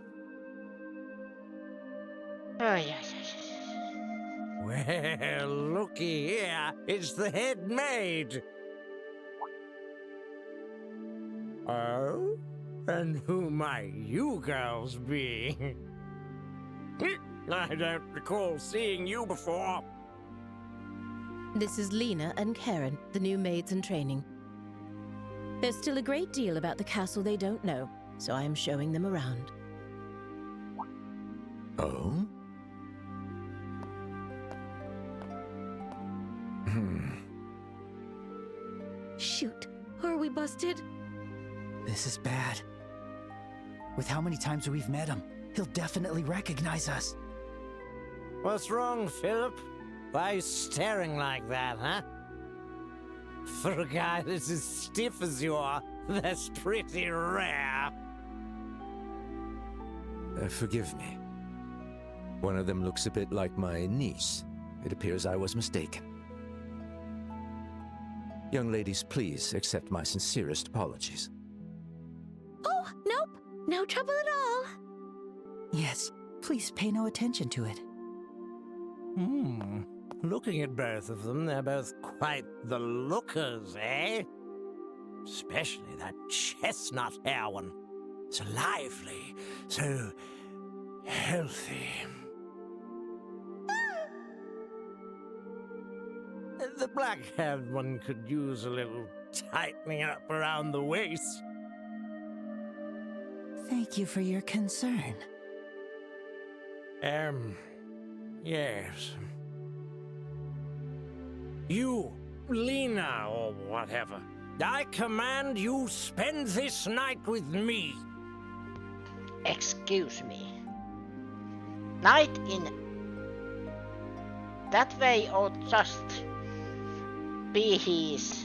Oh, yes, yes, yes. Well, looky here. It's the head maid. Oh? And who might you girls be? I don't recall seeing you before. This is Lena and Karen, the new maids in training. There's still a great deal about the castle they don't know, so I am showing them around. Oh? Shoot, are we busted? This is bad. With how many times we've met him, he'll definitely recognize us. What's wrong, Philip? Why are you staring like that, huh? For a guy that's as stiff as you are, that's pretty rare. Forgive me. One of them looks a bit like my niece. It appears I was mistaken. Young ladies, please accept my sincerest apologies. Oh, nope. No trouble at all. Yes, please pay no attention to it. Looking at both of them, they're both quite the lookers, eh? Especially that chestnut hair one. So lively, so healthy. The black-haired one could use a little tightening up around the waist. Thank you for your concern. Yes. You, Lena, or whatever, I command you spend this night with me. Excuse me. Night in that way or just be his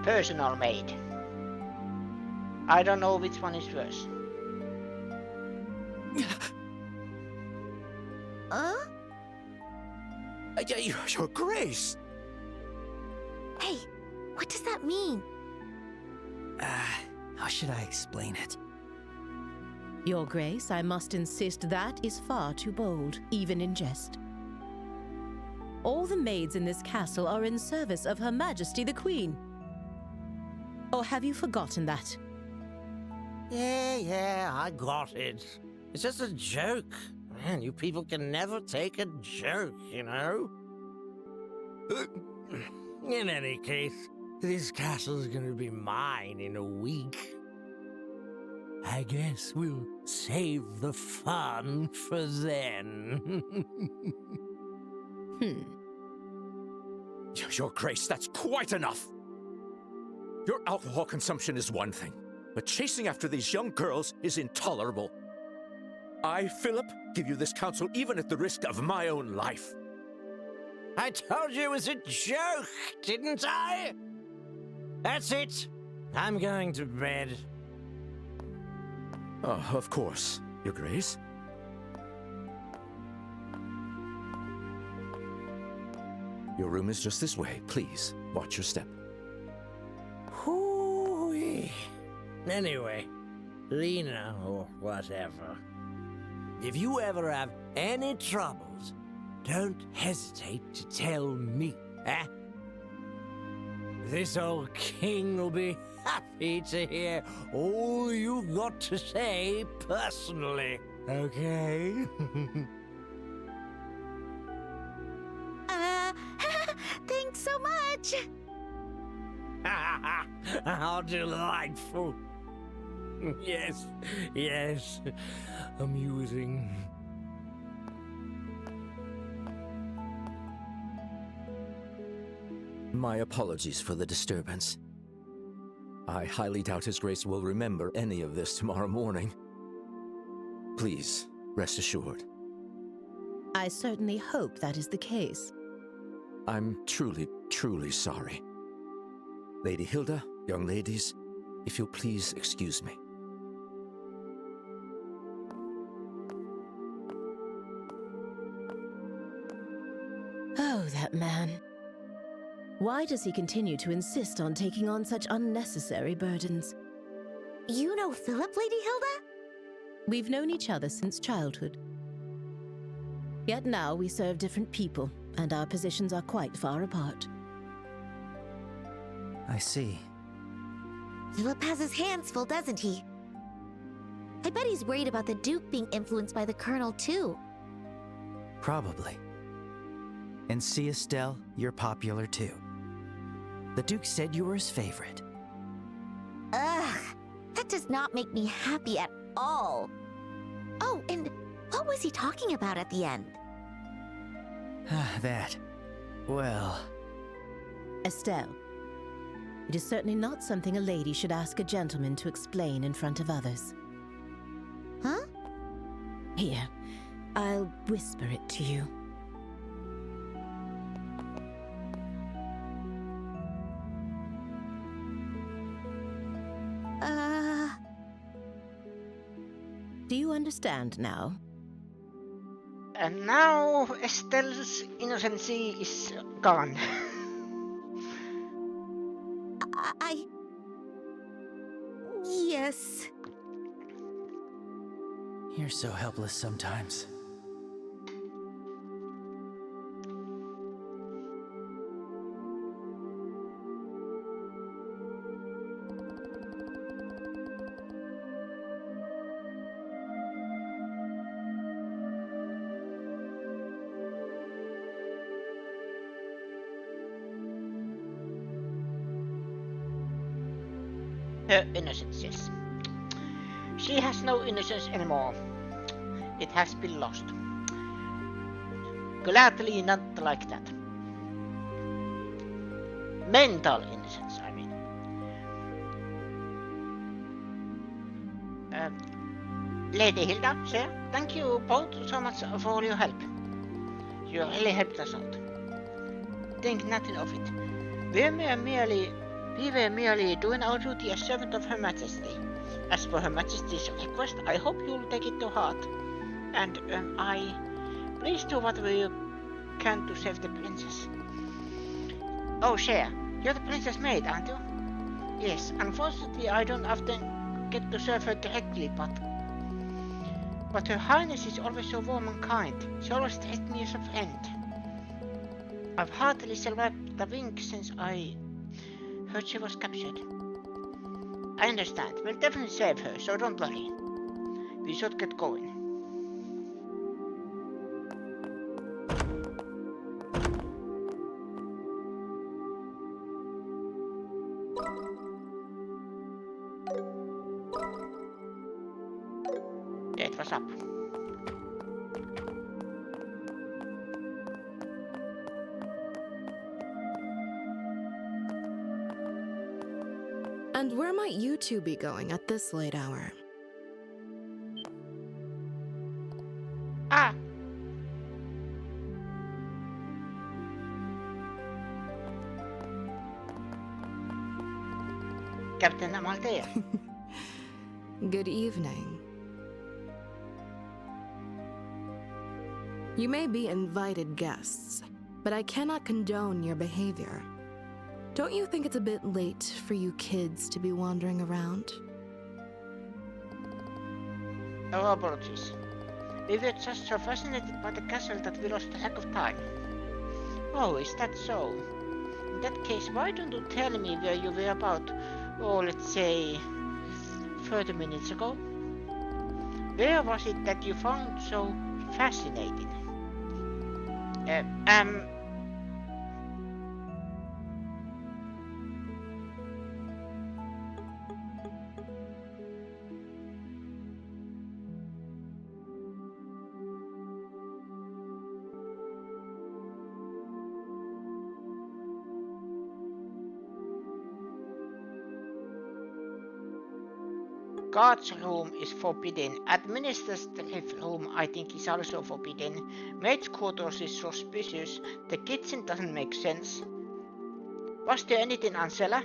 personal maid? I don't know which one is worse. Your Grace! What does that mean? How should I explain it? Your Grace, I must insist that is far too bold, even in jest. All the maids in this castle are in service of Her Majesty the Queen. Or have you forgotten that? Yeah, I got it. It's just a joke. Man, you people can never take a joke, you know? In any case, this castle's gonna be mine in a week. I guess we'll save the fun for then. Your Grace, that's quite enough! Your alcohol consumption is one thing, but chasing after these young girls is intolerable. I, Philip, give you this counsel even at the risk of my own life. I told you it was a joke, didn't I? That's it. I'm going to bed. Oh, of course, Your Grace. Your room is just this way. Please, watch your step. Hoo-wee. Anyway, Lena or whatever. If you ever have any troubles, don't hesitate to tell me, eh? This old king will be happy to hear all you got to say personally, okay? Thanks so much! How delightful. Yes, amusing. My apologies for the disturbance. I highly doubt His Grace will remember any of this tomorrow morning. Please, rest assured. I certainly hope that is the case. I'm truly, truly sorry. Lady Hilda, young ladies, if you'll please excuse me. Oh, that man. Why does he continue to insist on taking on such unnecessary burdens? You know Philip, Lady Hilda? We've known each other since childhood. Yet now we serve different people, and our positions are quite far apart. I see. Philip has his hands full, doesn't he? I bet he's worried about the Duke being influenced by the Colonel, too. Probably. And see, Estelle, you're popular too. The Duke said you were his favorite. Ugh, that does not make me happy at all. Oh, and what was he talking about at the end? That. Well... Estelle, it is certainly not something a lady should ask a gentleman to explain in front of others. Huh? Here, I'll whisper it to you. Do you understand now? And now Estelle's innocency is gone. Yes. You're so helpless sometimes. Her innocence, yes. She has no innocence anymore. It has been lost. Gladly not like that. Mental innocence, I mean. Lady Hilda, sir, thank you both so much for all your help. You really helped us out. Think nothing of it. We were merely doing our duty as servant of Her Majesty. As for Her Majesty's request, I hope you'll take it to heart. And, please do whatever you can to save the princess. Oh, Cher, You're the princess maid, aren't you? Yes, unfortunately I don't often get to serve her directly, but Her Highness is always so warm and kind. She always treats me as a friend. I've hardly survived the wink since I heard she was captured. I understand. We'll definitely save her, so don't worry. We should get going. Yeah, it was up. And where might you two be going at this late hour? Ah! Captain Amalthea. Good evening. You may be invited guests, but I cannot condone your behavior. Don't you think it's a bit late for you kids to be wandering around? Oh, apologies. We were just so fascinated by the castle that we lost track of time. Oh, is that so? In that case, why don't you tell me where you were about, oh, let's say, 30 minutes ago? Where was it that you found so fascinating? Guard's room is forbidden. Administrative room, I think, is also forbidden. Maid's quarters is suspicious. The kitchen doesn't make sense. Was there anything on cellar?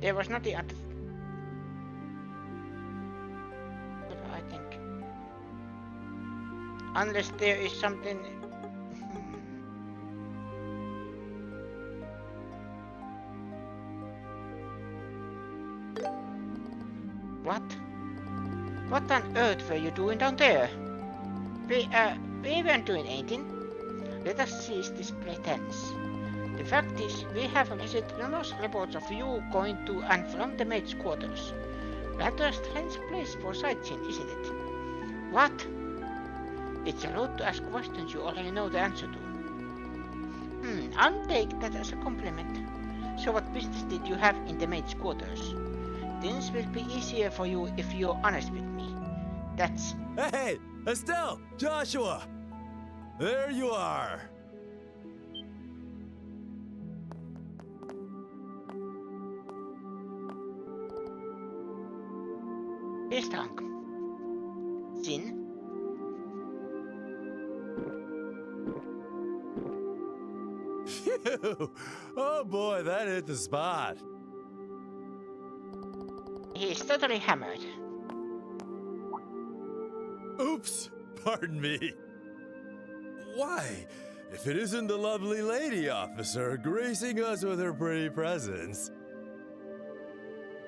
There was nothing at the... I think. Unless there is something... What? What on earth were you doing down there? We weren't doing anything. Let us cease this pretense. The fact is, we have received numerous reports of you going to and from the maid's quarters. Rather a strange place for sightseeing, isn't it? What? It's rude to ask questions you already know the answer to. I'll take that as a compliment. So what business did you have in the maid's quarters? Things will be easier for you if you're honest with me. That's... Hey! Estelle! Joshua! There you are! Be strong. Sin. Phew! Oh boy, that hit the spot. He's totally hammered. Oops! Pardon me. Why? If it isn't the lovely lady officer gracing us with her pretty presence.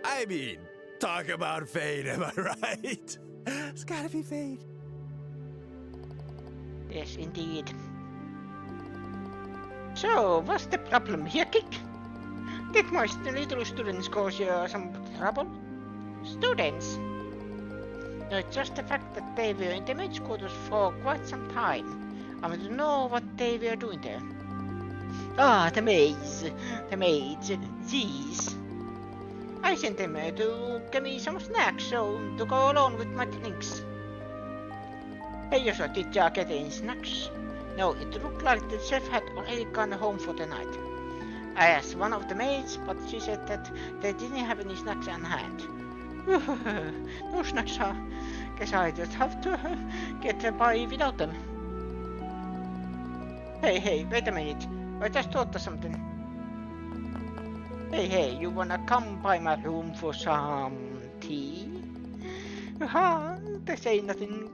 I mean, talk about fate, am I right? It's gotta be fate. Yes, indeed. So, what's the problem here, Kick? Did my little students cause you some trouble? Students? No, it's just the fact that they were in the maid's quarters for quite some time. I want to know what they were doing there. Ah, the maids. The maids. These. I sent them to give me some snacks, so to go along with my drinks. Hey, so did you get any snacks? No, it looked like the chef had already gone home for the night. I asked one of the maids, but she said that they didn't have any snacks on hand. No snacks, huh? Guess I just have to get by without them. Hey, wait a minute. I just thought of something. Hey, you wanna come by my room for some tea? They say nothing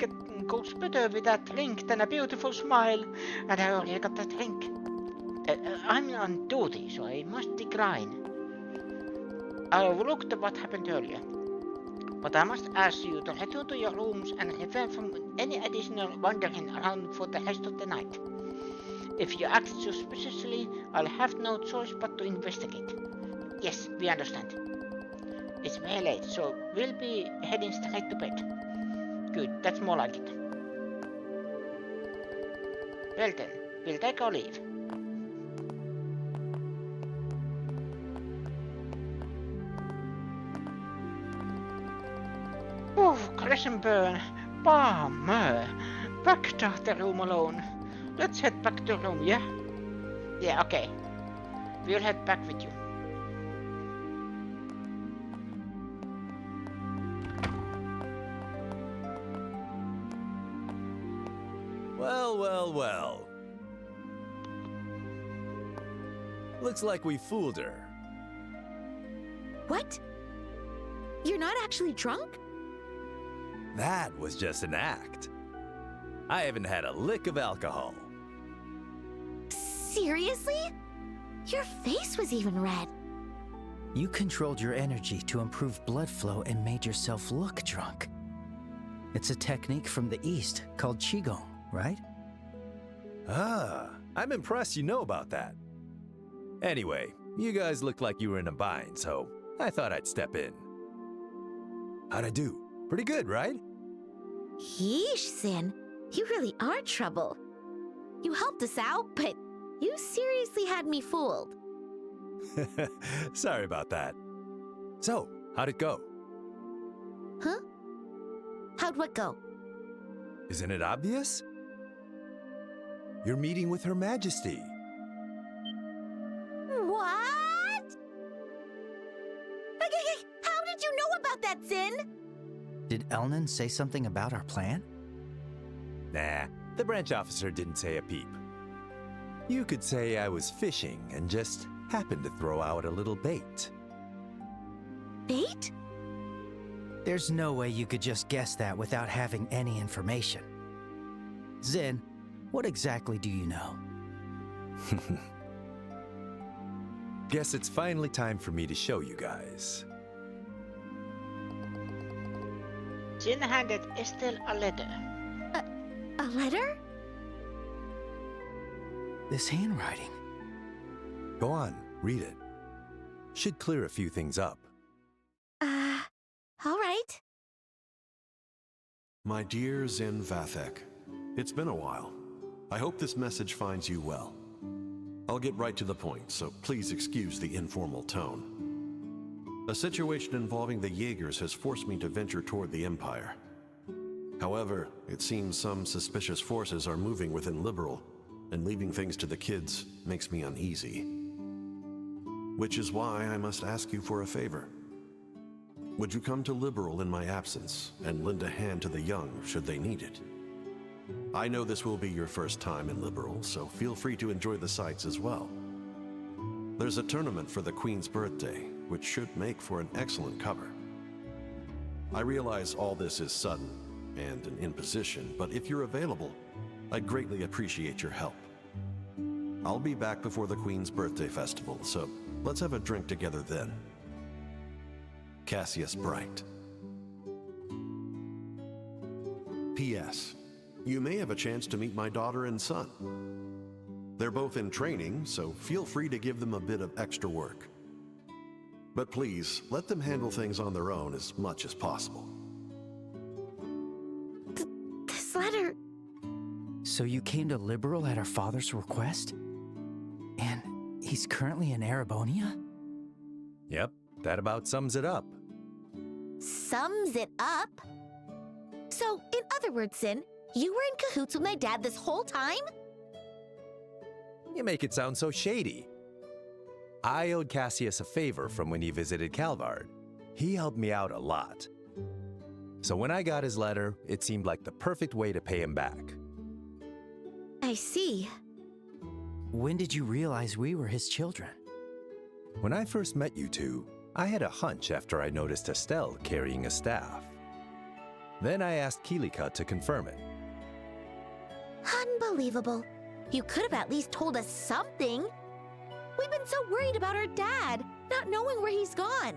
goes better with that drink than a beautiful smile, and I already got that drink. I'm on duty, so I must decline. I overlooked what happened earlier, but I must ask you to return to your rooms and refrain from any additional wandering around for the rest of the night. If you act suspiciously, I'll have no choice but to investigate. Yes, we understand. It's very late, so we'll be heading straight to bed. Good, that's more like it. Well then, we'll take our leave. Oh, crash and burn. Bummer. Back to the room alone. Let's head back to the room, yeah? Yeah, okay. We'll head back with you. Well. Looks like we fooled her. What? You're not actually drunk? That was just an act. I haven't had a lick of alcohol. Seriously? Your face was even red. You controlled your energy to improve blood flow and made yourself look drunk. It's a technique from the East called Qigong, right? Ah, I'm impressed you know about that. Anyway, you guys look like you were in a bind, so I thought I'd step in. How'd I do? Pretty good, right? Yeesh, Sin. You really are trouble. You helped us out, but you seriously had me fooled. Sorry about that. So, how'd it go? Huh? How'd what go? Isn't it obvious? You're meeting with Her Majesty. What? How did you know about that, Sin? Did Elnan say something about our plan? Nah, the branch officer didn't say a peep. You could say I was fishing and just happened to throw out a little bait. Bait? There's no way you could just guess that without having any information. Zin, what exactly do you know? Guess it's finally time for me to show you guys. Jin handed Estelle a letter. A letter? This handwriting. Go on, read it. Should clear a few things up. All right. My dear Zin Vathek, it's been a while. I hope this message finds you well. I'll get right to the point, so please excuse the informal tone. A situation involving the Jaegers has forced me to venture toward the Empire. However, it seems some suspicious forces are moving within Liberal, and leaving things to the kids makes me uneasy. Which is why I must ask you for a favor. Would you come to Liberal in my absence and lend a hand to the young should they need it? I know this will be your first time in Liberal, so feel free to enjoy the sights as well. There's a tournament for the Queen's birthday, which should make for an excellent cover. I realize all this is sudden and an imposition, but if you're available, I'd greatly appreciate your help. I'll be back before the Queen's birthday festival, so let's have a drink together then. Cassius Bright. P.S. You may have a chance to meet my daughter and son. They're both in training, so feel free to give them a bit of extra work. But please, let them handle things on their own as much as possible. This letter... So you came to Liberal at our father's request? And he's currently in Erebonia? Yep, that about sums it up. Sums it up? So, in other words, Sin, you were in cahoots with my dad this whole time? You make it sound so shady. I owed Cassius a favor from when he visited Calvard. He helped me out a lot. So when I got his letter, it seemed like the perfect way to pay him back. I see. When did you realize we were his children? When I first met you two, I had a hunch after I noticed Estelle carrying a staff. Then I asked Kilika to confirm it. Unbelievable. You could have at least told us something. We've been so worried about our dad, not knowing where he's gone.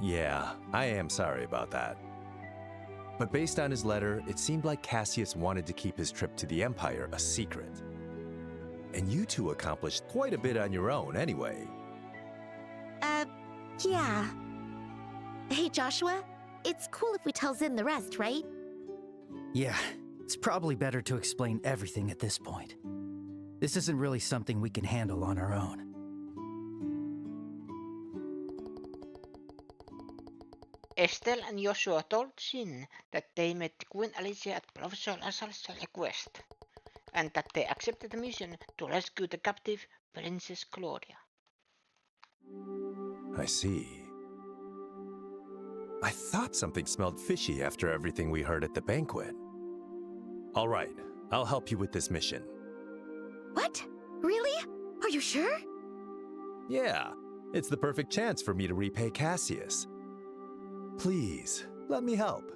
Yeah, I am sorry about that. But based on his letter, it seemed like Cassius wanted to keep his trip to the Empire a secret. And you two accomplished quite a bit on your own anyway. Yeah. Hey, Joshua, it's cool if we tell Zin the rest, right? Yeah, it's probably better to explain everything at this point. This isn't really something we can handle on our own. Estelle and Joshua told Jin that they met Queen Alicia at Professor Lasalle's request, and that they accepted the mission to rescue the captive Princess Claudia. I see. I thought something smelled fishy after everything we heard at the banquet. All right, I'll help you with this mission. What? Really? Are you sure? Yeah, it's the perfect chance for me to repay Cassius. Please, let me help.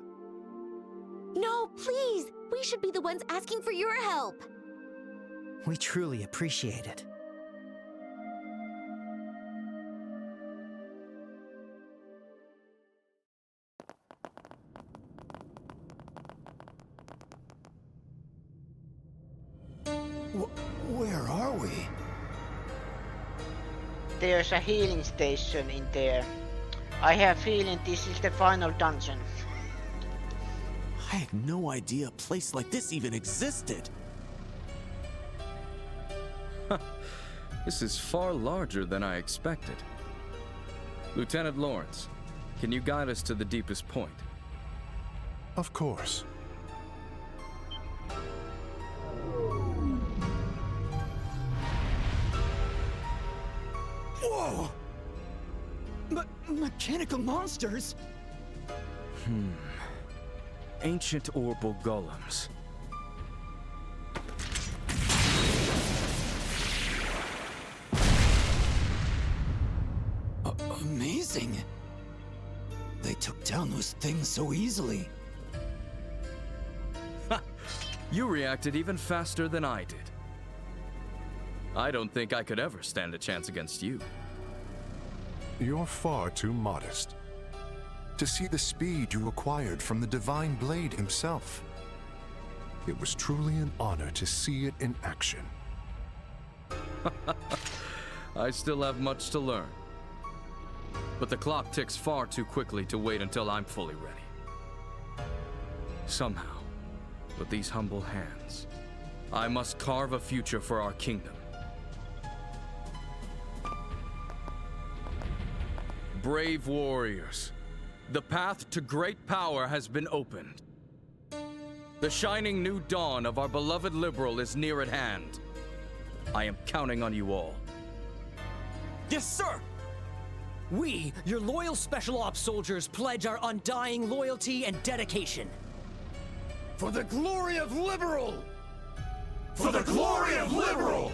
No, please! We should be the ones asking for your help! We truly appreciate it. Where are we? There's a healing station in there. I have a feeling this is the final dungeon. I had no idea a place like this even existed. This is far larger than I expected. Lieutenant Lawrence, can you guide us to the deepest point? Of course. Whoa! Mechanical monsters? Ancient orbital golems. Amazing. They took down those things so easily. You reacted even faster than I did. I don't think I could ever stand a chance against you. You're far too modest. To see the speed you acquired from the Divine Blade himself. It was truly an honor to see it in action. I still have much to learn. But the clock ticks far too quickly to wait until I'm fully ready. Somehow, with these humble hands, I must carve a future for our kingdom. Brave warriors, the path to great power has been opened. The shining new dawn of our beloved Liberal is near at hand. I am counting on you all. Yes, sir! We, your loyal Special Ops soldiers, pledge our undying loyalty and dedication. For the glory of Liberal! For the glory of Liberal!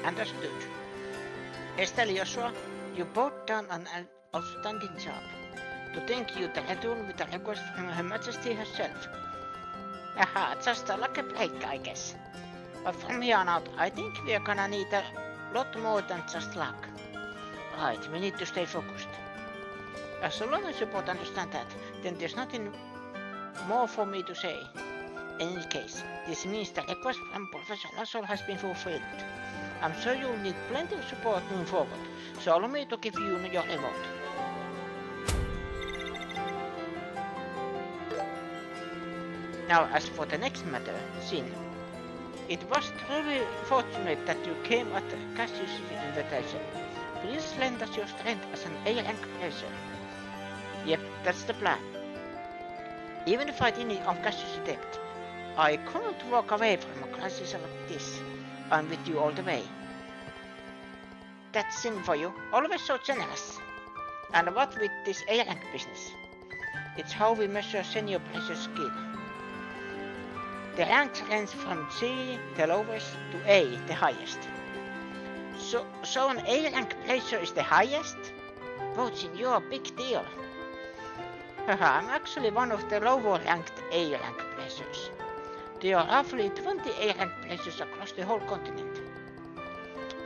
Understood. Estelle, Joshua, you both done an outstanding job. To thank you, the return with a request from Her Majesty herself. Aha, just like a break, I guess. But from here on out, I think we are gonna need a lot more than just luck. Right, we need to stay focused. So long as you both understand that, then there's nothing more for me to say. In any case, this means the request from Professor Lasalle has been fulfilled. I'm sure you'll need plenty of support moving forward, so allow me to give you your reward. Now, as for the next matter, Sin, it was truly fortunate that you came at Cassius' invitation. Please lend us your strength as an A-rank racer. Yep, that's the plan. Even if I didn't of Cassius' debt, I couldn't walk away from a crisis like this. I'm with you all the way. That's Sin for you. Always so generous. And what with this A-rank business? It's how we measure senior placer skill. The ranks range from C, the lowest, to A, the highest. So an A-rank placer is the highest? Boachin, you're a big deal. Haha, I'm actually one of the lower ranked A-rank placers. There are roughly 20 A-rank placers across the whole continent.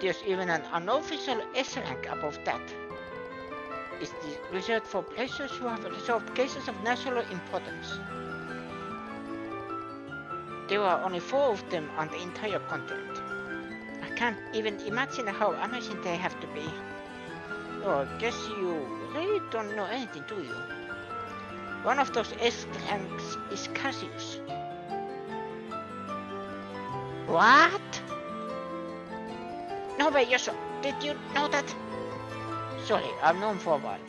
There's even an unofficial S-rank above that. It's the reserved for placers who have resolved cases of national importance. There are only 4 of them on the entire continent. I can't even imagine how amazing they have to be. Oh, I guess you really don't know anything, do you? One of those S ranks is Cassius. What? No way, Yosso. Did you know that? Sorry, I've known for a while.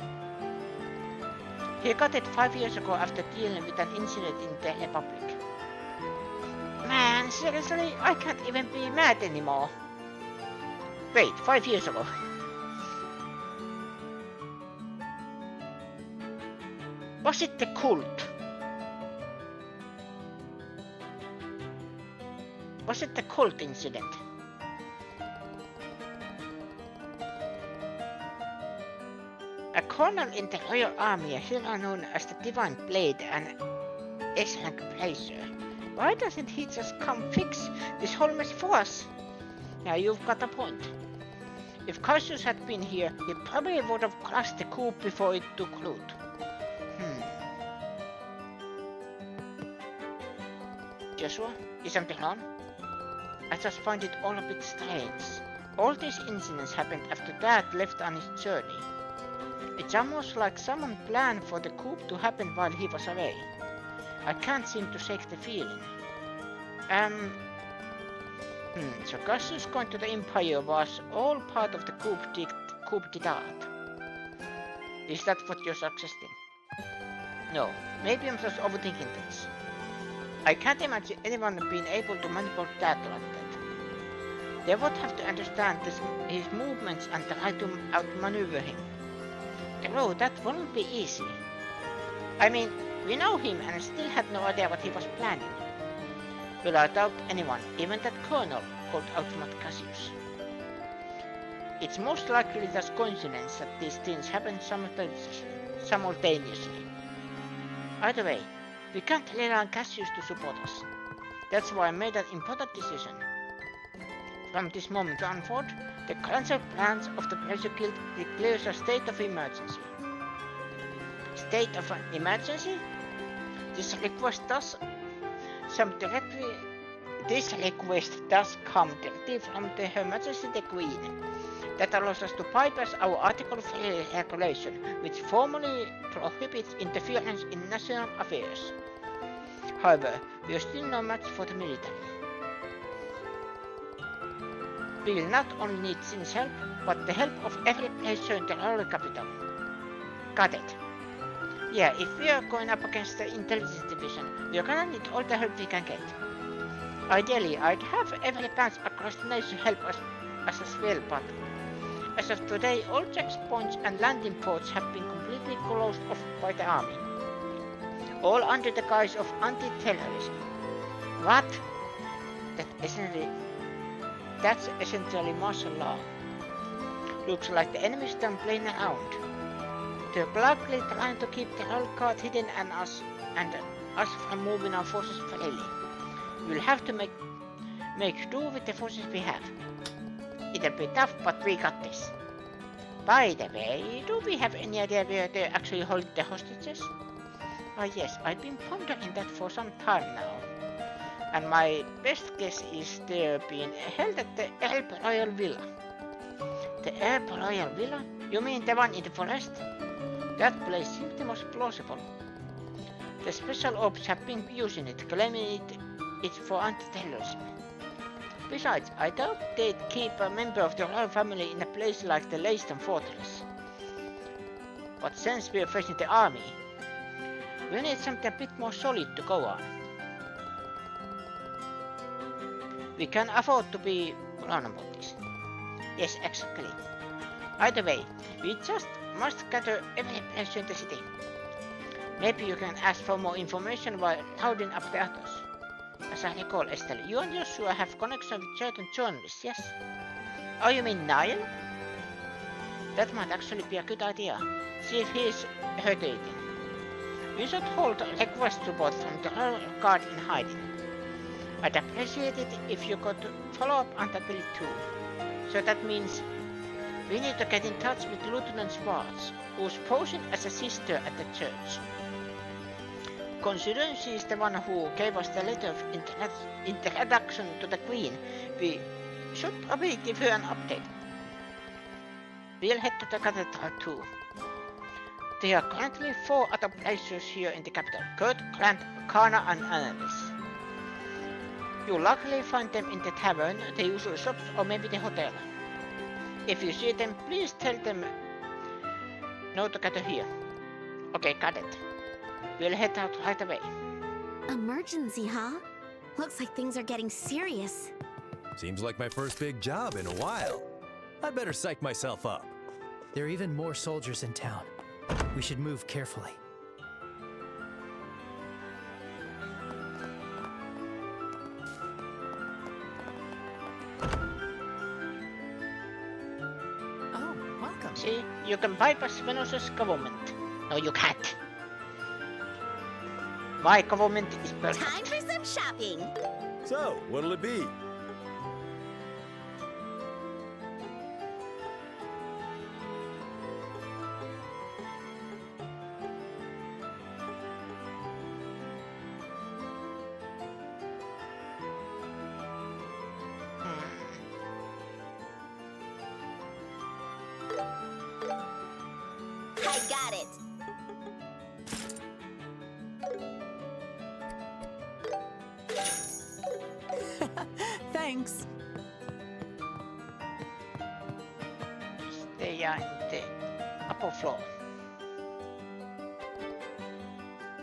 He got it 5 years ago after dealing with an incident in the Republic. Man, seriously? I can't even be mad anymore. Wait, 5 years ago. Was it the cult? Was it the cult incident? A colonel in the Royal Army, here known as the Divine Blade and S-rank placer. Why doesn't he just come fix this whole mess for us? Yeah, you've got a point. If Cassius had been here, he probably would have crushed the coup before it took root. Joshua, is something wrong? I just find it all a bit strange. All these incidents happened after Dad left on his journey. It's almost like someone planned for the coup to happen while he was away. I can't seem to shake the feeling. So Cassius going to the Empire was all part of the coup d'etat. Is that what you're suggesting? No, maybe I'm just overthinking things. I can't imagine anyone being able to manipulate that like that. They would have to understand his movements and try to outmaneuver him. True, that wouldn't be easy. I mean, we know him and still had no idea what he was planning. Will I doubt anyone, even that colonel, could outsmart Cassius? It's most likely just coincidence that these things happen simultaneously. Either way, we can't rely on Cassius to support us. That's why I made an important decision. From this moment onward, the Council plans of the Pleasure Guild declares a state of emergency. State of an emergency? This request does come directly from Her Majesty the Queen. That allows us to bypass our Article 3 regulation, which formally prohibits interference in national affairs. However, we are still no match for the military. We will not only need Sin's help, but the help of every placer in the royal capital. Got it. Yeah, if we are going up against the intelligence division, we are gonna need all the help we can get. Ideally, I'd have every branch across the nation help us as well, but as of today, all checkpoints and landing ports have been completely closed off by the army. All under the guise of anti-terrorism. What? That's essentially martial law. Looks like the enemy's done playing around. They're likely trying to keep the royal guard hidden and us from moving our forces freely. We'll have to make do with the forces we have. It'll be tough, but we got this. By the way, do we have any idea where they're actually holding the hostages? Yes, I've been pondering that for some time now. And my best guess is they're being held at the Elb Royal Villa. The Elb Royal Villa? You mean the one in the forest? That place seems the most plausible. The special ops have been using it, claiming it's for anti-terrorism. Besides, I doubt they'd keep a member of the royal family in a place like the Leyston Fortress. But since we're facing the army, we need something a bit more solid to go on. We can afford to be wrong about this. Yes, exactly. Either way, we just must gather every place in the city. Maybe you can ask for more information while rounding up the others. As I recall, Estelle, you and Joshua have connection with certain journalists, yes? Oh, you mean Niall? That might actually be a good idea. See if he is hurting. We should hold a request report from the Royal Guard in hiding. I'd appreciate it if you could follow up on that bill too. So that means we need to get in touch with Lieutenant Schwartz, who's posing as a sister at the church. Considering she is the one who gave us the letter of introduction to the Queen, we should probably give her an update. We'll head to the cathedral too. There are currently 4 other places here in the capital: Kurt, Grant, Kana and Annalise. You'll likely find them in the tavern, the usual shops, or maybe the hotel. If you see them, please tell them no to gather here. Okay, got it. We'll head out right away. Emergency, huh? Looks like things are getting serious. Seems like my first big job in a while. I'd better psych myself up. There are even more soldiers in town. We should move carefully. Oh, welcome. See, you can bypass Venus's government. No, you can't. My government is perfect. Time for some shopping. So, what'll it be? I got it. Thanks. They are in the upper floor.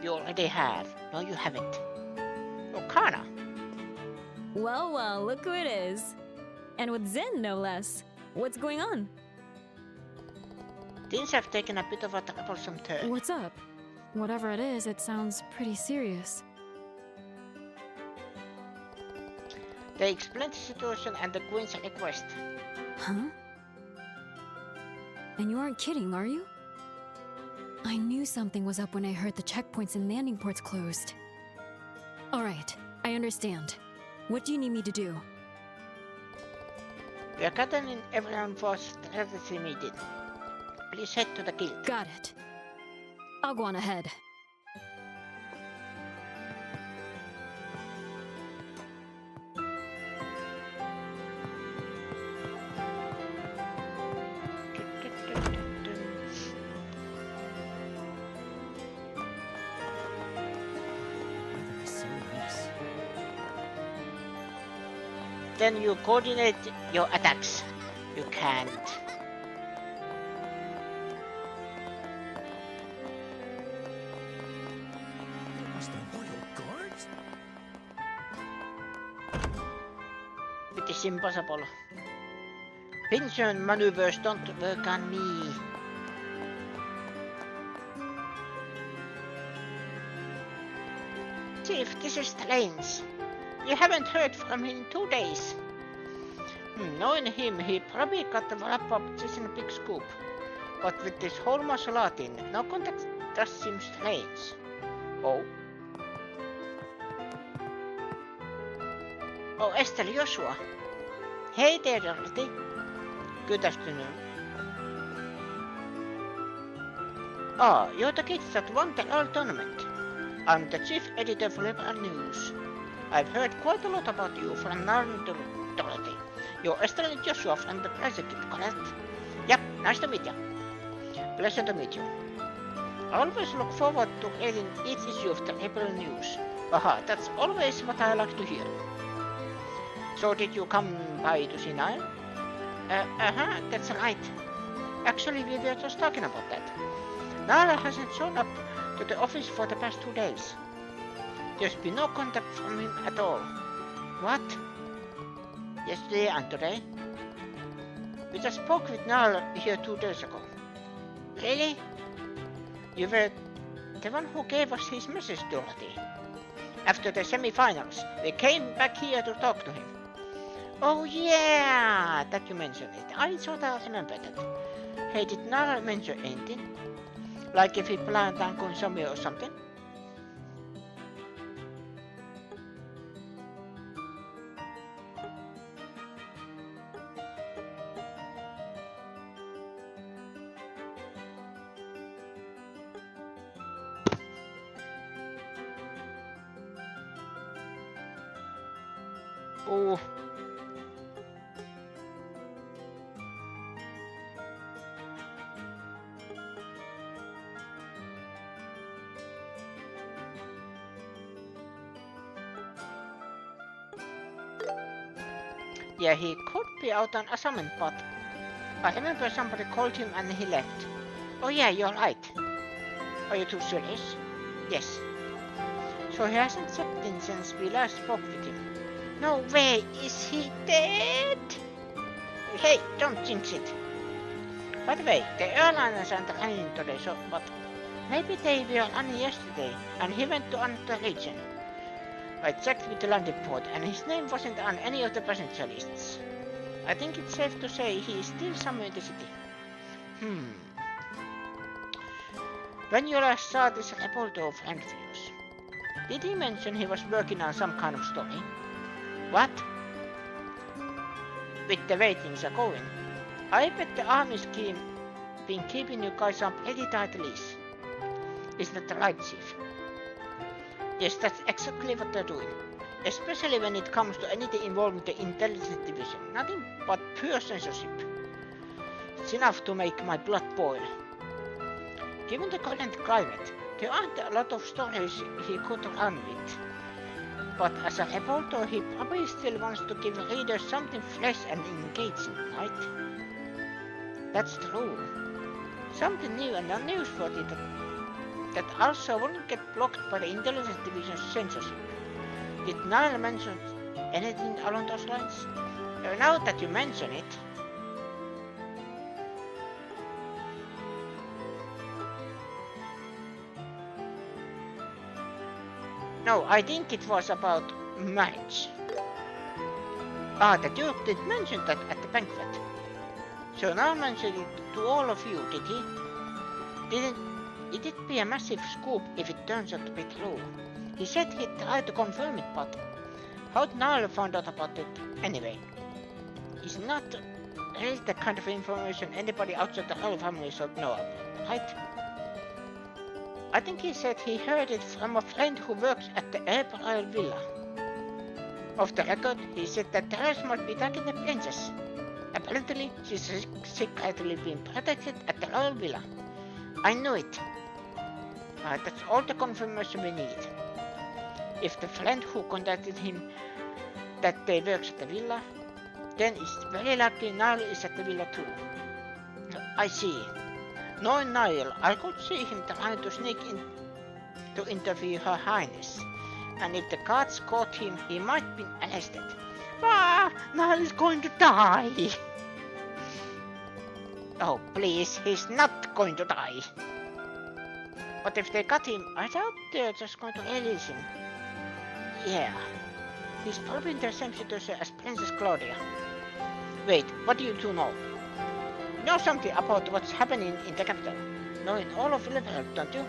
You already have. No, you haven't. Oh, Kana. Well, well, look who it is. And with Zen, no less. What's going on? Things have taken a bit of a troublesome turn. What's up? Whatever it is, it sounds pretty serious. They explained the situation and the Queen's request. Huh? And you aren't kidding, are you? I knew something was up when I heard the checkpoints and landing ports closed. Alright, I understand. What do you need me to do? We are gathering everyone for a strategy meeting. Please head to the guild. Got it. I'll go on ahead. Then you coordinate your attacks. You can't. It is impossible. Pincer maneuvers don't work on me. Chief, this is Strange. You haven't heard from him in 2 days. Knowing him, he probably got the wrap up just in a big scoop. But with this whole martial art in, no contact does seem strange. Oh? Oh, Estelle, Joshua. Hey there, Dorothy. Good afternoon. Ah, you're the kids that won the All Tournament. I'm the chief editor for Liberal News. I've heard quite a lot about you from Narn to Dorothy. You're Estelle and Joshua from the President, correct? Yep, nice to meet you. Pleasure to meet you. I always look forward to reading each issue of the Liberal News. Aha, that's always what I like to hear. So did you come by to see Niall? That's right. Actually, we were just talking about that. Niall hasn't shown up to the office for the past 2 days. There's been no contact from him at all. What? Yesterday and today? We just spoke with Nal here 2 days ago. Really? You were the one who gave us his message, Dorothy. After the semi-finals, we came back here to talk to him. Oh yeah, that you mentioned it. I sort of remember that. Hey, did Nal mention anything? Like if he planned on going somewhere or something? Oh. Yeah, he could be out on assignment, but I remember somebody called him and he left. Oh yeah, you're right. Are you too serious? Yes. So he hasn't checked in since we last spoke with him. No way, is he dead? Hey, don't jinx it. By the way, the airliners aren't running today, so but maybe they were running yesterday and he went to another region. I checked with the landing port and his name wasn't on any of the passenger lists. I think it's safe to say he is still somewhere in the city. When you last saw this reporter of friend of yours, did he mention he was working on some kind of story? What? With the way things are going, I bet the army's been keeping you guys on pretty tight leash. Isn't that right, Chief? Yes, that's exactly what they're doing. Especially when it comes to anything involving the intelligence division. Nothing but pure censorship. It's enough to make my blood boil. Given the current climate, there aren't a lot of stories he could run with. But as a reporter, he probably still wants to give readers something fresh and engaging, right? That's true. Something new and unnewsworthy that also wouldn't get blocked by the intelligence division's censorship. Did Niall mention anything along those lines? Now that you mention it. No, I think it was about marriage. The Duke did mention that at the banquet. So now mentioned it to all of you, did he? It'd be a massive scoop if it turns out to be true. He said he'd try to confirm it, but how'd Niall found out about it anyway? It's not really the kind of information anybody outside the whole family should know about, right? I think he said he heard it from a friend who works at the Royal Villa. Off the record, he said that Therese might be attacking the princess. Apparently, she's secretly being protected at the Royal Villa. I knew it. That's all the confirmation we need. If the friend who contacted him that day works at the villa, then it's very likely Niall is at the villa too. I see. Knowing Niall, I could see him trying to sneak in to interview Her Highness. And if the guards caught him, he might be arrested. Niall is going to die! Oh, please, he's not going to die. But if they got him, I doubt they're just going to release him. Yeah, he's probably in the same situation as Princess Claudia. Wait, what do you two know? You know something about what's happening in the capital? Knowing all of Liverpool, don't you?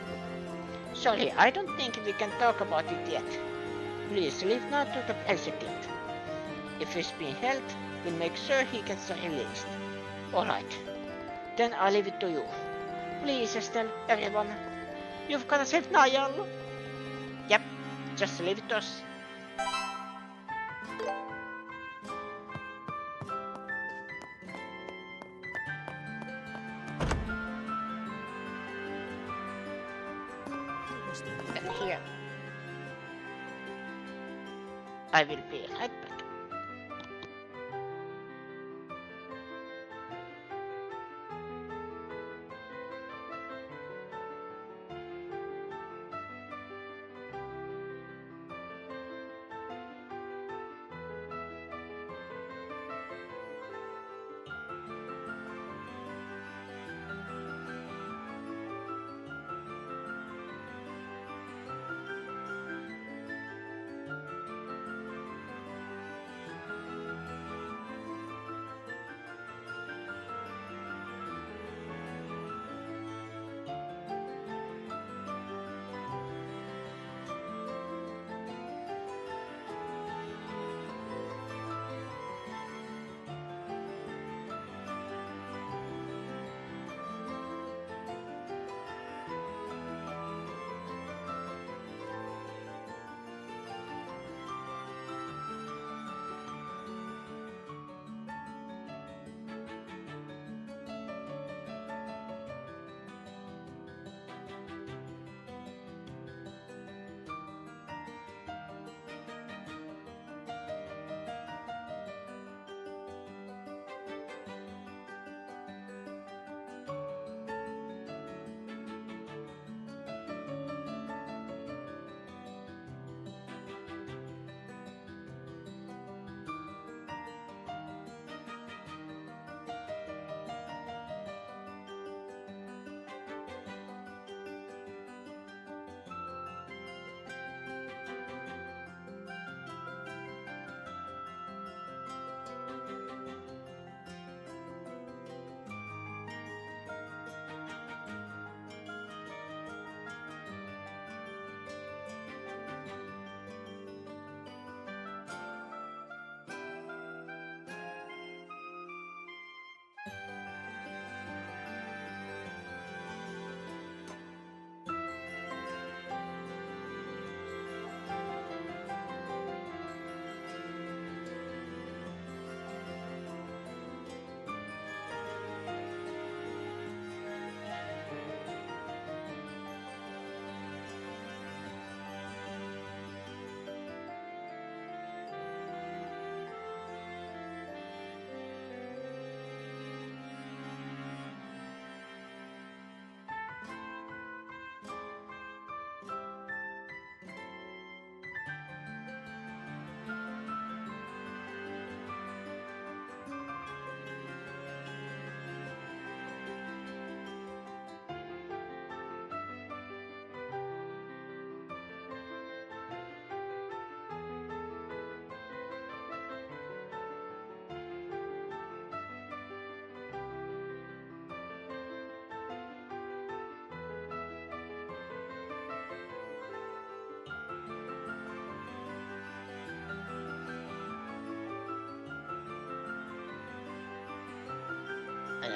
Sorry, I don't think we can talk about it yet. Please leave now to the president. If he's being held, we'll make sure he gets released. Alright, then I'll leave it to you. Please, Estelle, everyone. You've got to save Niall. Yep, just leave it to us. Here. I will be right back.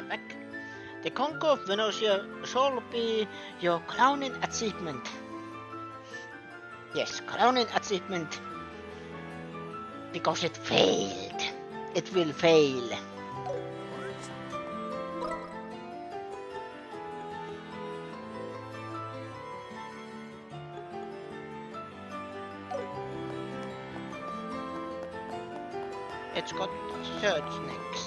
back. The conquer of Venetia shall be your crowning achievement. Yes, crowning achievement. Because it failed. It will fail. Let's go search next.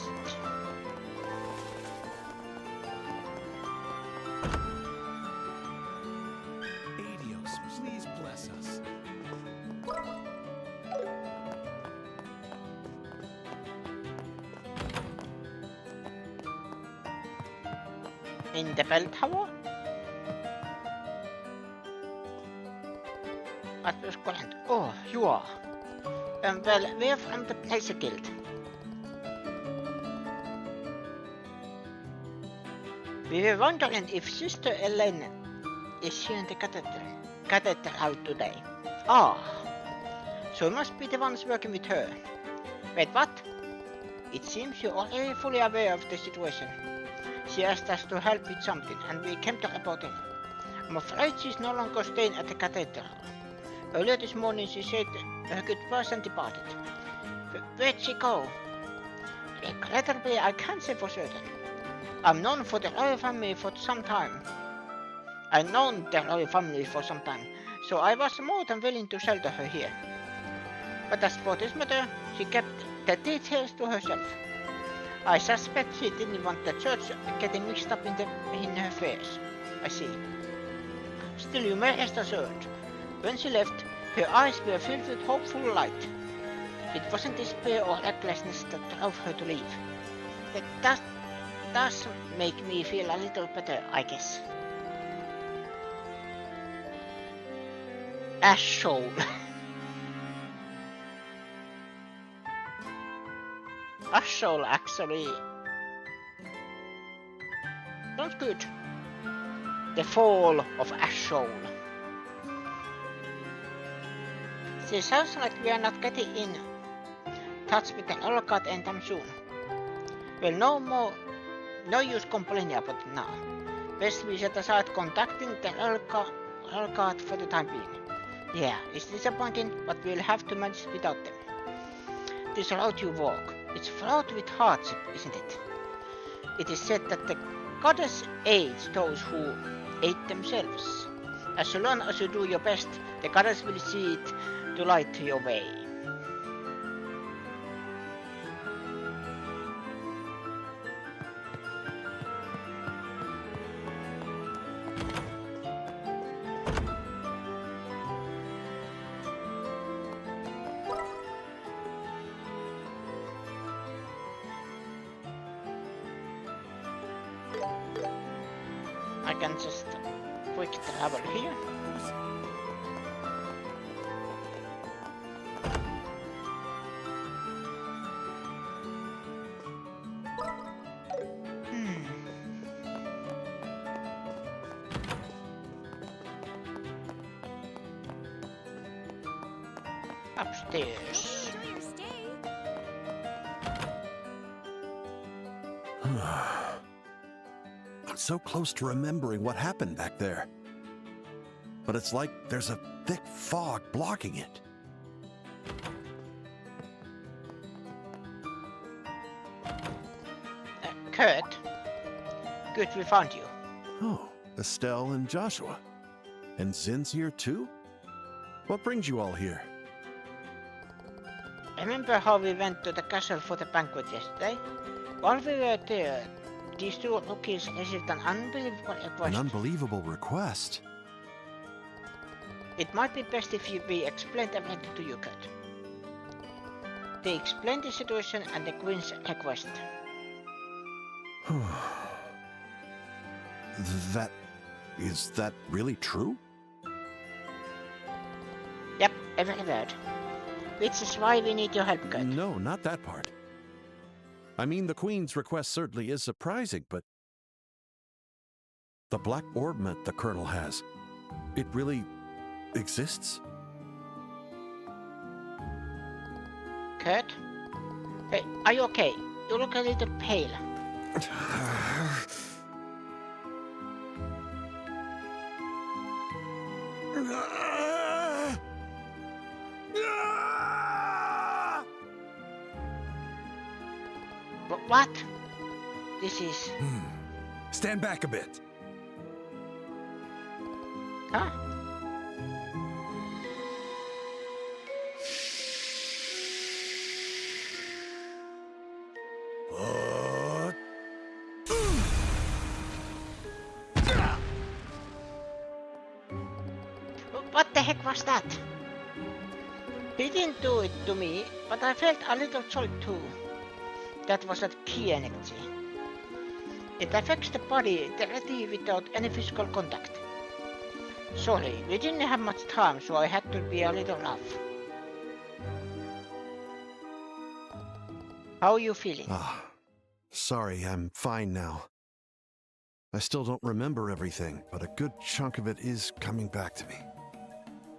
Adios, please bless us. In the bell tower? What was current? Oh, you are. Well, we're from the Placer Guild. We were wondering if Sister Ellen is here in the cathedral today. Ah, so you must be the ones working with her. Wait, what? It seems you're already fully aware of the situation. She asked us to help with something, and we came to report it. I'm afraid she's no longer staying at the cathedral. Earlier this morning she said her good person departed. Where'd she go? Regrettably, I can't say for certain. I've known the royal family for some time. So I was more than willing to shelter her here. But as for this matter, she kept the details to herself. I suspect she didn't want the church getting mixed up in her affairs. I see. Still, you may rest assured. When she left, her eyes were filled with hopeful light. It wasn't despair or recklessness that drove her to leave. That does make me feel a little better, I guess. Ash soul. Ash soul actually sounds good. The fall of Ash soul. It sounds like we are not getting in touch with the Olcott anytime soon. Well, no use complaining about it now. Best we set aside contacting the Olcott for the time being. Yeah, it's disappointing, but we'll have to manage without them. This road you walk, it's fraught with hardship, isn't it? It is said that the goddess aids those who aid themselves. As long as you do your best, the goddess will see it to light your way. I can just quick travel here. Upstairs. I'm so close to remembering what happened back there. But it's like there's a thick fog blocking it. Kurt, good we found you. Oh, Estelle and Joshua. And Zin's here too? What brings you all here? Remember how we went to the castle for the banquet yesterday? While we were there, these two rookies received an unbelievable request. An unbelievable request? It might be best if we explained everything to you, Kurt. They explained the situation and the Queen's request. Is that really true? Yep, every word. Which is why we need your help, Kurt. No, not that part. I mean, the Queen's request certainly is surprising, but the black ornament the Colonel has, it really exists? Kurt? Hey, are you okay? You look a little pale. What? This is... Stand back a bit. Huh? What the heck was that? He didn't do it to me, but I felt a little jolt too. That was that key energy. It affects the body directly without any physical contact. Sorry, we didn't have much time, so I had to be a little rough. How are you feeling? Sorry, I'm fine now. I still don't remember everything, but a good chunk of it is coming back to me.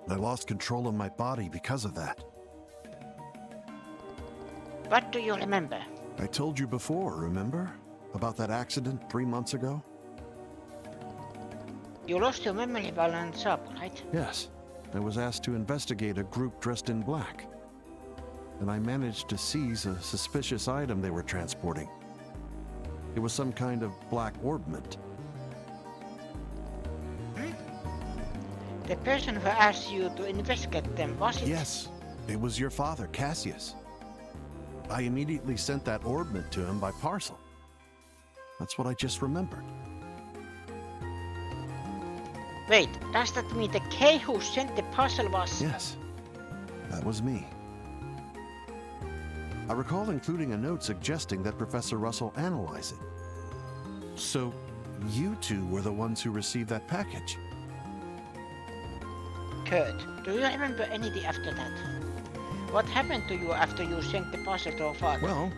I lost control of my body because of that. What do you remember? I told you before, remember? About that accident 3 months ago? You lost your memory while on the sub, right? Yes. I was asked to investigate a group dressed in black. And I managed to seize a suspicious item they were transporting. It was some kind of black orbment. The person who asked you to investigate them, was it? Yes. It was your father, Cassius. I immediately sent that orbment to him by parcel. That's what I just remembered. Wait, does that mean the K who sent the parcel was... Yes, that was me. I recall including a note suggesting that Professor Russell analyze it. So, you two were the ones who received that package. Kurt, do you remember anything after that? What happened to you after you sent the parcel to your father? Well,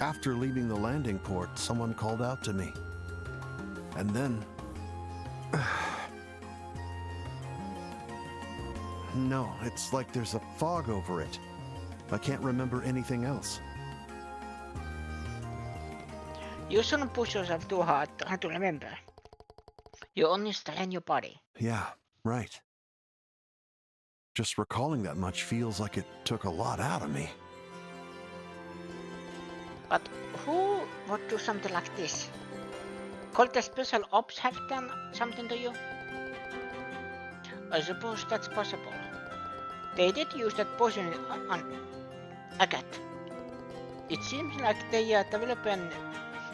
after leaving the landing port, someone called out to me. And then... No, it's like there's a fog over it. I can't remember anything else. You shouldn't push yourself too hard trying to remember. You only strain your body. Yeah, right. Just recalling that much feels like it took a lot out of me. But who would do something like this? Could the special ops have done something to you? I suppose that's possible. They did use that poison on Agatha. It seems like they are developing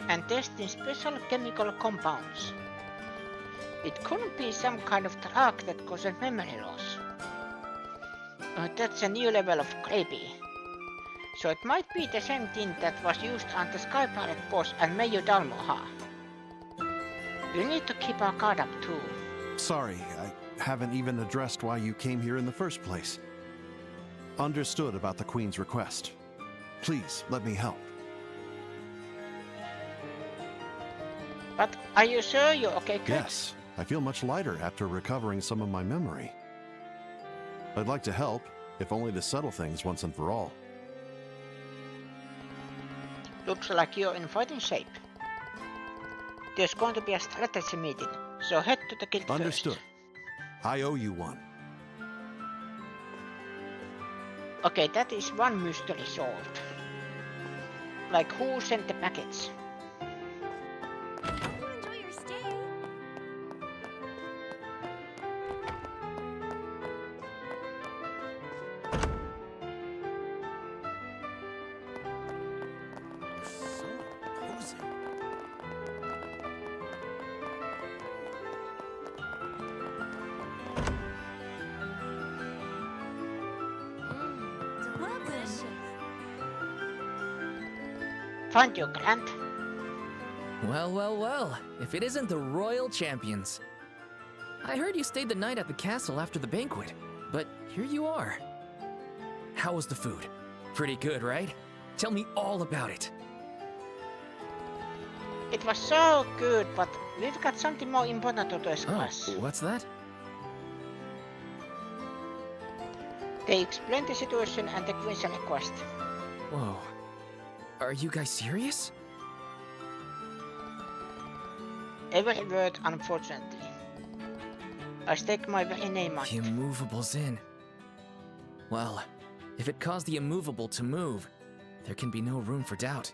and testing special chemical compounds. It couldn't be some kind of drug that causes memory loss. That's a new level of creepy. So it might be the same thing that was used on the Sky Pirate boss and Mayor Dalmo, huh? We need to keep our guard up too. Sorry, I haven't even addressed why you came here in the first place. Understood about the Queen's request. Please, let me help. But are you sure you're okay, Kurt? Yes, I feel much lighter after recovering some of my memory. I'd like to help, if only to settle things once and for all. Looks like you're in fighting shape. There's going to be a strategy meeting, so head to the guild Understood. first. I owe you one. Okay, that is one mystery solved. Like who sent the package? Enjoy your stay. Find your Grant. Well, well, well. If it isn't the Royal Champions. I heard you stayed the night at the castle after the banquet, but here you are. How was the food? Pretty good, right? Tell me all about it. It was so good, but we've got something more important to discuss. Oh, what's that? They explained the situation and the Queen's request. Whoa. Are you guys serious? Every word, unfortunately. I stake my very name on The immovable's in. Well, if it caused the immovable to move, there can be no room for doubt.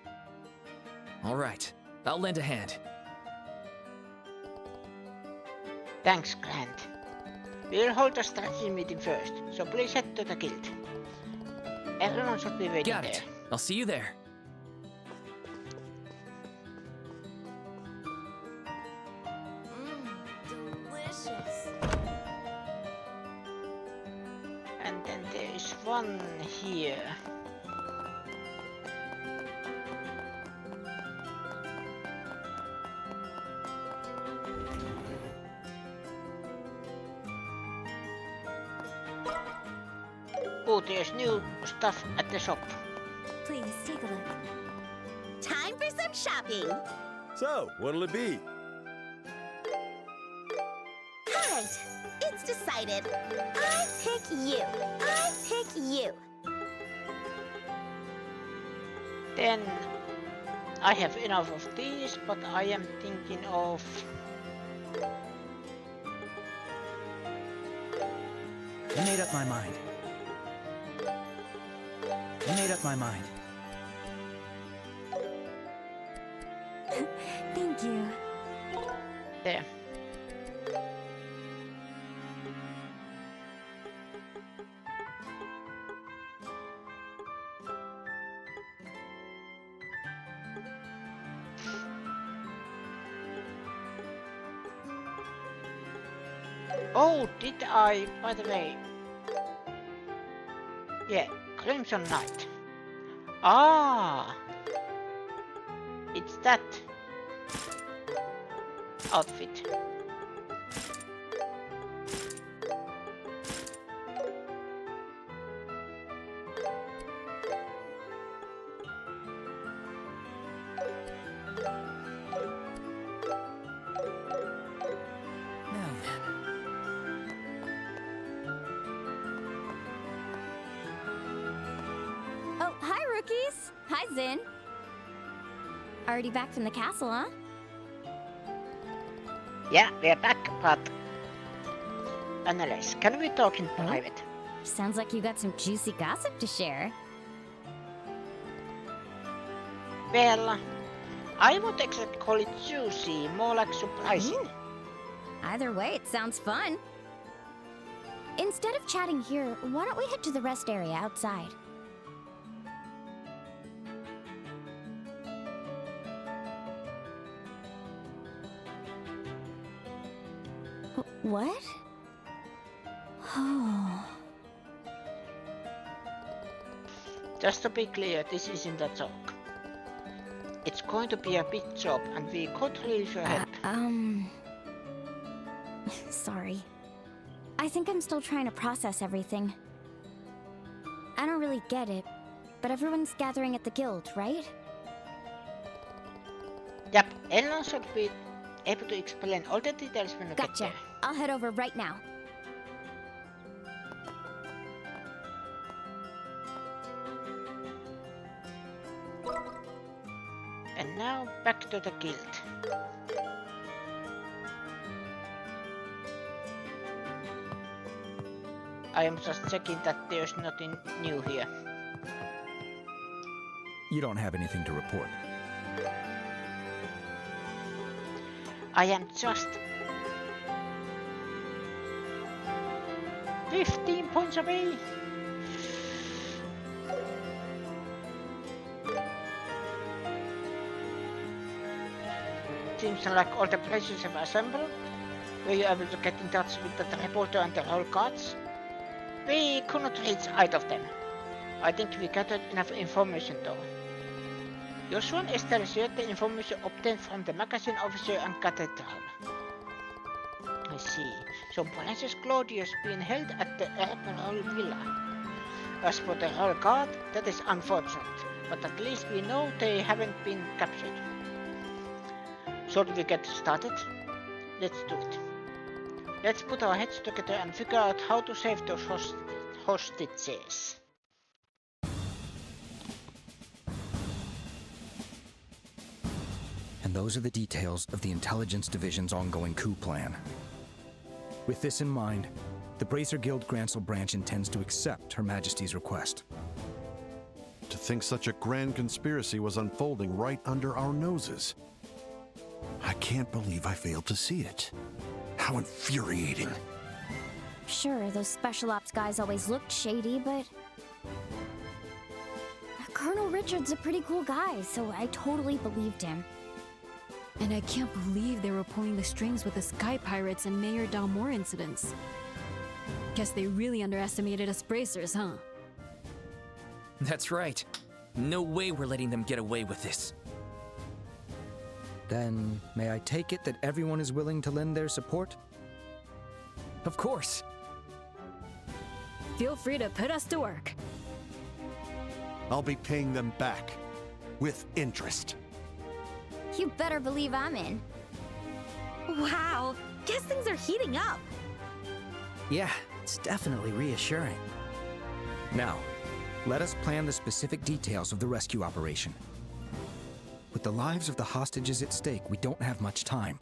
All right, I'll lend a hand. Thanks, Grant. We'll hold a strategy meeting first, so please head to the guild. Everyone should be waiting Got there. it. I'll see you there. Delicious. And then there is one here. Oh, there's new stuff at the shop. Please take a look. Time for some shopping. So, what'll it be? Alright, it's decided. I pick you. I pick you. Then I have enough of these, but I am thinking of I made up my mind. I made up my mind. Thank you. there. Oh, did I, by the way? Yeah, Crimson Knight. Ah, it's that outfit. Now then. Oh, hi, rookies. Hi, Zin. Already back from the castle, huh? Yeah, we are back, but Annalise, can we talk in private? Sounds like you got some juicy gossip to share. Well, I would exactly call it juicy, more like surprising. Either way, it sounds fun. Instead of chatting here, why don't we head to the rest area outside? What? Oh. Just to be clear, this isn't a joke. It's going to be a big job, and we could really use your help. Sorry. I think I'm still trying to process everything. I don't really get it, but everyone's gathering at the guild, right? Yep, Ellen should be able to explain all the details when we get Gotcha. there. I'll head over right now. And now back to the guild. I am just checking that there's nothing new here. You don't have anything to report. I am just 15 points away. Seems like all the places have assembled. Were you able to get in touch with the reporter and the royal guards? We could not reach either of them. I think we gathered enough information though. Your swan Esther shared the information obtained from the magazine officer and cathedral. I see. So Princess Claudia's being held at the Royal Villa. As for the Royal Guard, that is unfortunate, but at least we know they haven't been captured. Should we get started? Let's do it. Let's put our heads together and figure out how to save those hostages. And those are the details of the Intelligence Division's ongoing coup plan. With this in mind, the Bracer Guild Grancel branch intends to accept Her Majesty's request. To think such a grand conspiracy was unfolding right under our noses. I can't believe I failed to see it. How infuriating. Sure, those special ops guys always looked shady, but Colonel Richard's a pretty cool guy, so I totally believed him. And I can't believe they were pulling the strings with the Sky Pirates and Mayor Dalmore incidents. Guess they really underestimated us bracers, huh? That's right. No way we're letting them get away with this. Then, may I take it that everyone is willing to lend their support? Of course. Feel free to put us to work. I'll be paying them back. With interest. You better believe I'm in. Wow, guess things are heating up. Yeah, it's definitely reassuring. Now, let us plan the specific details of the rescue operation. With the lives of the hostages at stake, we don't have much time.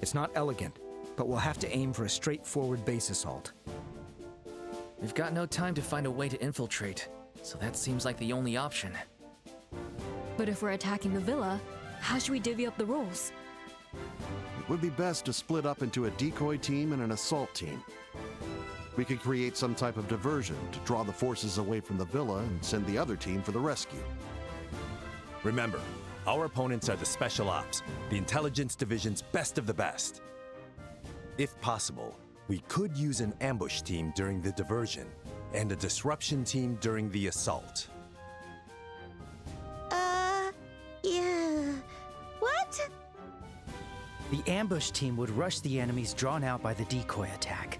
It's not elegant, but we'll have to aim for a straightforward base assault. We've got no time to find a way to infiltrate, so that seems like the only option. But if we're attacking the villa, how should we divvy up the roles? It would be best to split up into a decoy team and an assault team. We could create some type of diversion to draw the forces away from the villa and send the other team for the rescue. Remember, our opponents are the Special Ops, the Intelligence Division's best of the best. If possible, we could use an ambush team during the diversion and a disruption team during the assault. Yeah. What? The ambush team would rush the enemies drawn out by the decoy attack,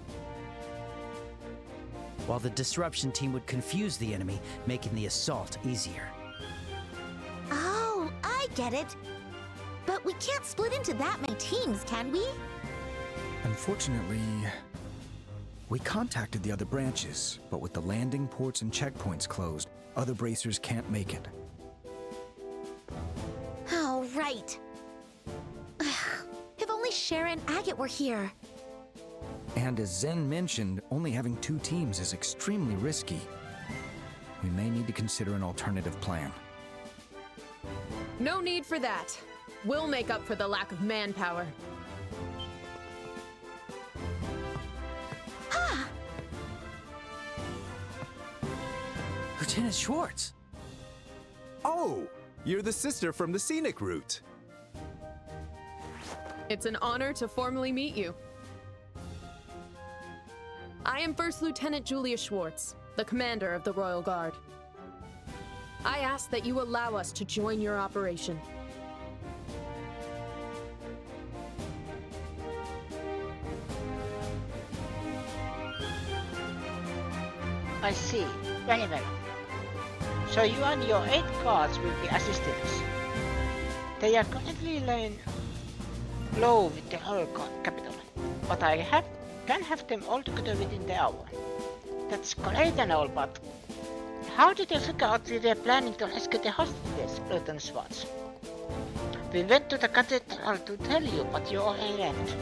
while the disruption team would confuse the enemy, making the assault easier. Oh, I get it. But we can't split into that many teams, can we? Unfortunately, we contacted the other branches, but with the landing ports and checkpoints closed, other bracers can't make it. Oh, right. If only Shara and Agate were here. And as Zen mentioned, only having 2 teams is extremely risky. We may need to consider an alternative plan. No need for that. We'll make up for the lack of manpower. Lieutenant Schwartz! Oh, you're the sister from the scenic route. It's an honor to formally meet you. I am First Lieutenant Julia Schwartz, the commander of the Royal Guard. I ask that you allow us to join your operation. I see. Very well. So you and your 8 guards will be assisting us. They are currently laying low with the Royal Capital, but I can have them all together within the hour. That's great and all, but how did you figure out that they're planning to rescue the hostages, Lieutenant Schwartz? We went to the cathedral to tell you, but you already left.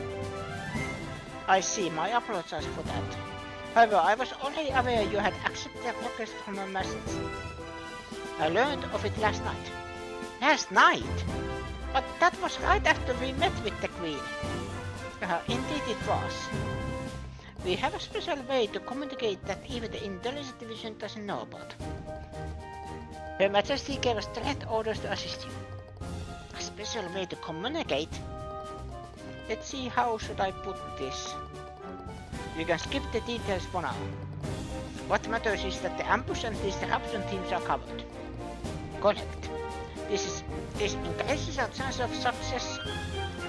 I see, my apologies for that. However, I was already aware you had accepted the request from a message. I learned of it last night. Last night? But that was right after we met with the Queen. Indeed it was. We have a special way to communicate that even the Intelligence Division doesn't know about. Her Majesty gave us direct orders to assist you. A special way to communicate? Let's see, how should I put this? You can skip the details for now. What matters is that the ambush and disruption teams are covered. Correct. This increases our chance of success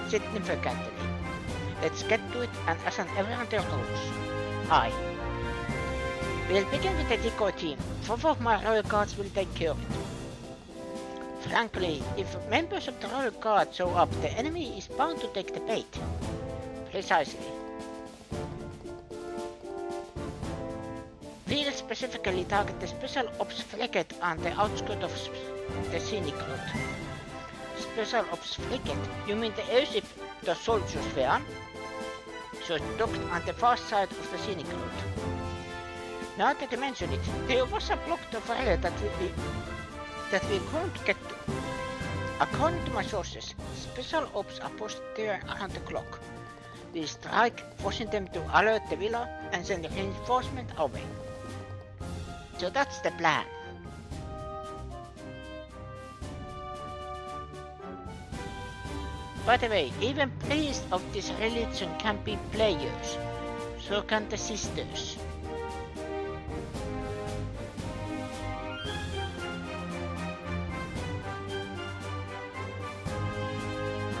significantly. Let's get to it and assign everyone their roles. Aye. We'll begin with the decoy team. 4 of my Royal Guards will take care of it. Frankly, if members of the Royal Guard show up, the enemy is bound to take the bait. Precisely. We'll specifically target the Special Ops frigate on the outskirts of the scenic route. Special Ops frigate? You mean the airship the soldiers were on? So it docked on the far side of the scenic route. Now that you mention it, there was a block of area that we couldn't get to. According to my sources, Special Ops are posted there around the clock. We strike, forcing them to alert the villa and send reinforcement our way. So that's the plan. By the way, even priests of this religion can be players. So can the sisters.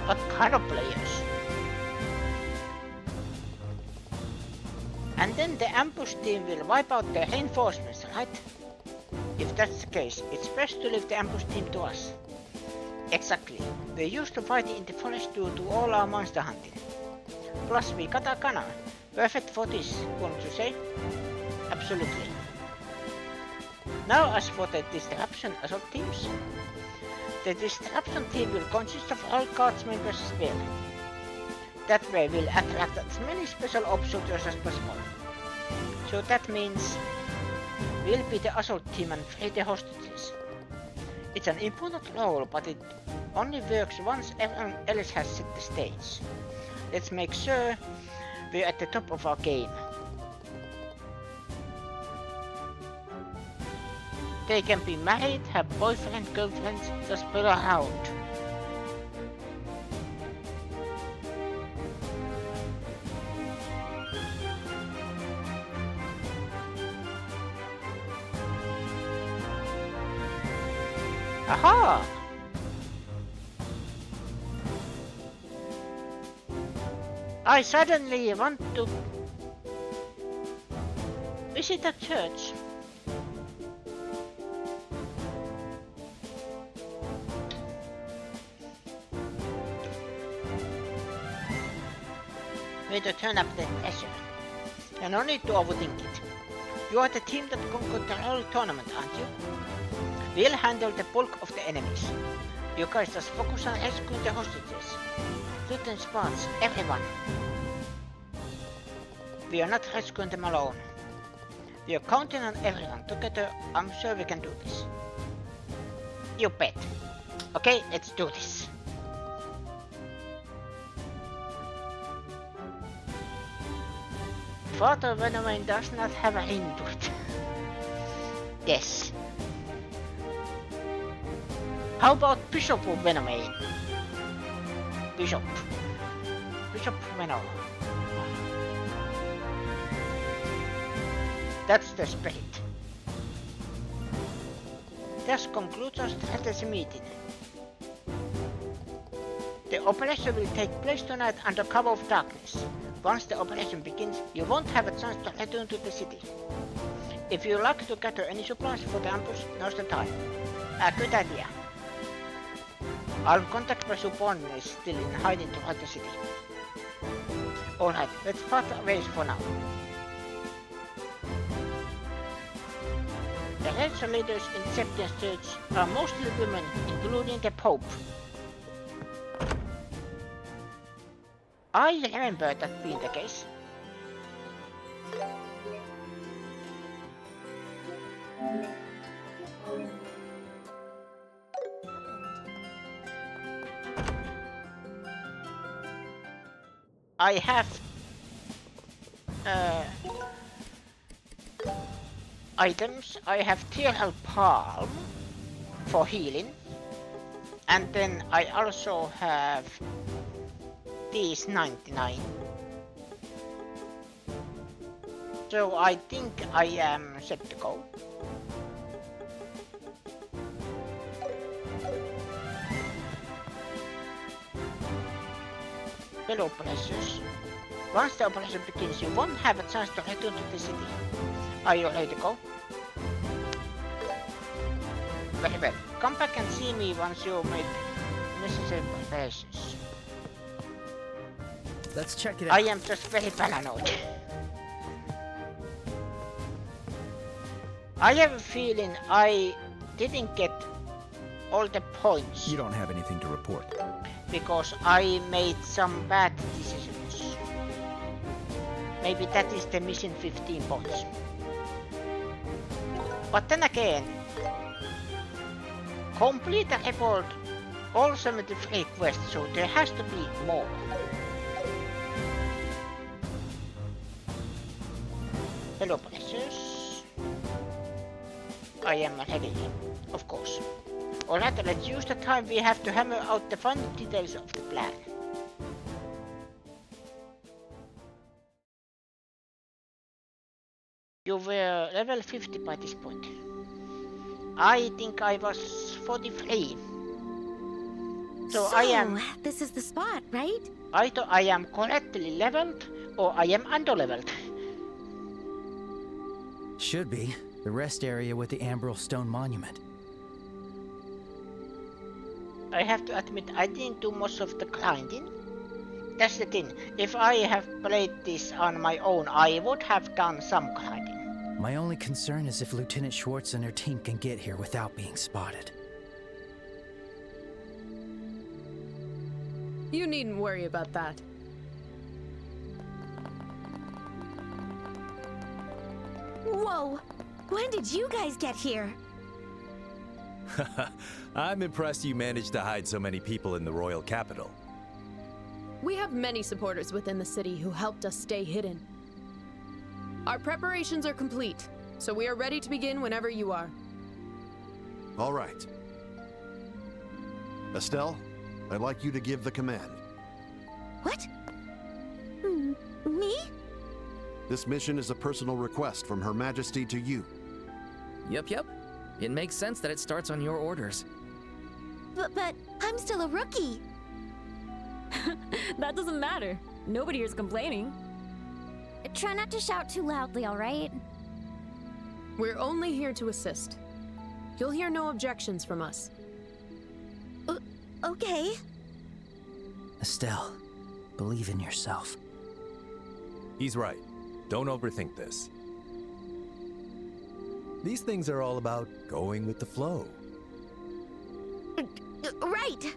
What kind of players? And then the ambush team will wipe out the reinforcements, right? If that's the case, it's best to leave the ambush team to us. Exactly. We used to fight in the forest to do all our monster hunting. Plus we got a gunner. Perfect for this, wouldn't you say? Absolutely. Now as for the disruption assault teams. The disruption team will consist of all Guards members as well. That way we'll attract as many special ops soldiers as possible. So that means we'll be the assault team and free the hostages. It's an important role, but it only works once everyone else has set the stage. Let's make sure we're at the top of our game. They can be married, have boyfriend, girlfriends, just play around. Aha! I suddenly want to visit a church. Way to turn up the pressure. You no need to overthink it. You are the team that conquered the whole tournament, aren't you? We'll handle the bulk of the enemies. You guys just focus on rescuing the hostages. Looting spots, everyone. We are not rescuing them alone. We are counting on everyone. Together, I'm sure we can do this. You bet. Okay, let's do this. Father Venomine does not have a ring to it. Yes. How about Bishop of Venomine? Bishop Venom. That's the spirit. This concludes our strategy meeting. The operation will take place tonight under cover of darkness. Once the operation begins, you won't have a chance to return to the city. If you like to gather any supplies for the ambush, now's the time. A good idea. I'll contact my subordinates still in hiding throughout the city. Alright, let's part ways for now. The religious leaders in Septian's church are mostly women, including the Pope. I remember that being the case. I have items. I have Tearhel Palm for healing, and then I also have these 99. So I think I am set to go. Hello, precious. Once the operation begins, you won't have a chance to return to the city. Are you ready to go? Very well. Come back and see me once you make necessary preparations. Let's check it out. I am just very paranoid. I have a feeling I didn't get all the points. You don't have anything to report. Because I made some bad decisions. Maybe that is the missing 15 points. But then again, complete the report all 73 quests, so there has to be more. Hello, precious. I am ready, of course. Alright, let's use the time we have to hammer out the fun details of the plan. You were level 50 by this point. I think I was 43. So I am... This is the spot, right? Either I am correctly leveled or I am under-leveled. Should be. The rest area with the Ambral Stone Monument. I have to admit, I didn't do much of the grinding. That's the thing. If I have played this on my own, I would have done some grinding. My only concern is if Lieutenant Schwartz and her team can get here without being spotted. You needn't worry about that. Whoa! When did you guys get here? I'm impressed you managed to hide so many people in the royal capital. We have many supporters within the city who helped us stay hidden. Our preparations are complete, so we are ready to begin whenever you are. All right. Estelle, I'd like you to give the command. What? Me? This mission is a personal request from Her Majesty to you. Yep. It makes sense that it starts on your orders. But I'm still a rookie. That doesn't matter. Nobody here's complaining. Try not to shout too loudly, all right? We're only here to assist. You'll hear no objections from us. Okay. Estelle, believe in yourself. He's right. Don't overthink this. These things are all about going with the flow. Right!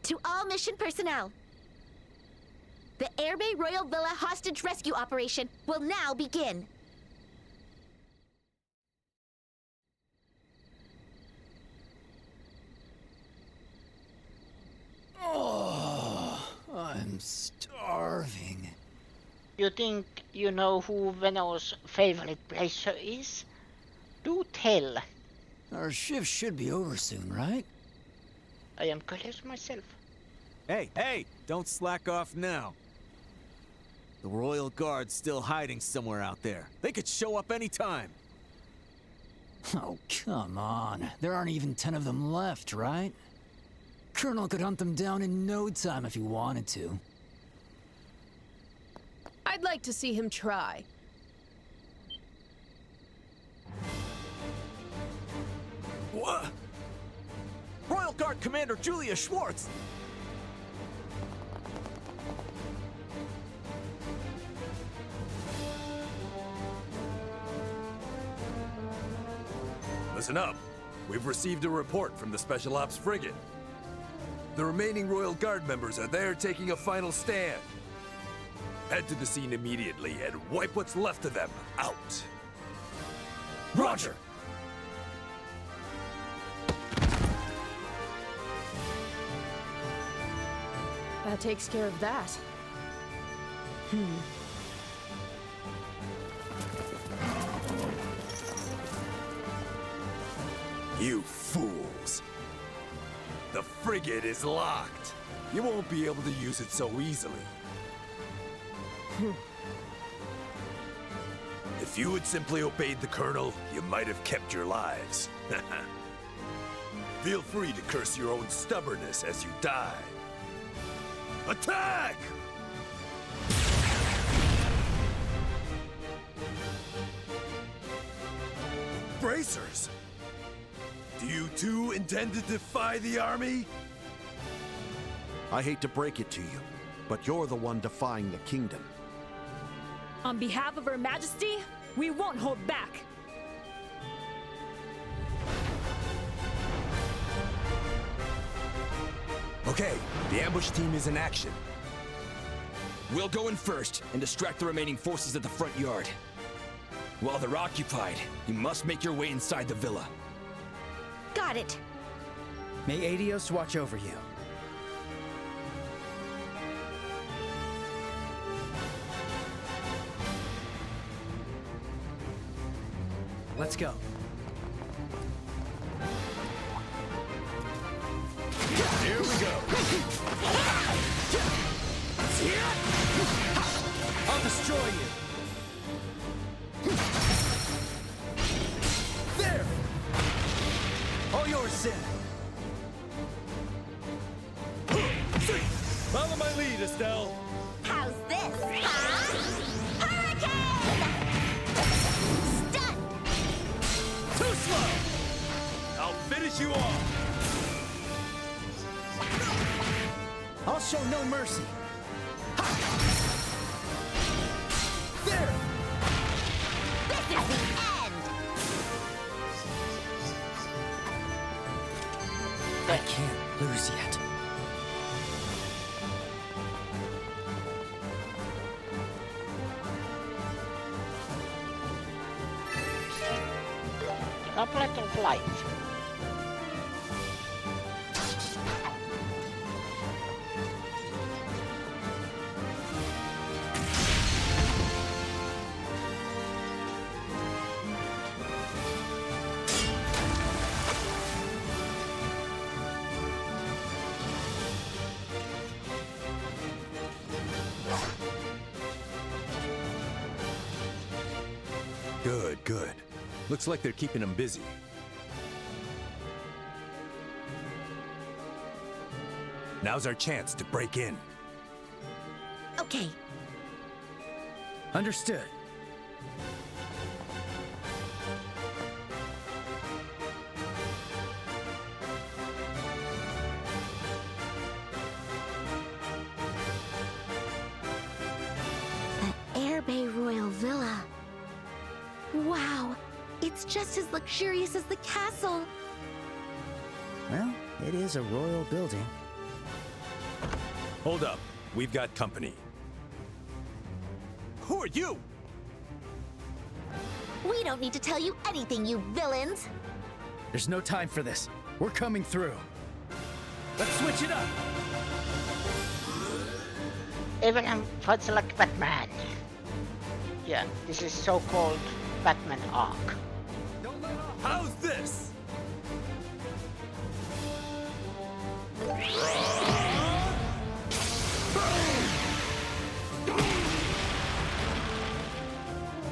To all mission personnel, the Air Bay Royal Villa hostage rescue operation will now begin. Oh, I'm starving. You think you know who Venom's favorite placer is? Do tell. Our shift should be over soon, right? I am curious myself. Hey, don't slack off now. The Royal Guard's still hiding somewhere out there. They could show up anytime. Oh, come on. There aren't even 10 of them left, right? Colonel could hunt them down in no time if he wanted to. I'd like to see him try. What? Royal Guard Commander Julia Schwartz! Listen up. We've received a report from the Special Ops frigate. The remaining Royal Guard members are there taking a final stand. Head to the scene immediately and wipe what's left of them out. Roger! That takes care of that. You fools! The frigate is locked. You won't be able to use it so easily. If you had simply obeyed the Colonel, you might have kept your lives. Feel free to curse your own stubbornness as you die. Attack! Bracers! Do you too intend to defy the army? I hate to break it to you, but you're the one defying the kingdom. On behalf of Her Majesty, we won't hold back. Okay, the ambush team is in action. We'll go in first and distract the remaining forces at the front yard. While they're occupied, you must make your way inside the villa. Got it. May Adios watch over you. Let's go. Here we go. I'll destroy you. There! All yours, Sin. Follow my lead, Estelle. How's this, huh? Hurricane! Stun! Too slow! I'll finish you off. I'll show no mercy. There! This is the end! I can't lose yet. Goblet of Light. Good, good. Looks like they're keeping him busy. Now's our chance to break in. Okay. Understood. The Air Bay Royal Villa. Wow, it's just as luxurious as the castle. Well, it is a royal building. Hold up. We've got company. Who are you? We don't need to tell you anything, you villains. There's no time for this. We're coming through. Let's switch it up. Everyone fights like Batman. Yeah, this is so-called Batman arc. How's this?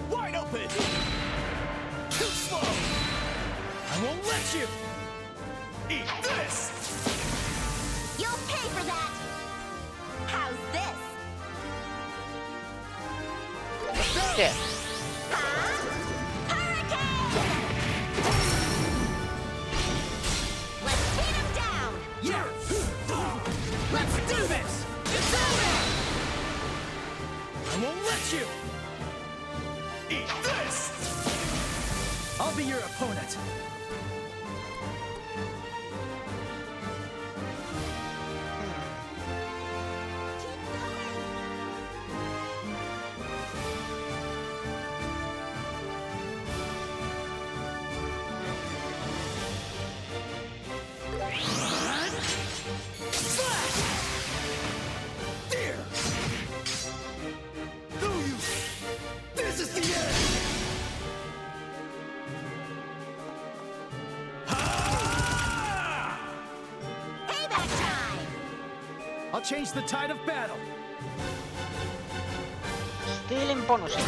Wide open! Too slow! I won't let you! Eat this! You'll pay for that! How's this? Yeah. Let's beat him down! Yeah! Let's do this! It's over! I won't let you! Eat this! I'll be your opponent. This is the end! Payback time! I'll change the tide of battle. Stealing bonuses.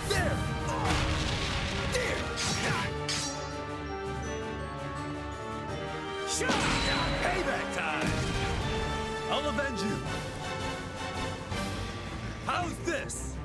There! Payback time! I'll avenge you! How's this?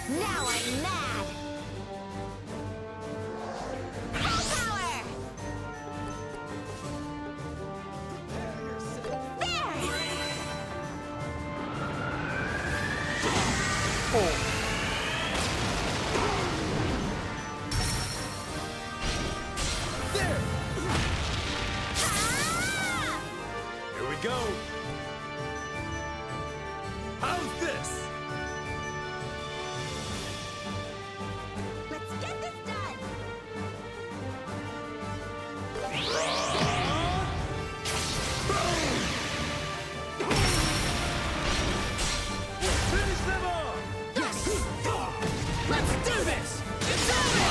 Now I'm mad! Full power! There! Here we go! How's this? Let's get this done! Finish them off! Yes! Let's do this! It's over!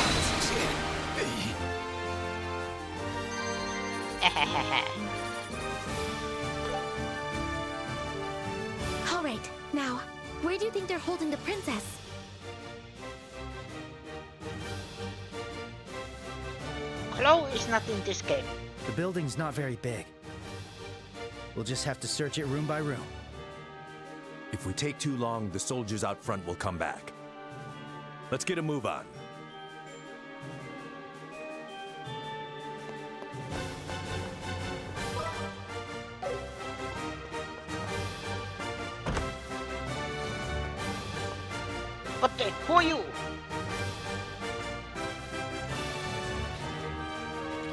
All right, now, where do you think they're holding the princess? Chloe is not in this game. The building's not very big. We'll just have to search it room by room. If we take too long, the soldiers out front will come back. Let's get a move on. What the? Who are you?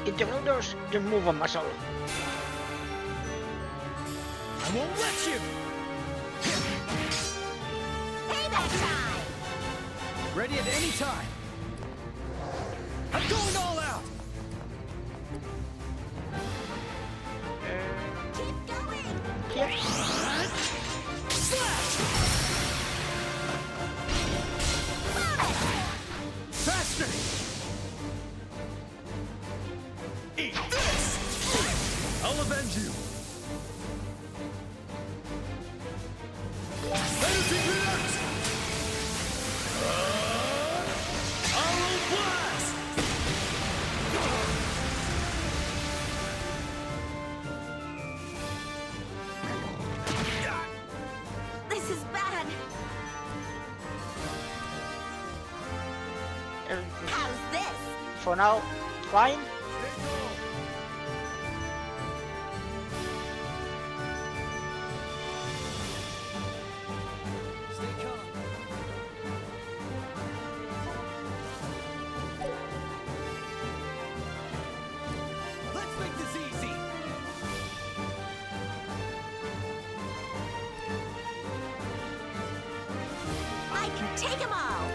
Intruders, remove a muscle. I won't let you! Payback time! Ready at any time. I'm going all out! Keep going! Yep. Slash! Faster! Eat this! I'll avenge you! Anything react! Aural blast! This is bad! How's this? For now, fine. Stay calm. Let's make this easy! I can take them all!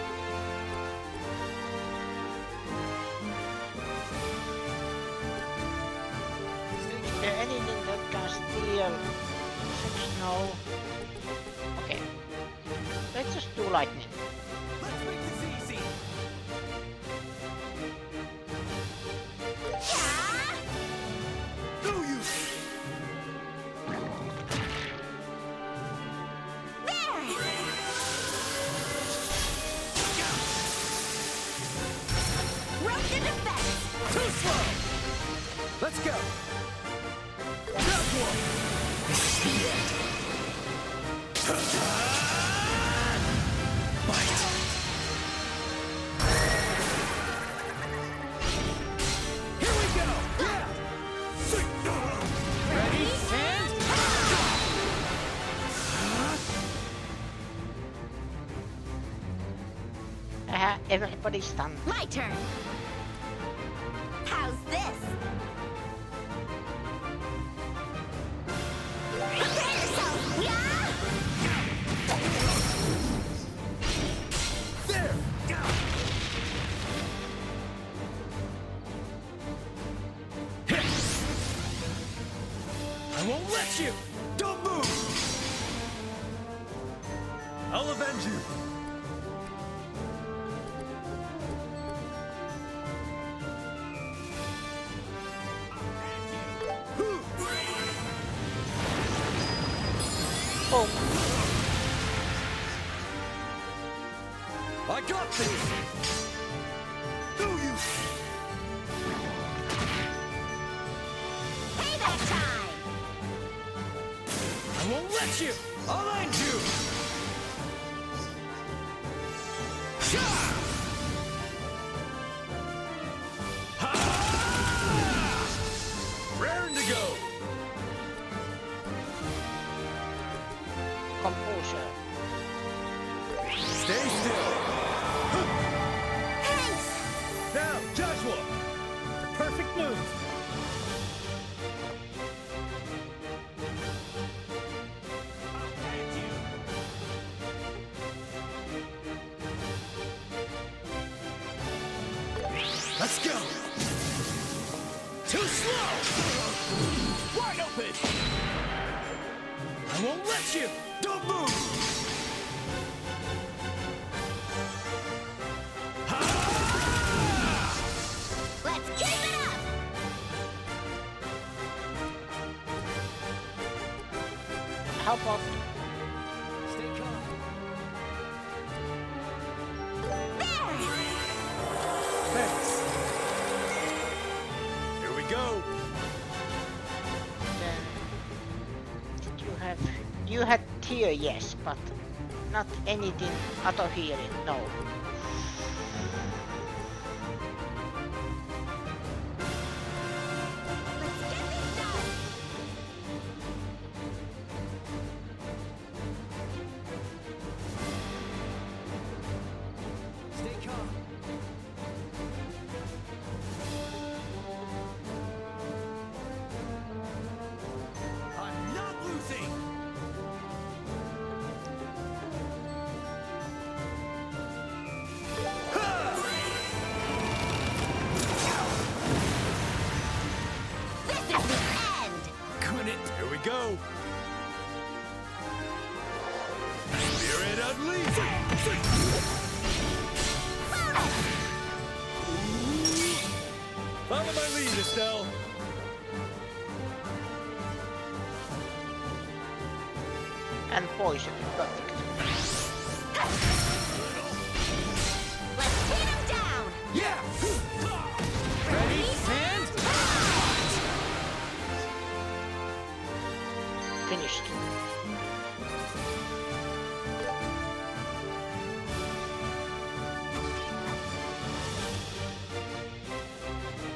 Is there anything that can steal? No. Okay. Let's just do lightning. Let's make this easy! No use! Rope to defense! Too slow! Let's go! That one! This is the end. Bite. Here we go! Yeah! Ready, and... Everybody's done. My turn! How's this? Prepare yourself! Yeah! There! I won't let you! Don't move! I'll avenge you! Oh, I got this! No use! Payback time! I won't let you! I'll end you! Raring to go. Composure. Stay still. Thanks! Now, Joshua. The perfect move. Let's go. Too slow. Wide open. I won't let you. Don't move. Let's keep it up! How about Stay calm. Thanks. Here we go. did you have? You had tear, yes, but not anything other hearing. No. Stay calm. I'm not losing. This is the end! Couldn't. Here we go. Spirit unleashed. Follow my lead, Estelle. And poison. Perfect. Let's pin him down! Yeah. Ready and Finished.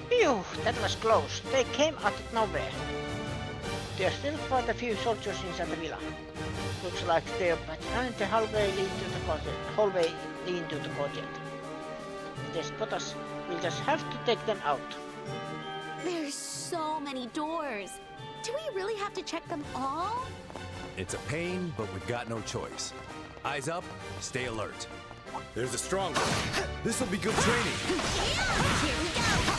Phew, that was close. They came out of nowhere. There are still quite a few soldiers inside the villa. Looks like they're behind the hallway leading to the courtyard. If they spot us, we'll just have to take them out. There's so many doors. Do we really have to check them all? It's a pain, but we've got no choice. Eyes up, stay alert. there's a strong one. This will be good training. Here we go!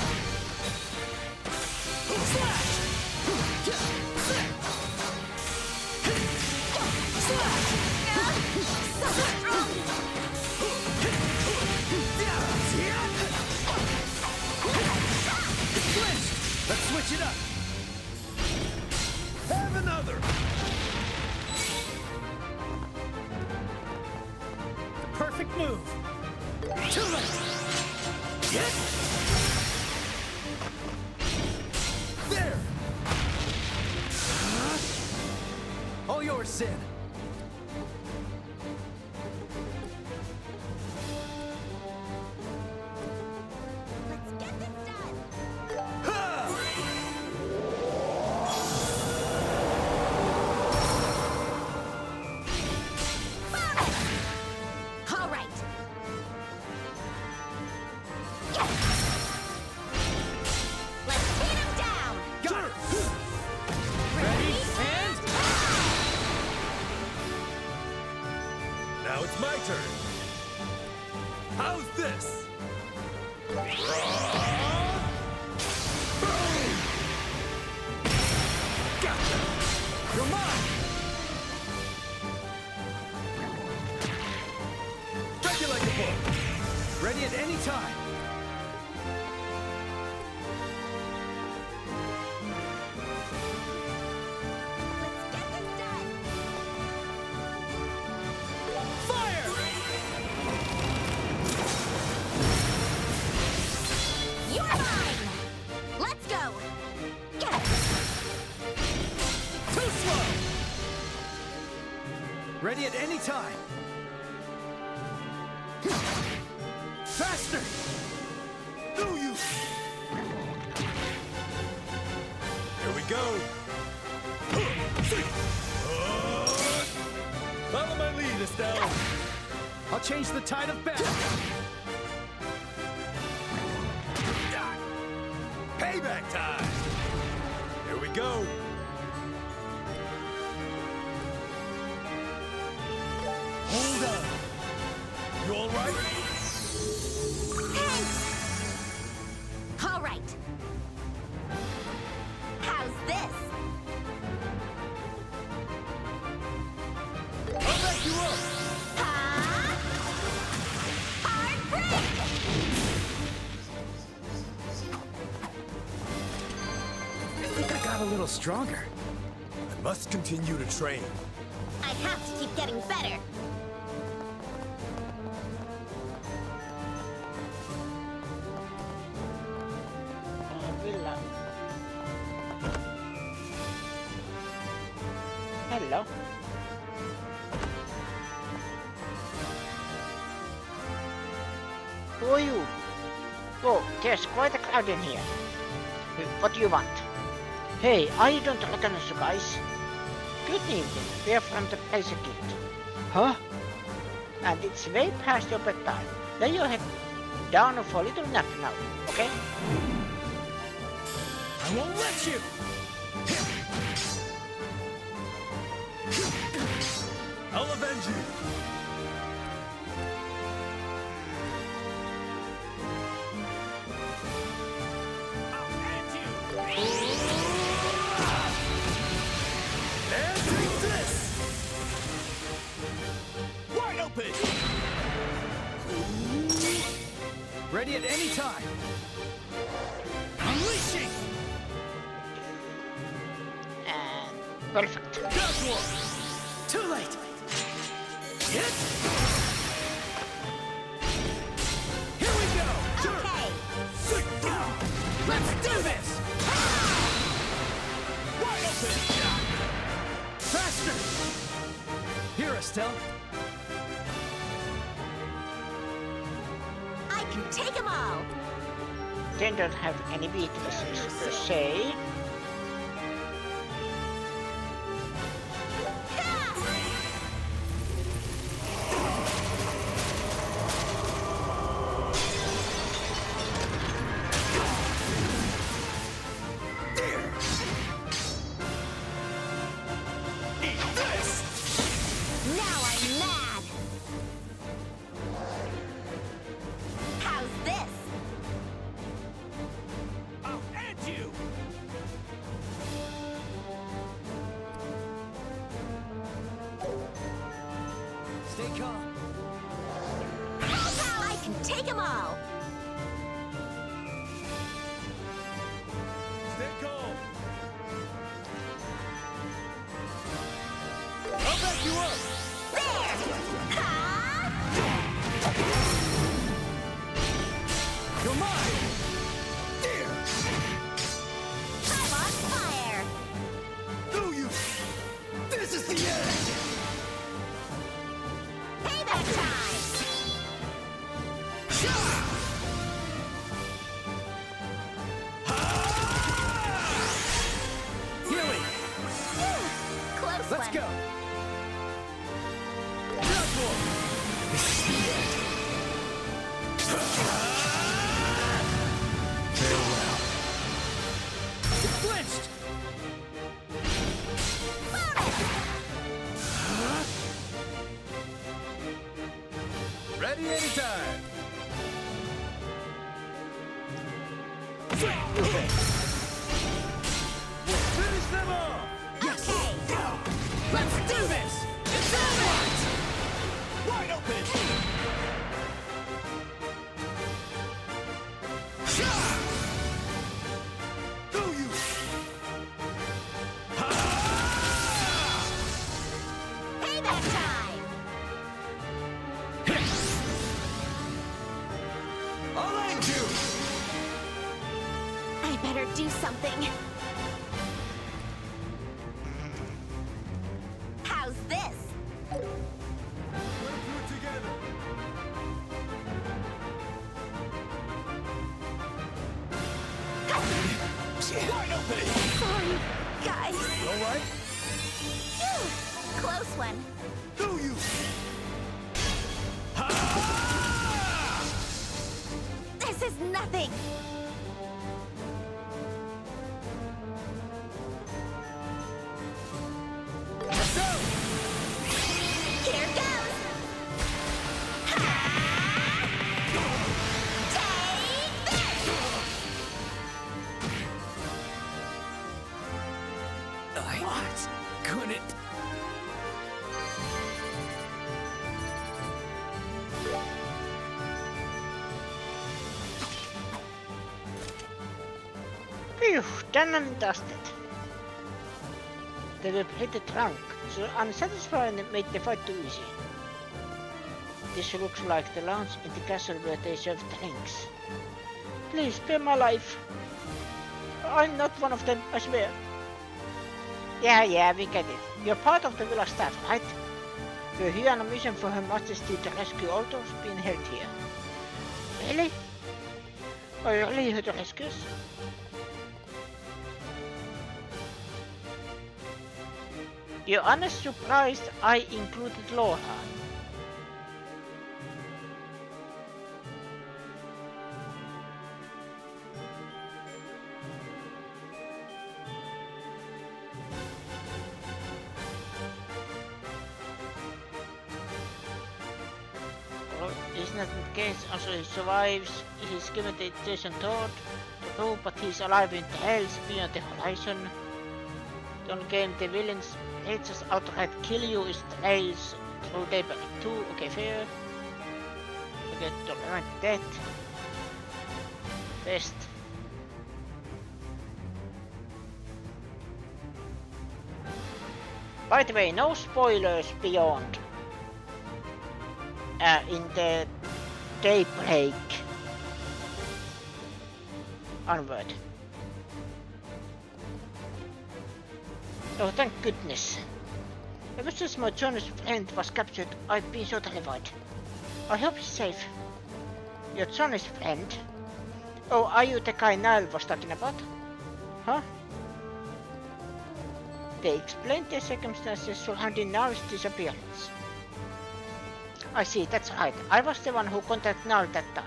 Let's switch it up. Have another. The perfect move. Too late. There. All yours, Sid. All right. Let's pin him down. Got her. Ready and now it's my turn. How's this? Gotcha. You're mine. Strike it like a book. Ready at any time. Fire! You're mine. Let's go. Get it. Too slow. Ready at any time. Faster! Do you? Here we go. Follow my lead, Estelle. I'll change the tide of battle. Payback time. Here we go. Hold on. You all right? Thanks! All right. How's this? I'll back you up. Hard break! I think I got a little stronger. I must continue to train. I have to keep getting better. Villa. Hello. Who are you? Oh, there's quite a crowd in here. What do you want? Hey, I don't recognize you guys. Good evening. We are from the Pleasure Guild. Huh? And it's way past your bedtime. Lay your head down for a little nap now, okay? I won't let you! I'll avenge you! I'll end you! And take this! Wide open! Ready at any time. Unleashing! And perfect. That's one! Too late. Hit! Here we go! Okay. Let's do this! Wide open! Faster! Here, Estelle. I can take them all. They don't have any weaknesses per se. Now I'm mad. How's this? I'll end you! Stay calm. I can take them all. Stay calm! I'll back you up! There! Ha! You're mine! I'm on fire. Do you? This is the end! Payback time. Healing. Close Let's one. go. Farewell. It flinched! Ready anytime. Finish them off! Okay. Let's do this! It's over! Wide open! Do you? Payback time. I'll end you! I better do something. How's this? We're through together! Wide open! Sorry, guys. All right? Phew, close one. Do you? This is nothing. Let's go! Here goes. What? Couldn't. Phew, done and dusted. They were pretty drunk, so unsatisfying made the fight too easy. This looks like the lounge in the castle where they serve drinks. Please spare my life. I'm not one of them, I swear. Yeah, we get it. You're part of the villa staff, right? We're here on a mission for Her Majesty to rescue all those being held here. Really? Are you really here to rescue us? You're honest surprised I included Laura. Isn't that the case? Also he survives, he's given the Jason Todd to prove, but he's alive in the hells beyond the horizon. Don't game the villains, they just outright kill you is trails through day back 2, okay fair. Forget to prevent death. Best. By the way, no spoilers beyond. In the daybreak onward. Oh, thank goodness. Ever since my Johnny's friend was captured, I've been so terrified. I hope he's safe. Your Johnny's friend? Oh, are you the guy Niall was talking about? Huh? They explained the circumstances surrounding Niall's disappearance. I see, that's right. I was the one who contacted Niall that time.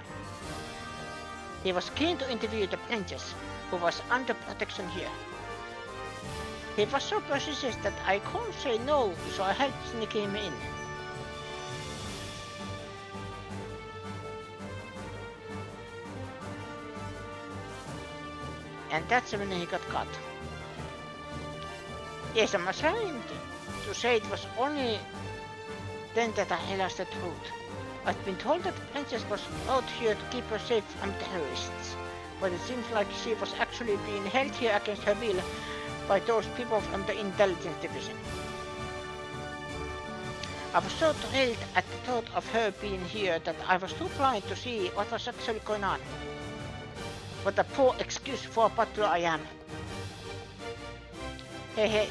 He was keen to interview the princess, who was under protection here. He was so persistent that I couldn't say no, so I helped sneak him in. And that's when he got caught. Yes, I'm ashamed to say it was only then that I realized the truth. I've been told that the princess was brought here to keep her safe from terrorists, but it seems like she was actually being held here against her will by those people from the intelligence division. I was so thrilled at the thought of her being here that I was too blind to see what was actually going on. What a poor excuse for a butler I am. Hey,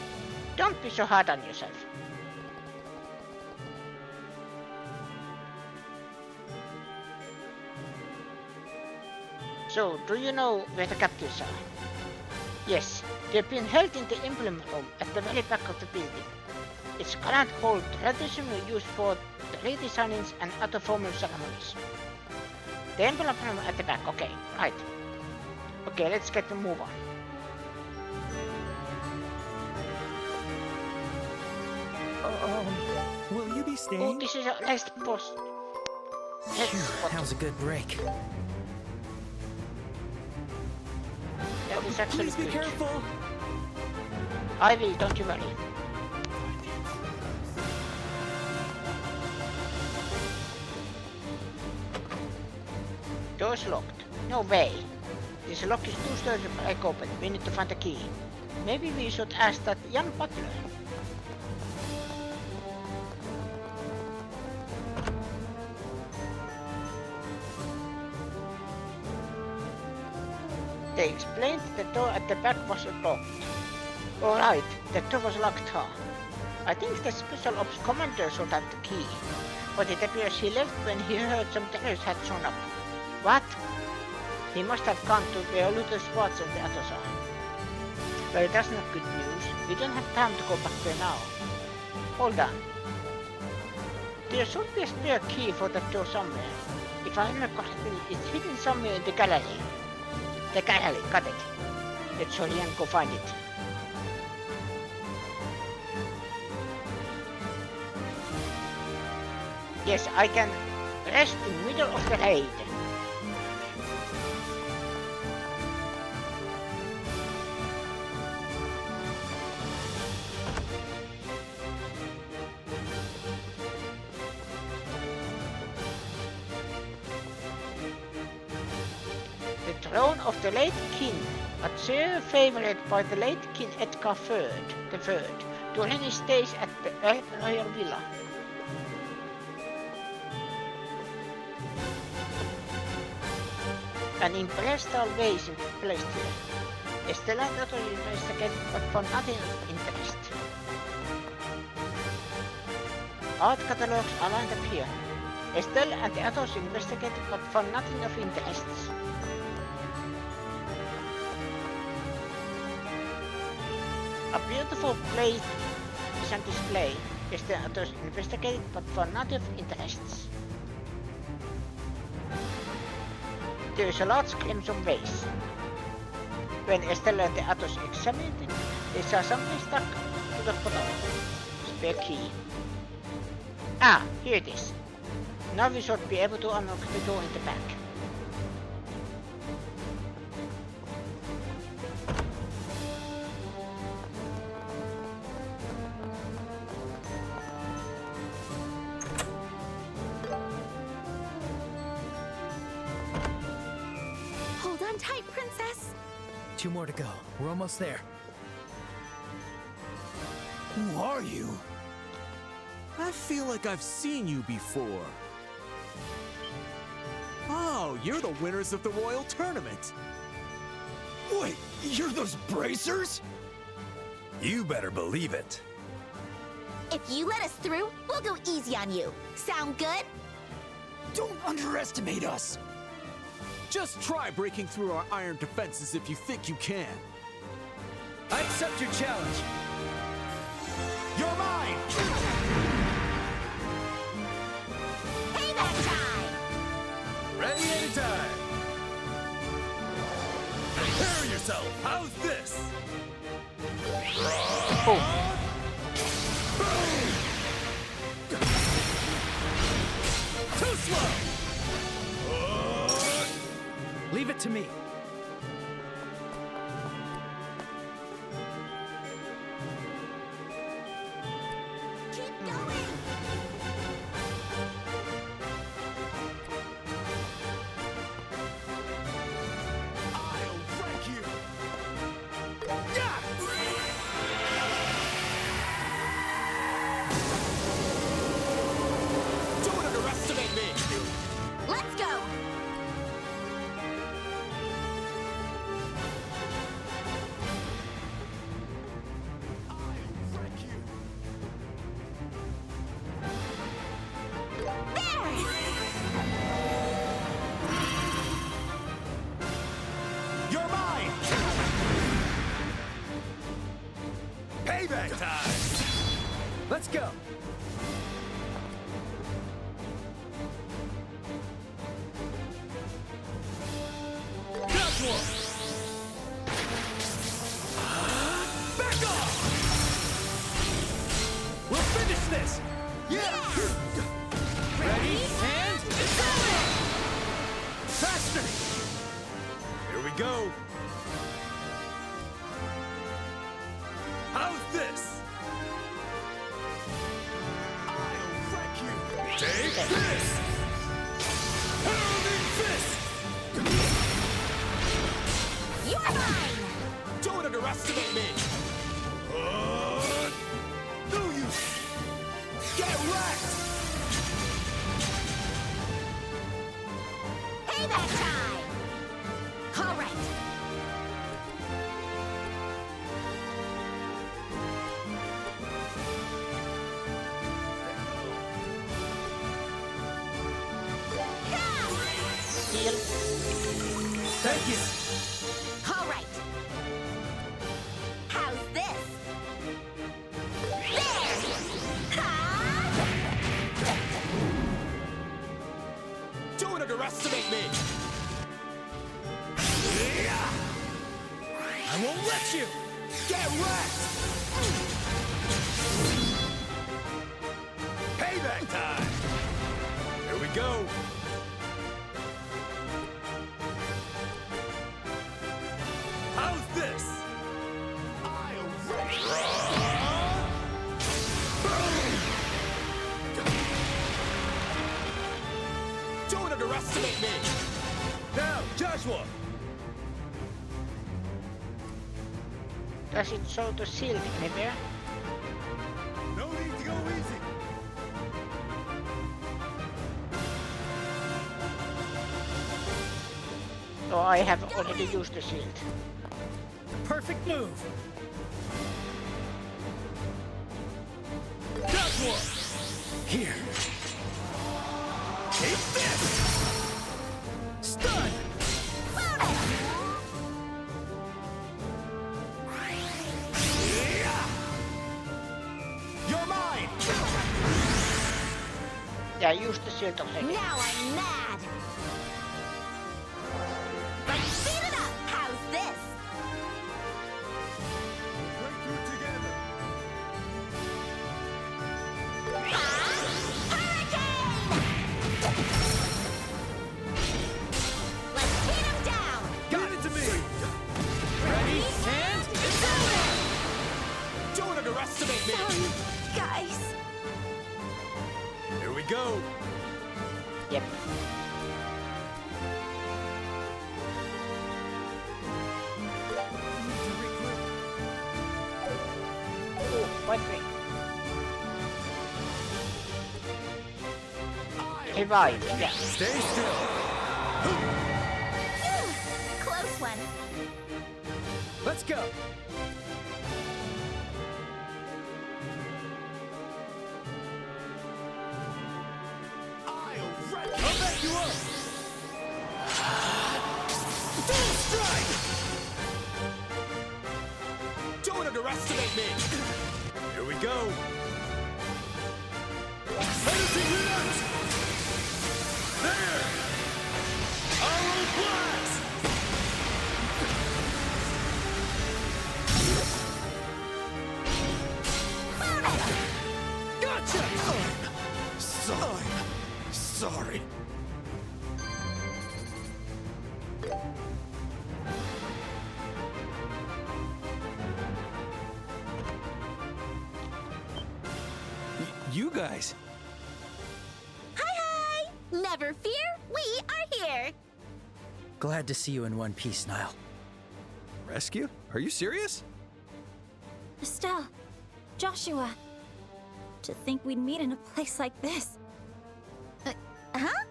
don't be so hard on yourself. So, do you know where the captives are? Yes, they've been held in the emblem room at the very back of the building. It's a grand hall traditionally used for the redesignings and other formal ceremonies. The emblem room at the back, okay, right. Okay, let's get to move on. Will you be staying? Oh, this is a rest post. That was a good break. That is actually Please be good. careful. I will, don't you worry. Door's locked. No way. This lock is too sturdy to break open. We need to find a key. Maybe we should ask that young butler. They explained the door at the back was locked. Alright, the door was locked, huh? I think the Special Ops Commander should have the key. But it appears he left when he heard some terrorists had shown up. What? He must have gone to where Luther Schwartz and the others are. Well, that's not good news. We don't have time to go back there now. Hold on. There should be a spare key for that door somewhere. If I remember correctly, it's hidden somewhere in the gallery. The gallery, got it. Let's hurry and go find it. Yes, I can rest in the middle of the raid. The throne of the late king, a chair favored by the late King Edgar III, during his stays at the Royal Villa. An impersonal invasion took place here. Estelle and Otto investigated but found nothing of interest. Art catalogues are lined up here. Estelle and the others investigated but found nothing of interest. A beautiful plate is on display. Estelle and others investigated but found nothing of interest. There is a large crimson vase. When Estelle and the others examined it, they saw something stuck to the bottom. Spare key. Ah, here it is. Now we should be able to unlock the door in the back. Hold on tight, princess. 2 more to go. We're almost there. Who are you? I feel like I've seen you before. Oh, you're the winners of the Royal Tournament. Wait, you're those bracers? You better believe it. If you let us through, we'll go easy on you. Sound good? Don't underestimate us. Just try breaking through our iron defenses if you think you can. I accept your challenge. You're mine! Payback time! Ready anytime. Prepare yourself. How's this? Too slow! Leave it to me. Keep going! I'll wreck you. Don't underestimate me! Let's go! You're mine! Payback time. Let's go! That's one. Back off. We'll finish this! Ready, and faster! Here we go. How's this? I'll wreck you. Take this. Pounding fist. You're mine! Don't underestimate me! Do you? Get wrecked! Payback time! All right. Thank you. All right. underestimate me! I won't let you! Get wrecked! Payback time! Here we go! How's this? Don't underestimate me! Now, Joshua! Does it show the shield anywhere? No need to go easy! So I have already used the shield. Perfect move. Joshua! Here. Take this! Stun! You're mine! Yeah, use the shield already. Now I'm mad! Let's speed it up! How's this? Breakthrough together! Let's beat him down! Got it to me! Ready, and it's over! Don't underestimate me! Sorry, guys. Here we go! Yep. Ooh, what me? Revive, yeah. Stay still! Close one. Let's go. I'll back you up! Full strike! Don't underestimate me! Here we go! Anything relax! There! Arrow blast! Gotcha! Sorry. You guys. Hi! Never fear, we are here! Glad to see you in one piece, Niall. Rescue? Are you serious? Estelle, Joshua. To think we'd meet in a place like this. Huh?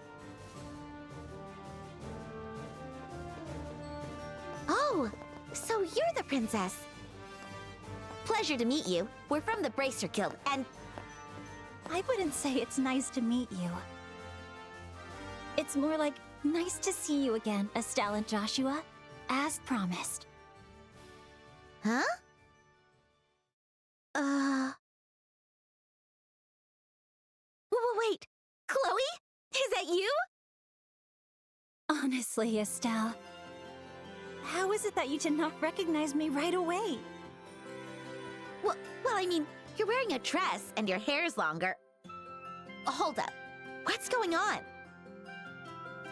Oh, so you're the princess. Pleasure to meet you. We're from the Bracer Guild, and I wouldn't say it's nice to meet you. It's more like nice to see you again, Estelle and Joshua, as promised. huh? Wait, Chloe? Is that you? Honestly, Estelle, how is it that you did not recognize me right away? Well, I mean, you're wearing a dress and your hair's longer. Hold up. What's going on?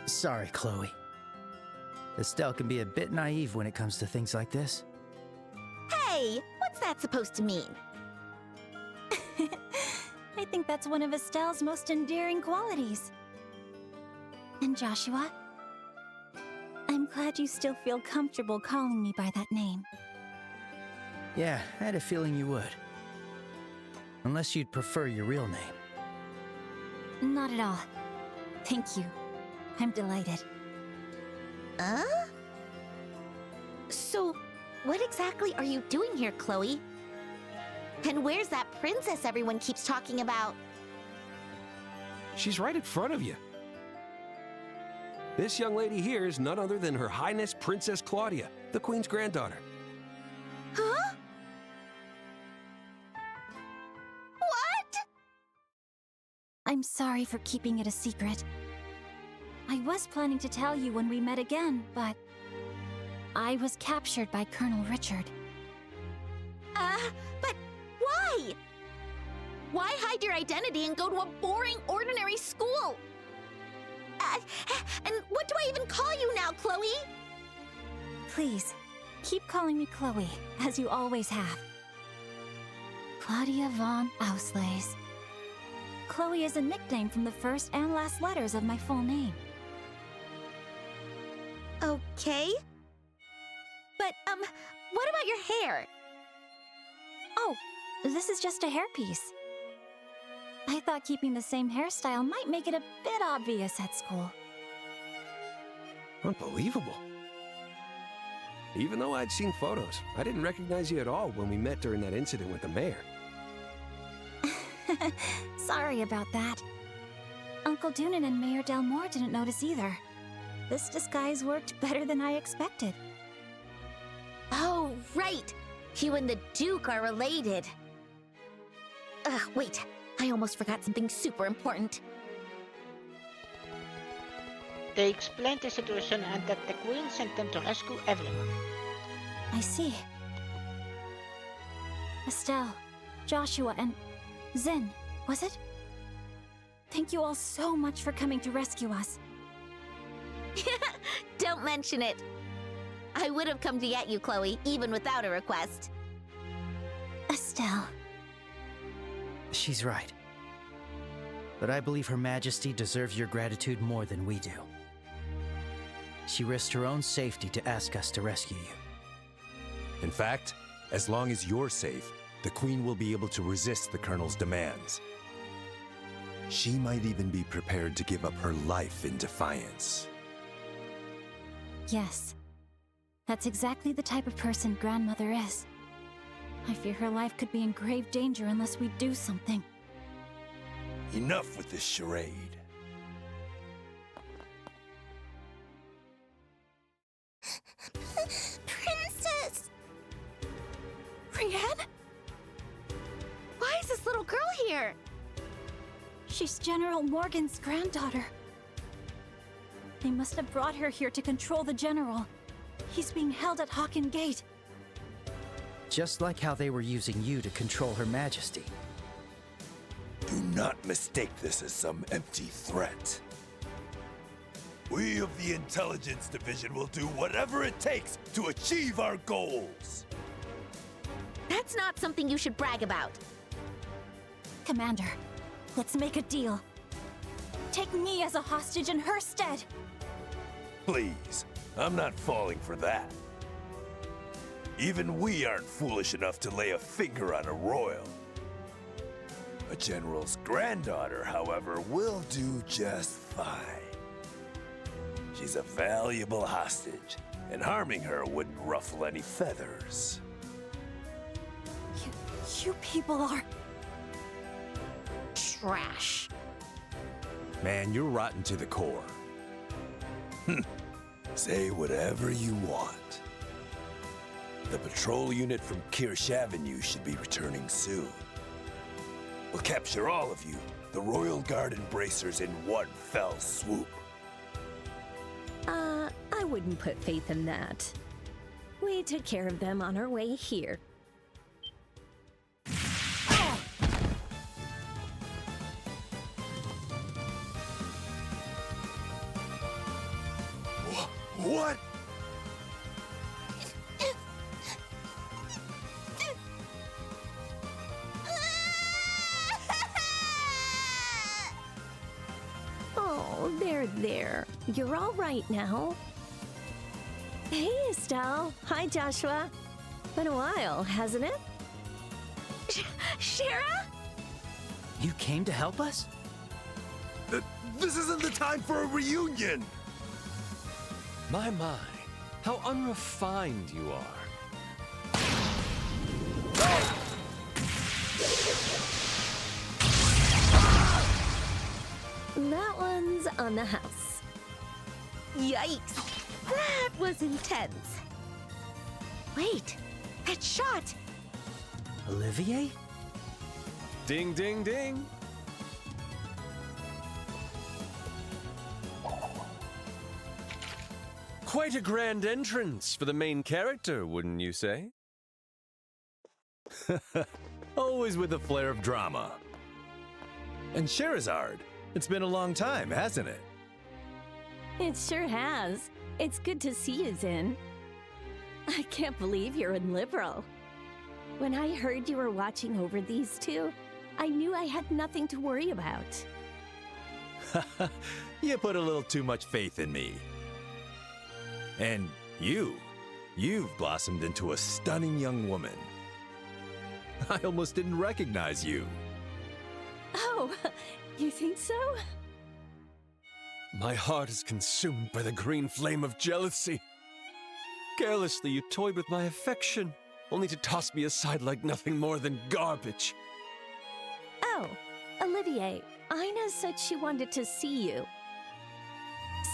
Sorry, Chloe. Estelle can be a bit naive when it comes to things like this. Hey, what's that supposed to mean? I think that's one of Estelle's most endearing qualities. And Joshua, I'm glad you still feel comfortable calling me by that name. Yeah, I had a feeling you would. Unless you'd prefer your real name. Not at all. Thank you. I'm delighted. So, what exactly are you doing here, Chloe? And where's that princess everyone keeps talking about? She's right in front of you. This young lady here is none other than Her Highness Princess Claudia, the Queen's granddaughter. Huh? What? I'm sorry for keeping it a secret. I was planning to tell you when we met again, but I was captured by Colonel Richard. But why? Why hide your identity and go to a boring, ordinary school? And what do I even call you now, Chloe? Please, keep calling me Chloe, as you always have. Claudia von Ausleys. Chloe is a nickname from the first and last letters of my full name. Okay. But, what about your hair? Oh, this is just a hairpiece. I thought keeping the same hairstyle might make it a bit obvious at school. Unbelievable. Even though I'd seen photos, I didn't recognize you at all when we met during that incident with the mayor. Sorry about that. Uncle Doonan and Mayor Delmore didn't notice either. This disguise worked better than I expected. Oh, right! You and the Duke are related. Wait. I almost forgot something super important. They explained the situation and that the Queen sent them to rescue everyone. I see. Estelle, Joshua, and Zen, was it? Thank you all so much for coming to rescue us. Don't mention it. I would have come to get you, Chloe, even without a request. Estelle. She's right. But I believe Her Majesty deserves your gratitude more than we do. She risked her own safety to ask us to rescue you. In fact, as long as you're safe, the Queen will be able to resist the Colonel's demands. She might even be prepared to give up her life in defiance. Yes. That's exactly the type of person Grandmother is. I fear her life could be in grave danger unless we do something. Enough with this charade. Princess! Brienne? Why is this little girl here? She's General Morgan's granddaughter. They must have brought her here to control the General. He's being held at Hawken Gate. Just like how they were using you to control Her Majesty. Do not mistake this as some empty threat. We of the Intelligence Division will do whatever it takes to achieve our goals. That's not something you should brag about. Commander, let's make a deal. Take me as a hostage in her stead. Please, I'm not falling for that. Even we aren't foolish enough to lay a finger on a royal. A general's granddaughter, however, will do just fine. She's a valuable hostage, and harming her wouldn't ruffle any feathers. You people are... trash. Man, you're rotten to the core. Say whatever you want. The patrol unit from Kirsch Avenue should be returning soon. We'll capture all of you, the Royal Guard embracers, in one fell swoop. I wouldn't put faith in that. We took care of them on our way here. What? Oh, there. You're all right now. Hey, Estelle. Hi, Joshua. Been a while, hasn't it? Shara? You came to help us? This isn't the time for a reunion! My, how unrefined you are. That one's on the house. Yikes. That was intense. Wait, that shot! Olivier? Ding, ding, ding. Quite a grand entrance for the main character, wouldn't you say? Always with a flair of drama. And Scheherazade, it's been a long time, hasn't it? It sure has. It's good to see you, Zin. I can't believe you're in Liberal. When I heard you were watching over these two, I knew I had nothing to worry about. You put a little too much faith in me. And you've blossomed into a stunning young woman. I almost didn't recognize you. Oh, you think so? My heart is consumed by the green flame of jealousy. Carelessly, you toyed with my affection, only to toss me aside like nothing more than garbage. Oh, Olivier, Ina said she wanted to see you.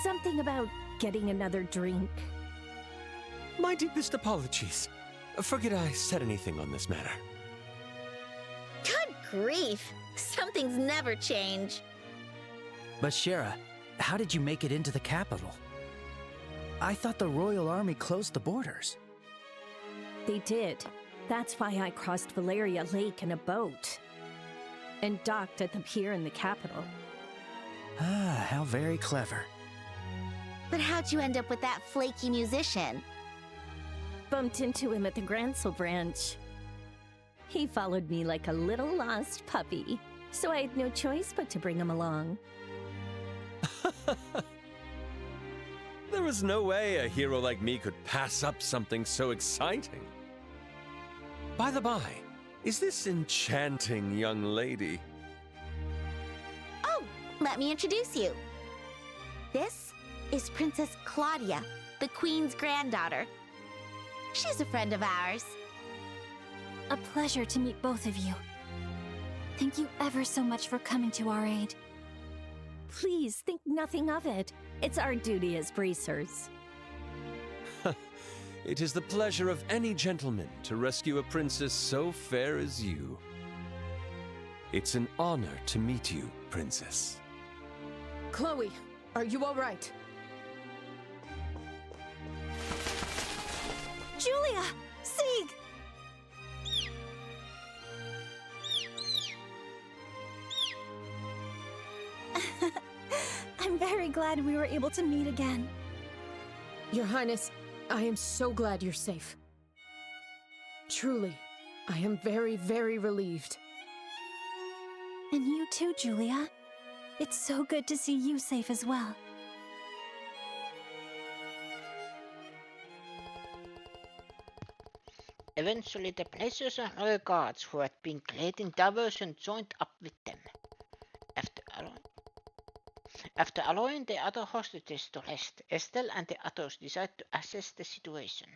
Something about getting another drink. My deepest apologies. Forget I said anything on this matter. Good grief! Some things never change. But Shara, how did you make it into the capital? I thought the Royal Army closed the borders. They did. That's why I crossed Valeria Lake in a boat. And docked at the pier in the capital. Ah, how very clever. But how'd you end up with that flaky musician? Bumped into him at the Gransel branch. He followed me like a little lost puppy, so I had no choice but to bring him along. There was no way a hero like me could pass up something so exciting. By the by, is this enchanting young lady? Oh, let me introduce you. This is Princess Claudia, the Queen's granddaughter. She's a friend of ours. A pleasure to meet both of you. Thank you ever so much for coming to our aid. Please think nothing of it. It's our duty as bracers. It is the pleasure of any gentleman to rescue a princess so fair as you. It's an honor to meet you, Princess. Chloe, are you all right? Julia! Sieg! I'm very glad we were able to meet again. Your Highness, I am so glad you're safe. Truly, I am very, very relieved. And you too, Julia. It's so good to see you safe as well. Eventually, the Blazers and Royal Guards who had been creating diversion joined up with them. After allowing the other hostages to rest, Estelle and the others decided to assess the situation.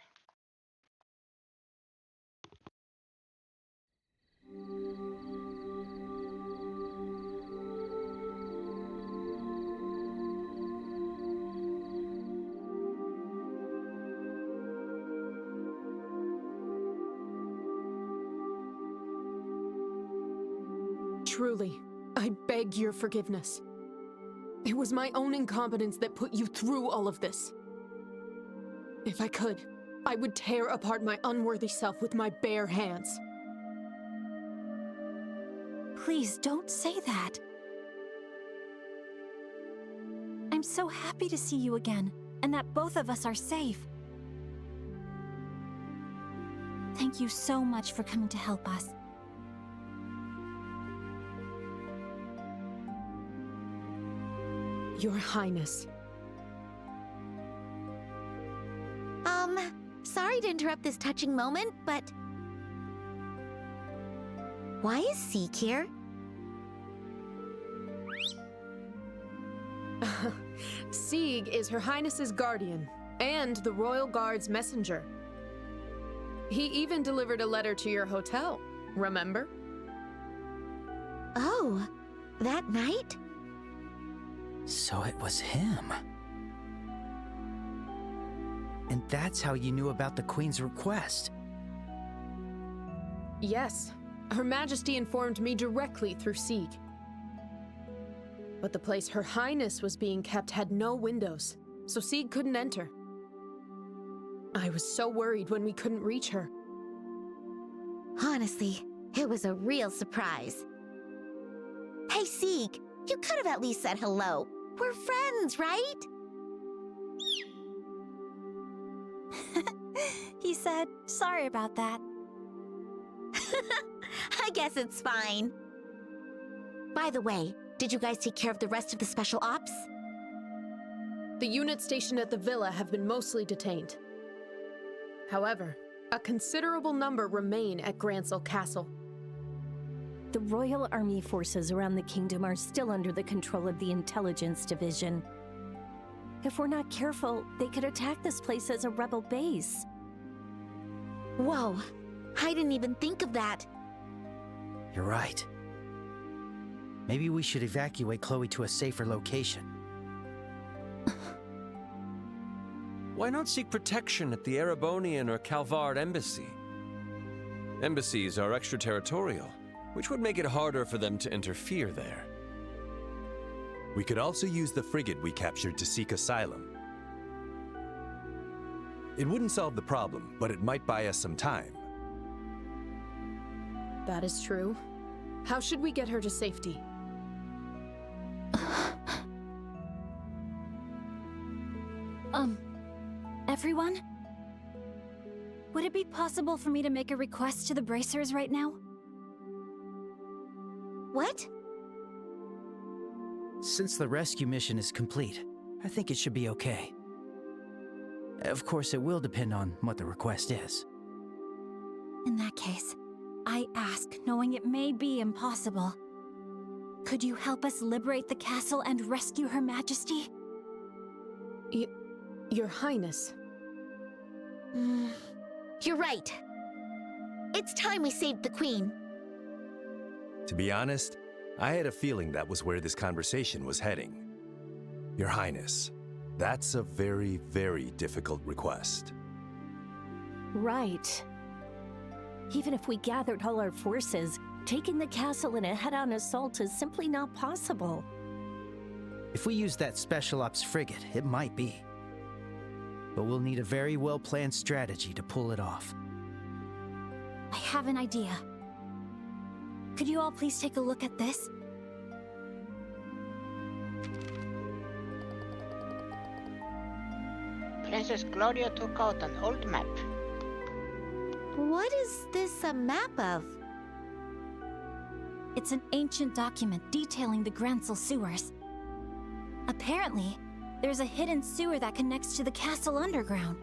Truly, I beg your forgiveness. It was my own incompetence that put you through all of this. If I could, I would tear apart my unworthy self with my bare hands. Please don't say that. I'm so happy to see you again, and that both of us are safe. Thank you so much for coming to help us. Your Highness. Sorry to interrupt this touching moment, but... why is Sieg here? Sieg is Her Highness's guardian, and the Royal Guard's messenger. He even delivered a letter to your hotel, remember? Oh, that night? So it was him. And that's how you knew about the Queen's request. Yes, Her Majesty informed me directly through Sieg. But the place Her Highness was being kept had no windows, so Sieg couldn't enter. I was so worried when we couldn't reach her. Honestly, it was a real surprise. Hey, Sieg, you could have at least said hello. We're friends, right? He said, sorry about that. I guess it's fine. By the way, did you guys take care of the rest of the special ops? The units stationed at the villa have been mostly detained. However, a considerable number remain at Grancel Castle. The Royal Army forces around the kingdom are still under the control of the Intelligence Division. If we're not careful, they could attack this place as a rebel base. Whoa, I didn't even think of that. You're right. Maybe we should evacuate Chloe to a safer location. Why not seek protection at the Erebonian or Calvard embassy? Embassies are extraterritorial, which would make it harder for them to interfere there. We could also use the frigate we captured to seek asylum. It wouldn't solve the problem, but it might buy us some time. That is true. How should we get her to safety? Everyone? Would it be possible for me to make a request to the bracers right now? What? Since the rescue mission is complete, I think it should be okay. Of course, it will depend on what the request is. In that case, I ask, knowing it may be impossible. Could you help us liberate the castle and rescue Her Majesty? Your Highness. You're right. It's time we saved the Queen. To be honest, I had a feeling that was where this conversation was heading. Your Highness, that's a very, very difficult request. Right. Even if we gathered all our forces, taking the castle in a head-on assault is simply not possible. If we use that special ops frigate, it might be. But we'll need a very well-planned strategy to pull it off. I have an idea. Could you all please take a look at this? Princess Claudia took out an old map. What is this a map of? It's an ancient document detailing the Grancel sewers. Apparently, there's a hidden sewer that connects to the castle underground.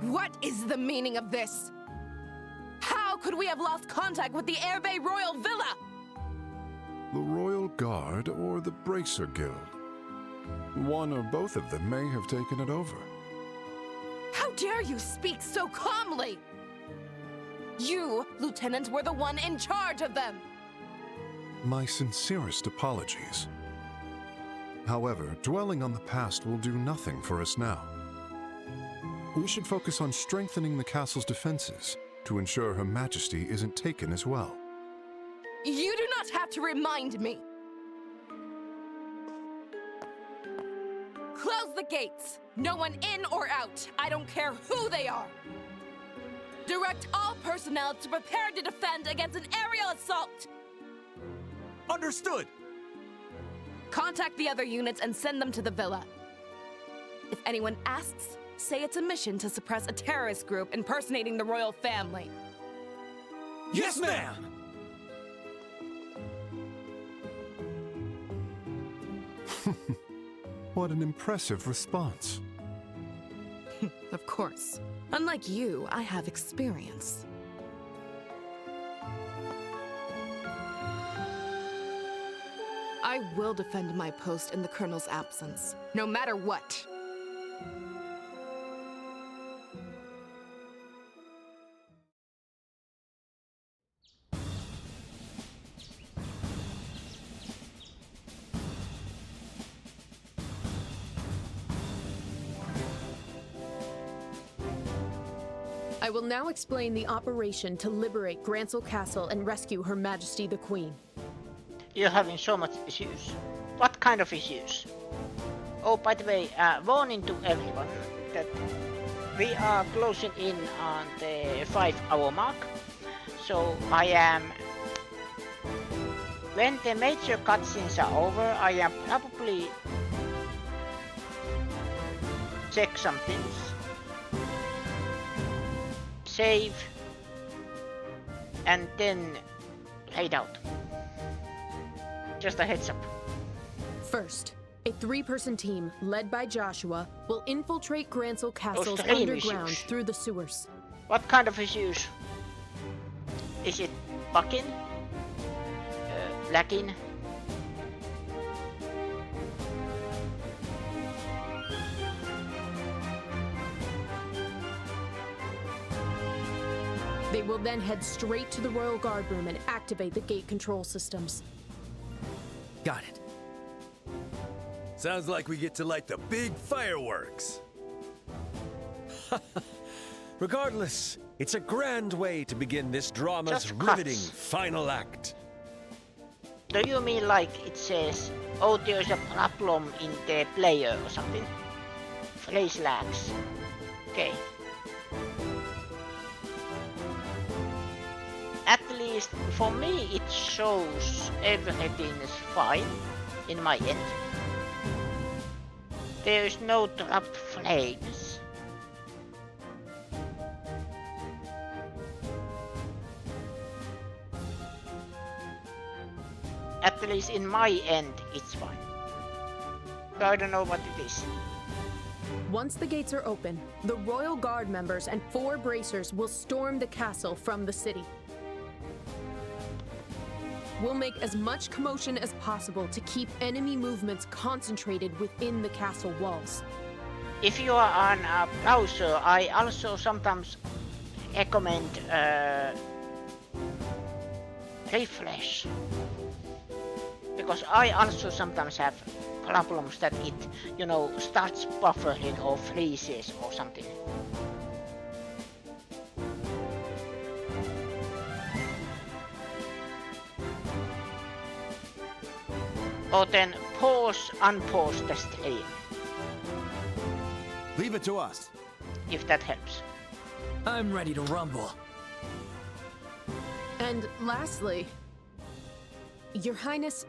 What is the meaning of this? How could we have lost contact with the Airbay Royal Villa? The Royal Guard or the Bracer Guild. One or both of them may have taken it over. How dare you speak so calmly? You, Lieutenant, were the one in charge of them. My sincerest apologies. However, dwelling on the past will do nothing for us now. We should focus on strengthening the castle's defenses to ensure Her Majesty isn't taken as well. You do not have to remind me. Close the gates. No one in or out. I don't care who they are. Direct all personnel to prepare to defend against an aerial assault. Understood. Contact the other units and send them to the villa. If anyone asks, say it's a mission to suppress a terrorist group impersonating the royal family. Yes, ma'am! What an impressive response. Of course. Unlike you, I have experience. I will defend my post in the Colonel's absence, no matter what. I will now explain the operation to liberate Grancel Castle and rescue Her Majesty the Queen. You're having so much issues. What kind of issues? Oh, by the way, warning to everyone that we are closing in on the 5-hour mark. So I am... When the major cutscenes are over, I am probably check some things, save, and then head out. Just a heads up. First, a 3-person team led by Joshua will infiltrate Grancel Castle's Australian underground issues. through the sewers. What kind of issues? Is it bugging? Lagging? They will then head straight to the Royal Guard room and activate the gate control systems. Got it. Sounds like we get to light the big fireworks. Regardless, it's a grand way to begin this drama's Just riveting cuts. final act. Do you mean like it says, oh, there's a problem in the player or something? Phrase lags. Okay. At least for me it shows everything is fine in my end. There is no trapped flames. At least in my end, it's fine. So I don't know what it is. Once the gates are open, the Royal Guard members and 4 bracers will storm the castle from the city. We'll make as much commotion as possible to keep enemy movements concentrated within the castle walls. If you are on a browser, I also sometimes recommend refresh. Because I also sometimes have problems that it, you know, starts buffering or freezes or something. Or then unpause the stream. Leave it to us. If that helps. I'm ready to rumble. And lastly, Your Highness,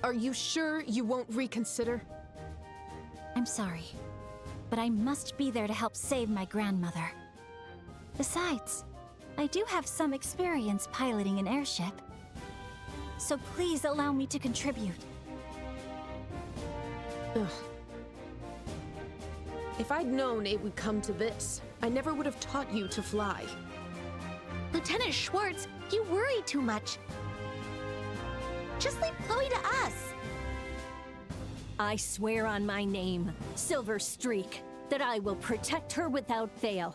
are you sure you won't reconsider? I'm sorry, but I must be there to help save my grandmother. Besides, I do have some experience piloting an airship. So please allow me to contribute. Ugh. If I'd known it would come to this, I never would have taught you to fly. Lieutenant Schwartz, you worry too much. Just leave Chloe to us. I swear on my name, Silver Streak, that I will protect her without fail.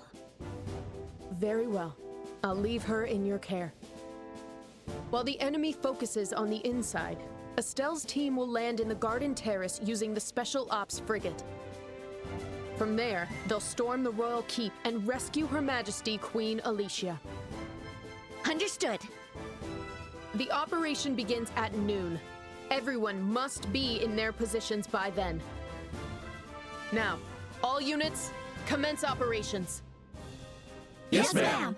Very well. I'll leave her in your care. While the enemy focuses on the inside, Estelle's team will land in the Garden Terrace using the Special Ops frigate. From there, they'll storm the Royal Keep and rescue Her Majesty Queen Alicia. Understood. The operation begins at noon. Everyone must be in their positions by then. Now, all units, commence operations. Yes, ma'am.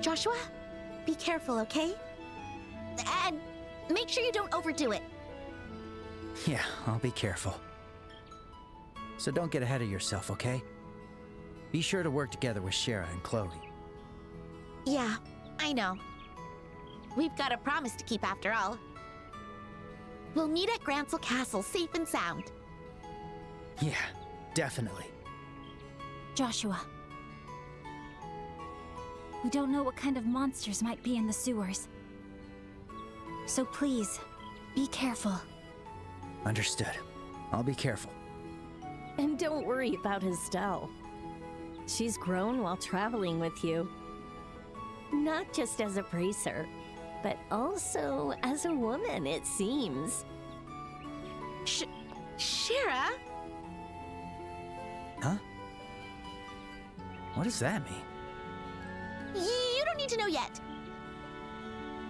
Joshua, be careful, okay? And make sure you don't overdo it. Yeah, I'll be careful. So don't get ahead of yourself, okay? Be sure to work together with Shara and Chloe. Yeah, I know. We've got a promise to keep after all. We'll meet at Grancel Castle safe and sound. Yeah, definitely. Joshua. We don't know what kind of monsters might be in the sewers. So please, be careful. Understood. I'll be careful. And don't worry about Estelle. She's grown while traveling with you. Not just as a bracer, but also as a woman, it seems. Shira? Huh? What does that mean? You don't need to know yet.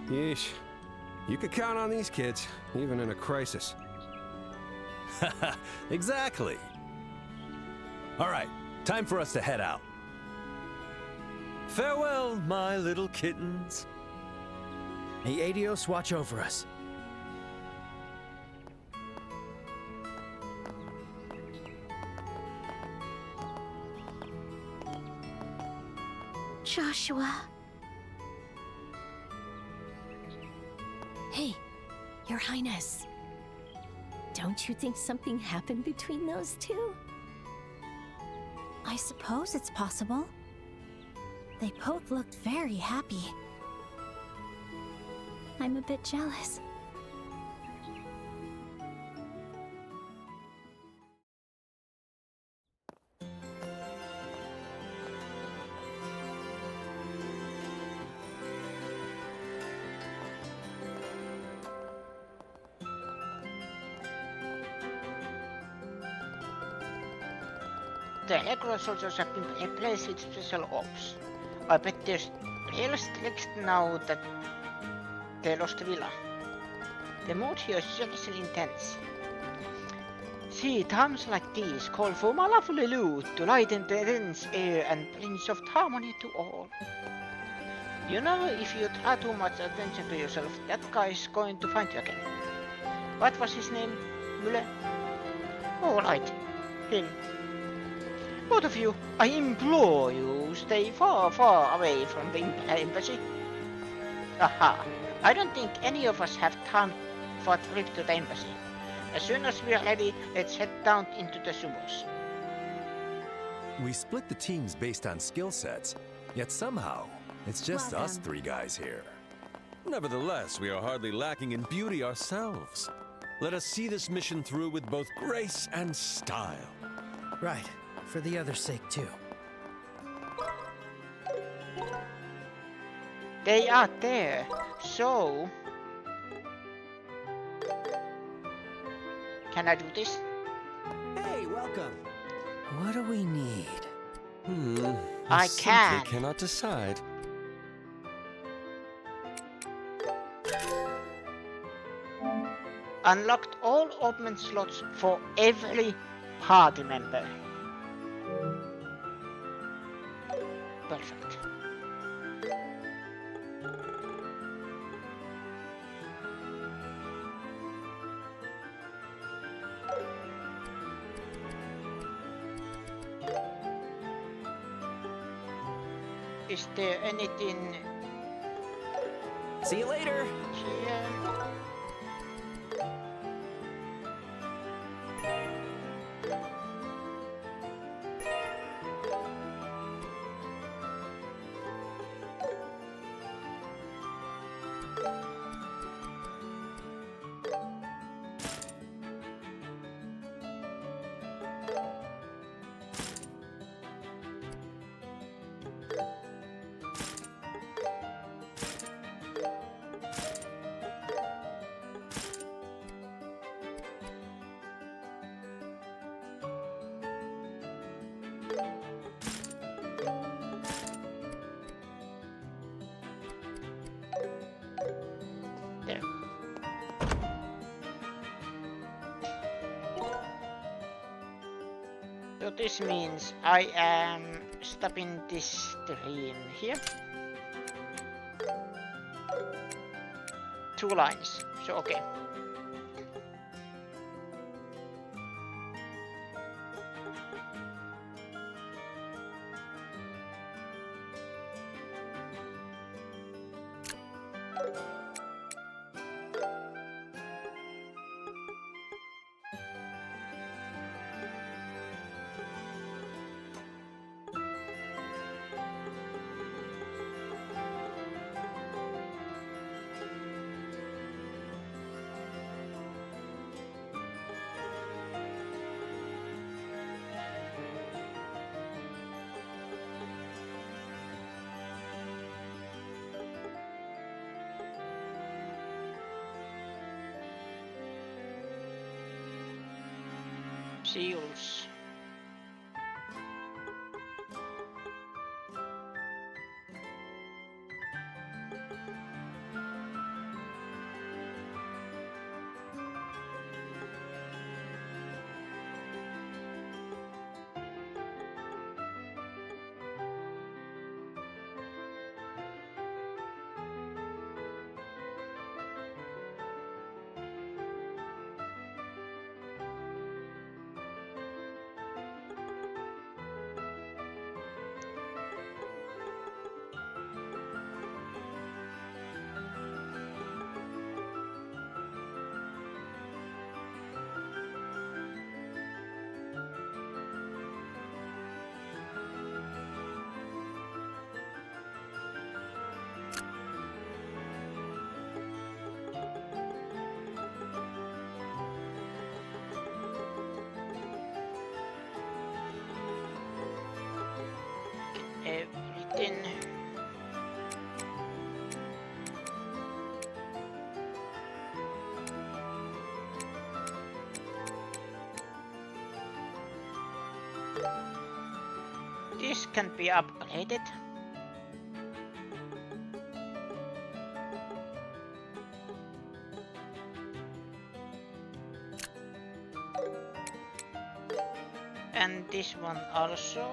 Yeesh. You could count on these kids, even in a crisis. Exactly. All right, time for us to head out. Farewell, my little kittens. May Adios watch over us. Joshua. Hey, Your Highness. Don't you think something happened between those two? I suppose it's possible. They both looked very happy. I'm a bit jealous. The regular soldiers have been replaced with special ops. I bet there's real strict now that they lost the villa. The mood here is seriously intense. See, times like these call for my lovely lute to lighten the dense air and bring soft harmony to all. You know, if you draw too much attention to yourself, that guy's going to find you again. What was his name? Müller? All right, him. Both of you, I implore you, stay far, far away from the embassy. Aha, I don't think any of us have time for a trip to the embassy. As soon as we are ready, let's head down into the sumos. We split the teams based on skill sets, yet somehow, it's just us three guys here. Nevertheless, we are hardly lacking in beauty ourselves. Let us see this mission through with both grace and style. Right, for the other's sake too. They are there, so... Can I do this? Hey, welcome. What do we need? I can. Simply cannot decide. Unlocked all open slots for every party member. Perfect. Is there anything See you later. here? There. So this means I am stopping this stream here. 2 lines, so okay. seals. Everything. This can be upgraded. And this one also.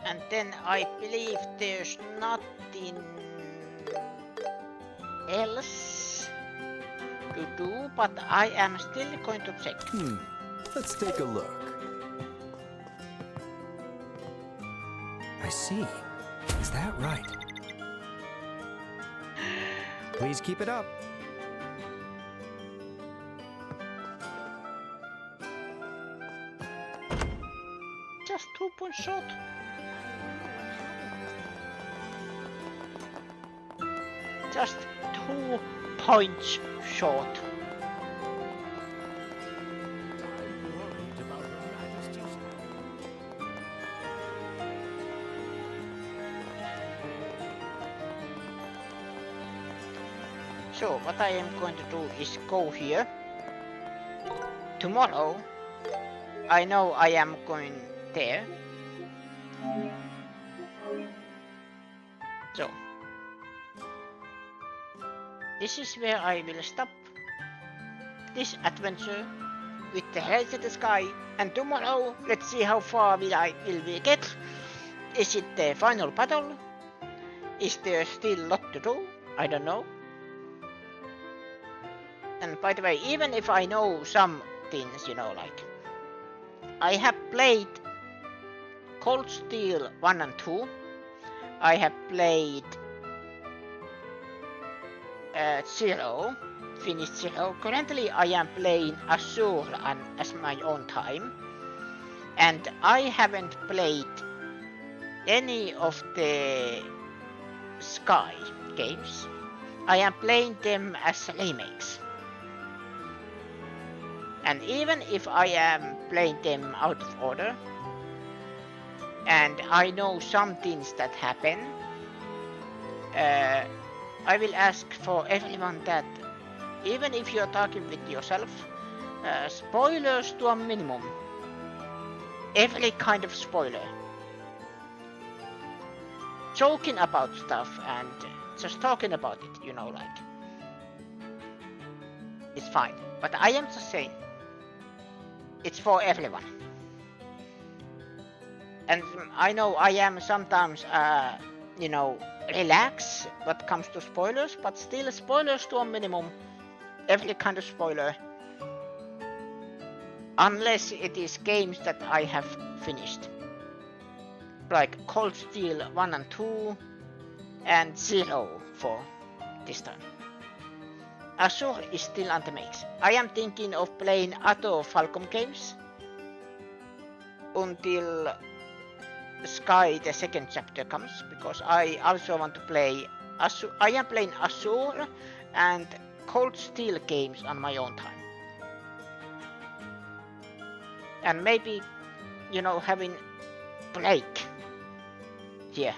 And then I believe there's nothing else to do, but I am still going to check. Let's take a look. I see. Is that right? Please keep it up. Just 2 points short. Just 2 points short. So what I am going to do is go here. Tomorrow, I know I am going there. So this is where I will stop this adventure with the Race in the Sky, and tomorrow let's see how far will we get. Is it the final battle? Is there still a lot to do? I don't know. And by the way, even if I know some things, you know, like I have played Cold Steel 1 and 2. I have played Zero, finished Zero. Currently I am playing Azure as my own time. And I haven't played any of the Sky games. I am playing them as remakes. And even if I am playing them out of order, and I know some things that happen, I will ask for everyone that, even if you're talking with yourself, spoilers to a minimum. Every kind of spoiler. Joking about stuff and just talking about it, you know, like, it's fine. But I am just saying, it's for everyone. And I know I am sometimes, you know, relax when it comes to spoilers, but still spoilers to a minimum. Every kind of spoiler. Unless it is games that I have finished. Like Cold Steel 1 and 2 and Zero for this time. Azure is still on the makes. I am thinking of playing other Falcom games until Sky the second chapter comes, because I also want to play Azure. I am playing Azure and Cold Steel games on my own time. And maybe, you know, having Blake here.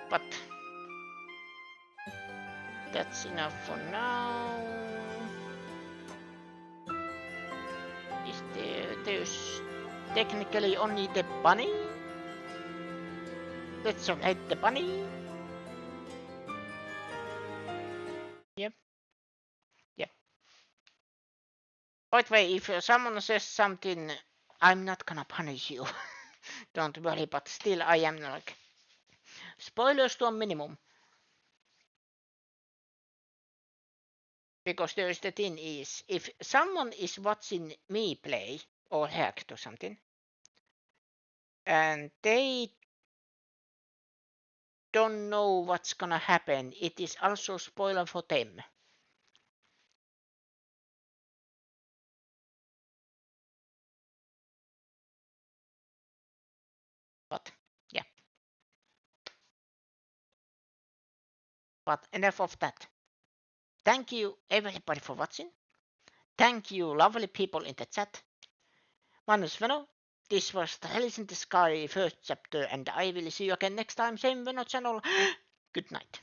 But that's enough for now. Is there's technically only the bunny? Let's donate the bunny. Yep. Yep. By the way, if someone says something, I'm not gonna punish you. Don't worry, but still I am like... Spoilers to a minimum. Because there's the thing is, if someone is watching me play or hacked or something, and they don't know what's gonna happen, it is also spoiler for them. But yeah. But enough of that. Thank you everybody for watching. Thank you lovely people in the chat. My name is Veno. This was the Hells in the Sky first chapter, and I will see you again next time, same Veno channel. Good night.